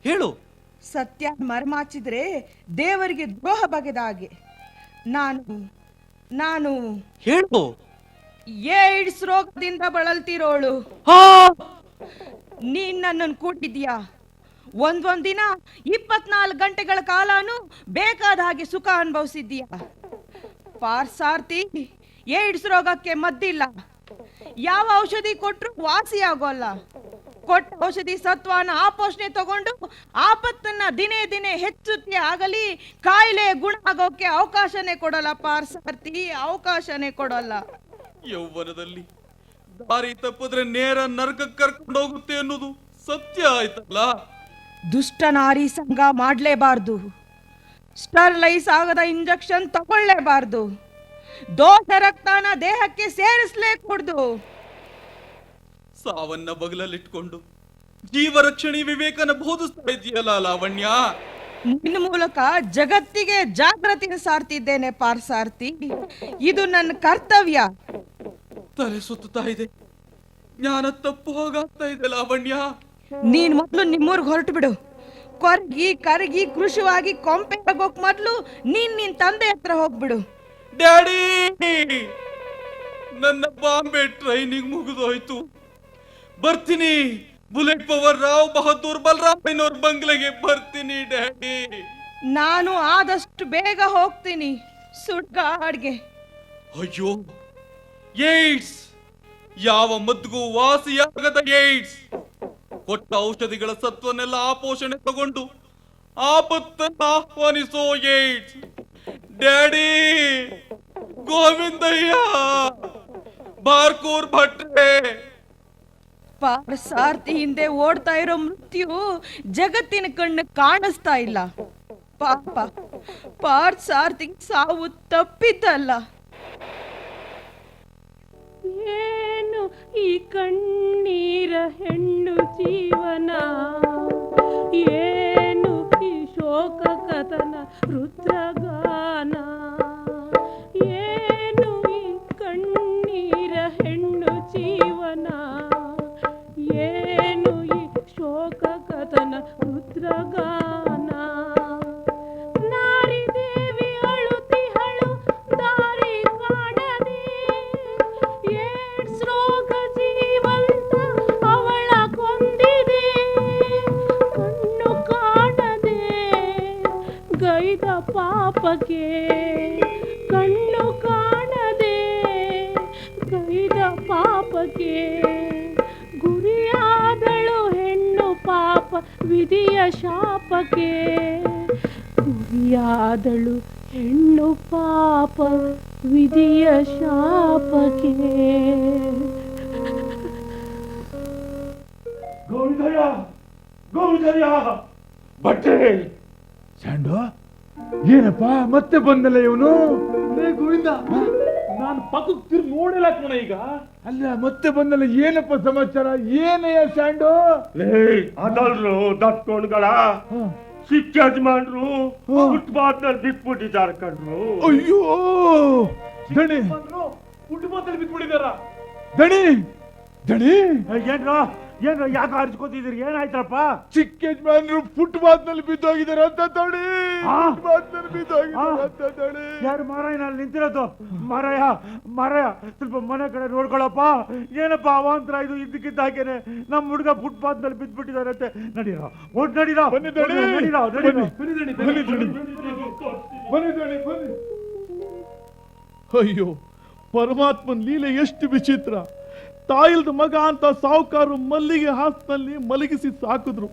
ಹೇಳು. ಸತ್ಯ ಮರೆಮಾಚಿದ್ರೆ ದೇವರಿಗೆ ದ್ರೋಹ ಬಗೆದ ಹಾಗೆ. ನಾನು ಹೇಳು. ಏಡ್ಸ್ ರೋಗದಿಂದ ಬಳಲ್ತಿರೋಳು. ನೀನ್ ನನ್ನನ್ನು ಕೂಟಿದ್ಯಾ? ಒಂದೊಂದ್ ದಿನ 24 ಗಂಟೆಗಳ ಕಾಲನು ಬೇಕಾದ ಹಾಗೆ ಸುಖ ಅನುಭವಿಸಿದ್ದೀಯ. ಪಾರ್ಸಾರ್ಥಿ, ಏಡ್ಸ್ ರೋಗಕ್ಕೆ ಮದ್ದಿಲ್ಲ. ಯಾವ ಔಷಧಿ ಕೊಟ್ರು ವಾಸಿ ಆಗೋಲ್ಲ. ಕೊಟ್ಟ ಔಷಧಿ ಸತ್ವನ ಆಪೋಷಣೆ ತಗೊಂಡು ಆಪತ್ತನ್ನ ದಿನೇ ದಿನೇ ಹೆಚ್ಚುತ್ತೆ ಆಗಲಿ ಕಾಯಿಲೆ ಗುಣ ಆಗೋಕೆ ಅವಕಾಶನೇ ಕೊಡಲ್ಲ. ಪಾರ್ಸಾರ್ಥಿ, ಅವಕಾಶನೇ ಕೊಡಲ್ಲ. ಯೌವನದಲ್ಲಿ ದಾರಿ ತಪ್ಪಿದ್ರೆ ನೇರ ನರಕಕ್ಕೆ ಕರ್ಕೊಂಡು ಹೋಗುತ್ತೆ ಅನ್ನೋದು ಸತ್ಯ ಆಯ್ತಲ್ಲ. ದುಷ್ಟ ನಾರಿ ಸಂಘ ಮಾಡ್ಲೇಬಾರ್ದು. ಸ್ಟರ್ಲೈಸ್ ಆಗದ ಇಂಜೆಕ್ಷನ್ ತಗೊಳ್ಳೇಬಾರ್ದು. ದೋಷ ರಕ್ತನ ದೇಹಕ್ಕೆ ಸೇರಿಸ್ಲೇ ಕೊಡ್ದು. ಸಾವನ್ನ ಬಗಲಲ್ಲಿಟ್ಕೊಂಡು ಜೀವರಕ್ಷಣೆ ವಿವೇಕನ ಬೋಧಿಸ್ತಾ ಇದೆಯಲ್ಲ ಲಾವಣ್ಯ. ನಿನ್ನ ಮೂಲಕ ಜಗತ್ತಿಗೆ ಜಾಗೃತಿನ ಸಾರ್ತಿದ್ದೇನೆ ಪಾರ್ಸಾರ್ಥಿ. ಇದು ನನ್ನ ಕರ್ತವ್ಯ. ತಲೆ ಸುತ್ತುತ್ತಾ ಇದೆ, ಜ್ಞಾನ ತಪ್ಪು ಹೋಗಾಗ್ತಾ ಇದೆ ಲಾವಣ್ಯ. ನೀನ್ ಮೊದ್ಲು ನಿಮ್ಮೂರ್ಗ್ ಹೊರಟು ಬಿಡು. ಕೊರ್ಗಿ ಕರಗಿ ಕೃಷಿವಾಗಿ ಕೊಂಪೆ ಆಗೋಕ್ ಮೊದ್ಲು ನಿನ್ ತಂದೆ ಹತ್ರ ಹೋಗ್ಬಿಡು. ಡ್ಯಾಡಿ, ನನ್ನ ಬಾಂಬೆ ಟ್ರೈನಿಂಗ್ ಮುಗಿದೋಯ್ತು, ಬರ್ತೀನಿ. ಬುಲೆಟ್ ಪವರ್ ರಾವ್ ಬಹದ್ದೂರ್ ಬಲರಾಮಯ್ಯನವ್ರ ಬಂಗ್ಲೆಗೆ ಬರ್ತೀನಿ ಡ್ಯಾಡಿ. ನಾನು ಆದಷ್ಟು ಬೇಗ ಹೋಗ್ತೀನಿ ಸುಡ್ಗಾಡ್ಗೆ. ಅಯ್ಯೋ, ಏಡ್ಸ್! ಯಾವ ಮದ್ದಿಗೂ ವಾಸಿಯಾಗದ ಏಡ್ಸ್! ಕೊಟ್ಟ ಔಷಧಿಗಳ ಸತ್ವನೆಲ್ಲ ಆಪೋಷಣೆ ತಗೊಂಡು ಆಪತ್ತನ್ನ ಆಹ್ವಾನಿಸೋ ಏಡ್ಸ್. ಡ್ಯಾಡಿ, ಗೋವಿಂದಯ್ಯ, ಬಾರ್ಕೂರ್ ಭಟ್ರೆ. ಪಾರ್ಸಾರ್ಥಿ ಹಿಂದೆ ಓಡ್ತಾ ಇರೋ ಮೃತ್ಯು ಜಗತ್ತಿನ ಕಣ್ಣು ಕಾಣಿಸ್ತಾ ಇಲ್ಲ. ಪಾಪ, ಪಾರ್ಸಾರ್ಥಿ ಸಾವು ತಪ್ಪಿದ್ದಲ್ಲ. ಏನು ಈ ಕಣ್ಣೀರ ಹೆಣ್ಣು ಜೀವನ, ಏನು ಈ ಶೋಕ ಕಥನ ರುದ್ರಗಾನ, ಏನು ಈ ಕಣ್ಣೀರ ಹೆಣ್ಣು ಜೀವನ, ಏನು ಈ ಶೋಕ ಕಥನ ರುದ್ರಗಾನ. ನಾರಿ ದೇವಿ ಅಳುತಿಹಳು ದಾರಿ ಕಾಣದೆ, ಏಡ್ಸ್ ರೋಗ ಜೀವಂತ ಅವಳ ಕೊಂದಿದೆ. ಕಣ್ಣು ಕಾಣದೆ ಗೈದ ಪಾಪಕ್ಕೆ, ಕಣ್ಣು ಕಾಣದೆ ಗೈದ ಪಾಪಕ್ಕೆ ಗುರಿಯಾದಳು ಹೆಣ್ಣು ಪಾಪ ವಿಧಿಯ ಶಾಪಕ್ಕೆ. ಗುರಿಯಾದಳು ಹೆಣ್ಣು ಪಾಪ ವಿಧಿಯ ಶಾಪಕ್ಕೆ. ಗೌರಿದಯ್ಯ, ಗೌರಿದಯ್ಯ, ಬಟ್ಟೆ ಸ್ಯಾಂಡು, ಏನಪ್ಪ ಮತ್ತೆ ಬಂದಲ್ಲ ಇವನು? ಗೋವಿಂದ, ನಾನು ಪಕ್ಕಕ್ಕೆ ತಿರುಗಿ ನೋಡಿಲ್ಲ ಕಣ ಈಗ. ಅಲ್ಲ, ಮತ್ತೆ ಬಂದಲ್ಲ, ಏನಪ್ಪ ಸಮಾಚಾರ? ಏನಯ್ಯ ಸ್ಯಾಂಡು? ಅದಲ್ರು ದತ್ಕೊಂಡ್ಗಳ ಸಿಕ್ಕ ಯಜಮಾನ್ರು ಫುಟ್ಪಾತ್ ನಲ್ಲಿ ಬಿಟ್ಬಿಟ್ಟಿದ್ದಾರೆ ಕಣ್ರು. ಅಯ್ಯೋ ದಣಿ, ಫುಟ್ಪಾತಲ್ಲಿ ಬಿದ್ಬಿಟ್ಟಿದಾರ. ದಣಿ, ದಣಿ, ಏನ್ರೋ ಏನ್ರೋ ಯಾಕೆ ಅರ್ಚ್ಕೋತಿದ್ರಿ? ಏನಾಯ್ತಪ್ಪ? ಚಿಕ್ಕ ಯಜಮಾನ್ರು ಫುಟ್ಪಾತ್ ನಲ್ಲಿ ಬಿದ್ದೋಗಿದ್ದಾರೆ ಅಂತ ದಣಿ. ಆ? ಫುಟ್ಪಾತ್ ನಲ್ಲಿ ಬಿದ್ದೋಗಿದ್ದಾರೆ ಅಂತ ದಣಿ. ಯಾರು ಮಾರಾಯ ನಾನು ನಿಂತಿರೋದು? ಮಾರಾಯ, ಮಾರಾಯ, ಸ್ವಲ್ಪ ಮನೆ ಕಡೆ ನೋಡ್ಕೊಳಪ್ಪ. ಏನಪ್ಪ ಅವಾಂತರ ಇದು? ಇದ್ದಕ್ಕಿದ್ದ ಹಾಗೇನೆ ನಮ್ಮ ಹುಡುಗ ಫುಟ್ಪಾತ್ ನಲ್ಲಿ ಬಿದ್ದ್ಬಿಟ್ಟಿದ್ದಾರೆ ಅಂತೆ. ನಡೀರೋ, ಒಟ್ಟು ನಡೀರೋ, ಬನ್ನಿ ದಣಿ, ನಡೀರೋ, ಬನ್ನಿ, ನಡೀರೋ. ಬನ್ನಿ ದಣಿ, ಬನ್ನಿ ದಣಿ, ಬನ್ನಿ. ಅಯ್ಯೋ, ಪರಮಾತ್ಮನ್ ಲೀಲೆ ಎಷ್ಟು ವಿಚಿತ್ರ. ತಾಯಿಲ್ದ ಮಗ ಅಂತ ಸಾಹುಕಾರರು ಮಲ್ಲಿಗೆ ಹಾಸಿನಲ್ಲಿ ಮಲಗಿಸಿ ಸಾಕಿದ್ರು,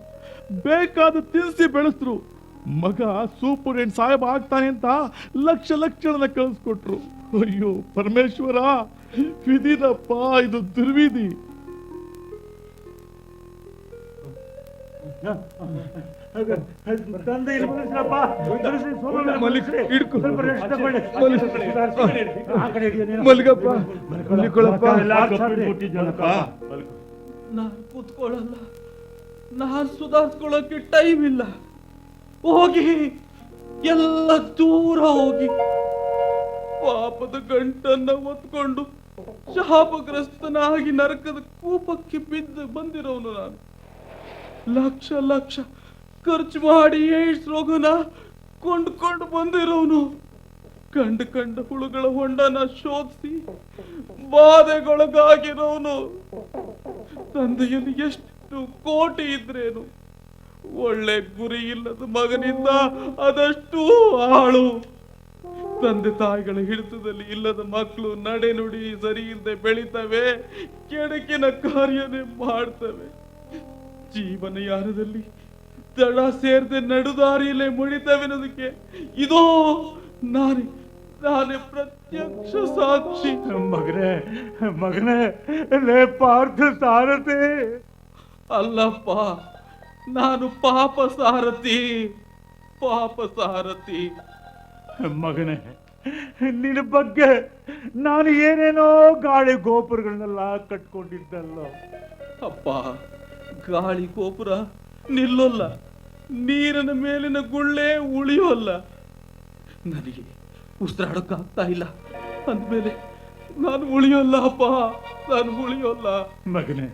ಬೇಕಾದ ತಿನ್ಸಿ ಬೆಳೆಸಿದ್ರು. ಮಗ ಸೂಪರಿಂಟೆಂಡೆಂಟ್ ಸಾಹೇಬ್ ಆಗ್ತಾನೆ ಅಂತ ಲಕ್ಷ ಜನ ಕಳಿಸ್ಕೊಟ್ರು. ಅಯ್ಯೋ ಪರಮೇಶ್ವರ, ವಿಧಿನಪ್ಪ, ಇದು ದುರ್ವಿಧಿ. ತಂದೆ ಇಲ್ಲಿ ಮಲಗಿಸ್ರಪ್ಪ. ಮಲಗಿಸಿ, ಸೋಮಣ್ಣ ಮಲಿಕ್, ಮಲಗಿಸಿ. ಹಿಡ್ಕೊ. ಸ್ವಲ್ಪ rest ತಗೊಳ್ಳಿ. ಆ ಕಡೆ ಹಿಡಿಯೋ ನೀನು. ಮಲ್ಗಪ್ಪ, ಮಲ್ಕೊಳ್ಳಪ್ಪ. ಎಲ್ಲ ಕಪ್ಪಿಟ್ಬಿಟ್ಟಿದ್ಯಲ್ಲಪ್ಪ. ನಾನು ಕೂತ್ಕೊಳ್ಳಲ್ಲ, ನಾನು ಸುಧಾರಿಸ್ಕೊಳ್ಳೋಕೆ ಟೈಮ್ ಇಲ್ಲ. ಹೋಗಿ, ಎಲ್ಲ ದೂರ ಹೋಗಿ. ಪಾಪದ ಗಂಟನ್ನ ಹೊತ್ಕೊಂಡು ಶಾಪಗ್ರಸ್ತನಾಗಿ ನರಕದ ಕೂಪಕ್ಕೆ ಬಿದ್ದು ಬಂದಿರೋನು ನಾನು. ಲಕ್ಷ ಖರ್ಚು ಮಾಡಿ ಏಡ್ಸ್ ರೋಗನ ಕೊಂಡ್ಕೊಂಡು ಬಂದಿರೋನು. ಕಂಡ ಹುಳುಗಳ ಹೊಂಡನ ಶೋಧಿಸಿ ಬಾಧೆಗೊಳಗಾಗಿರೋನು. ತಂದೆಯಲ್ಲಿ ಎಷ್ಟು ಕೋಟಿ ಇದ್ರೇನು, ಒಳ್ಳೆ ಗುರಿ ಇಲ್ಲದ ಮಗನಿಂದ ಅದಷ್ಟು ಆಳು. ತಂದೆ ತಾಯಿಗಳ ಹಿಡಿತದಲ್ಲಿ ಇಲ್ಲದ ಮಕ್ಕಳು ನಡೆ ನುಡಿ ಸರಿ ಇಲ್ಲದೆ ಬೆಳಿತವೆ, ಕೆಡಕಿನ ಕಾರ್ಯನೇ ಮಾಡ್ತವೆ. ಜೀವನ ಯಾನದಲ್ಲಿ ದಡ ಸೇರದೆ ನಡುದಾರಿಯಲ್ಲೇ ಮುಡಿತವೆ ಅನ್ನೋದಕ್ಕೆ ಇದೋ ನಾನೇ ಪ್ರತ್ಯಕ್ಷ ಸಾಕ್ಷಿ. ಮಗನೇ ಲೇ ಪಾರ್ಥ ಸಾರಥಿ. ಅಲ್ಲಪ್ಪ, ನಾನು ಪಾಪ ಸಾರಥಿ. ಮಗನೇ, ನಿನ್ನ ಬಗ್ಗೆ ನಾನು ಏನೇನೋ ಗಾಳಿ ಗೋಪುರಗಳನ್ನೆಲ್ಲ ಕಟ್ಕೊಂಡಿದ್ದಲ್ಲೋ. ಅಪ್ಪ, ಗಾಳಿ ಗೋಪುರ ನಿಲ್ಲೋಲ್ಲ, ನೀರಿನ ಮೇಲಿನ ಗುಳ್ಳೆ ಉಳಿಯೋಲ್ಲ. ನನಗೆ ಉಸಿರಾಡೋಕ್ಕಾಗ್ತಾ ಇಲ್ಲ ಅಂದ್ಮೇಲೆ ನಾನು ಉಳಿಯೋಲ್ಲ ಅಪ್ಪ, ನಾನು ಉಳಿಯೋಲ್ಲ. ಮಗನೇ,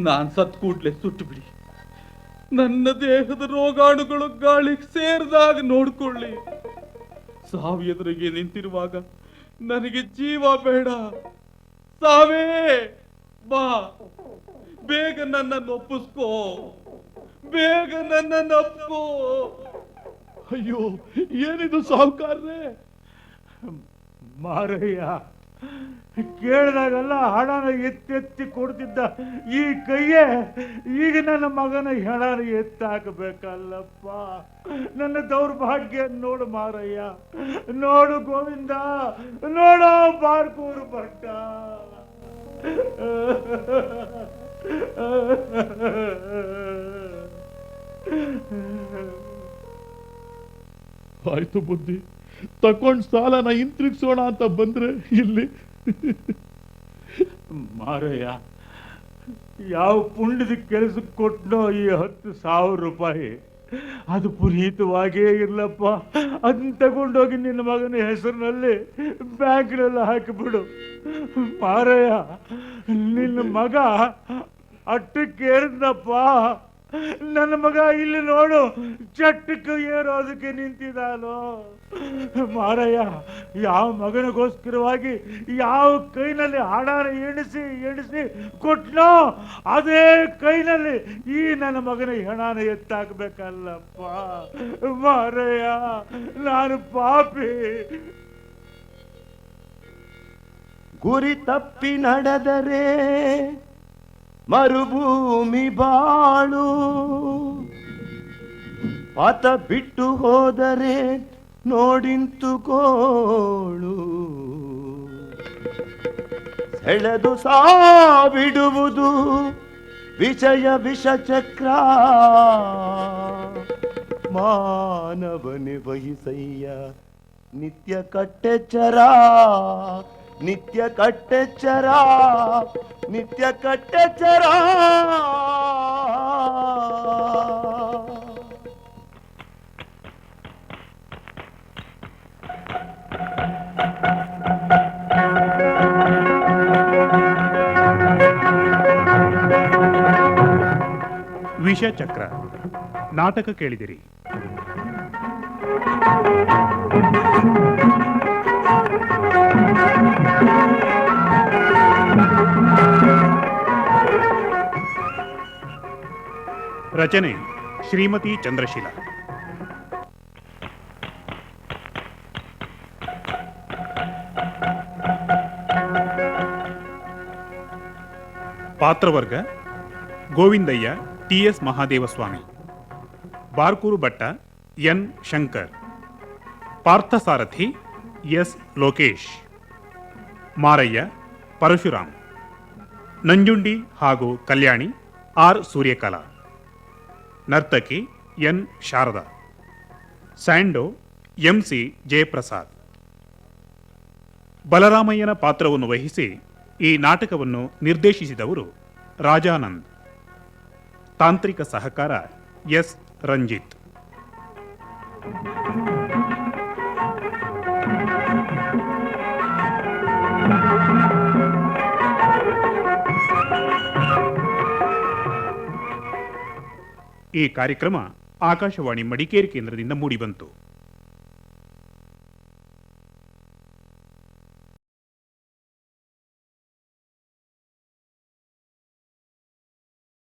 ನಾನು ಸತ್ ಕೂಡ್ಲೆ ಸುಟ್ಟು ಬಿಡಿ. ನನ್ನ ದೇಹದ ರೋಗಾಣುಗಳು ಗಾಳಿಗೆ ಸೇರಿದಾಗ ನೋಡ್ಕೊಳ್ಳಿ. ಸಾವು ಎದುರಿಗೆ ನಿಂತಿರುವಾಗ ನನಗೆ ಜೀವ ಬೇಡ. ಸಾವೇ ಬಾ, ಬೇಗ ನನ್ನನ್ನು ಒಪ್ಪಿಸ್ಕೋ, ಬೇಗ ನನ್ನನ್ನು ಒಪ್ಕೋ. ಅಯ್ಯೋ ಏನಿದು ಸಾಹುಕಾರ್ರೆ? ಮಾರಯ್ಯ, ಕೇಳಿದಾಗೆಲ್ಲ ಹಣನ ಎತ್ತಿ ಕೊಡ್ತಿದ್ದ ಈ ಕೈಯೇ ಈಗ ನನ್ನ ಮಗನ ಹೆಣನ ಎತ್ತಾಕಬೇಕಲ್ಲಪ್ಪ. ನನ್ನ ದೌರ್ಭಾಗ್ಯ ನೋಡು ಮಾರಯ್ಯ, ನೋಡು ಗೋವಿಂದ, ನೋಡೋ ಬಾರ್ಕೂರು ಭಟ್ಟ. ಆಯ್ತು ಬುದ್ಧಿ, ತಕೊಂಡ್ ಸಾಲನ ಹಿಂತಿರುಗಿಸೋಣ ಅಂತ ಬಂದ್ರೆ ಇಲ್ಲಿ ಮಾರಯ್ಯ, ಯಾವ ಪುಣ್ಯದ ಕೆಲಸಕ್ಕೆ ಕೊಟ್ಟನೋ ಈ 10,000 ರೂಪಾಯಿ, ಅದು ಪುನೀತವಾಗೇ ಇರ್ಲಪ್ಪ. ಅದನ್ನ ತಗೊಂಡೋಗಿ ನಿನ್ನ ಮಗನ ಹೆಸರಿನಲ್ಲಿ ಬ್ಯಾಂಕ್ನಲ್ಲಿ ಹಾಕಿಬಿಡು ಮಾರಯ್ಯ. ನಿನ್ನ ಮಗ ಅಟ್ಟಕ್ಕೆ ಏರಿದ್ನಪ್ಪ. ನನ್ನ ಮಗ ಇಲ್ಲಿ ನೋಡು, ಚಟ್ಟಕ್ಕೆ ಏರೋದಕ್ಕೆ ನಿಂತಿದ್ದಾನೋ ಮಾರಯ್ಯ. ಯಾವ ಮಗನಿಗೋಸ್ಕರವಾಗಿ ಯಾವ ಕೈನಲ್ಲಿ ಹಣನ ಎಣಿಸಿ ಕೊಟ್ನೋ ಅದೇ ಕೈನಲ್ಲಿ ಈ ನನ್ನ ಮಗನ ಹೆಣನ ಎತ್ತಾಕಬೇಕಲ್ಲಪ್ಪ ಮಾರಯ್ಯ. ನಾನು ಪಾಪಿ. ಗುರಿ ತಪ್ಪಿ ನಡೆದರೆ ಮರುಭೂಮಿ ಬಾಳು, ಪಥ ಬಿಟ್ಟು ಹೋದರೆ ನೋಡಿಂತುಕೋಳು. ಸೆಳೆದು ಸಾವಿಡುವುದು ವಿಷಚಕ್ರ, ಮಾನವನೆ ವಹಿಸಯ್ಯ ನಿತ್ಯ ಕಟ್ಟೆಚ್ಚರ, ನಿತ್ಯ ಕಟ್ಟೆಚ್ಚರ. ವಿಷಚಕ್ರ ನಾಟಕ ಕೇಳಿದಿರಿ. ರಚನೆ ಶ್ರೀಮತಿ ಚಂದ್ರಶೀಲ. ಪಾತ್ರವರ್ಗ Govindaiah, T S. Mahadevaswamy. Barkur Bhatta N Shankar, Parthasarathi S Lokesh, Maraiah Parashuram, Nanjundi ಹಾಗೂ ಕಲ್ಯಾಣಿ ಆರ್ ಸೂರ್ಯಕಲಾ, ನರ್ತಕಿ N Sharada, Sandow M C Jayaprasad. ಬಲರಾಮಯ್ಯನ ಪಾತ್ರವನ್ನು ವಹಿಸಿ ಈ ನಾಟಕವನ್ನು ನಿರ್ದೇಶಿಸಿದವರು ರಾಜಾನಂದ್. ತಾಂತ್ರಿಕ ಸಹಕಾರ ಎಸ್ ರಂಜಿತ್. ಈ ಕಾರ್ಯಕ್ರಮ ಆಕಾಶವಾಣಿ ಮಡಿಕೇರಿ ಕೇಂದ್ರದಿಂದ ಮೂಡಿಬಂತು.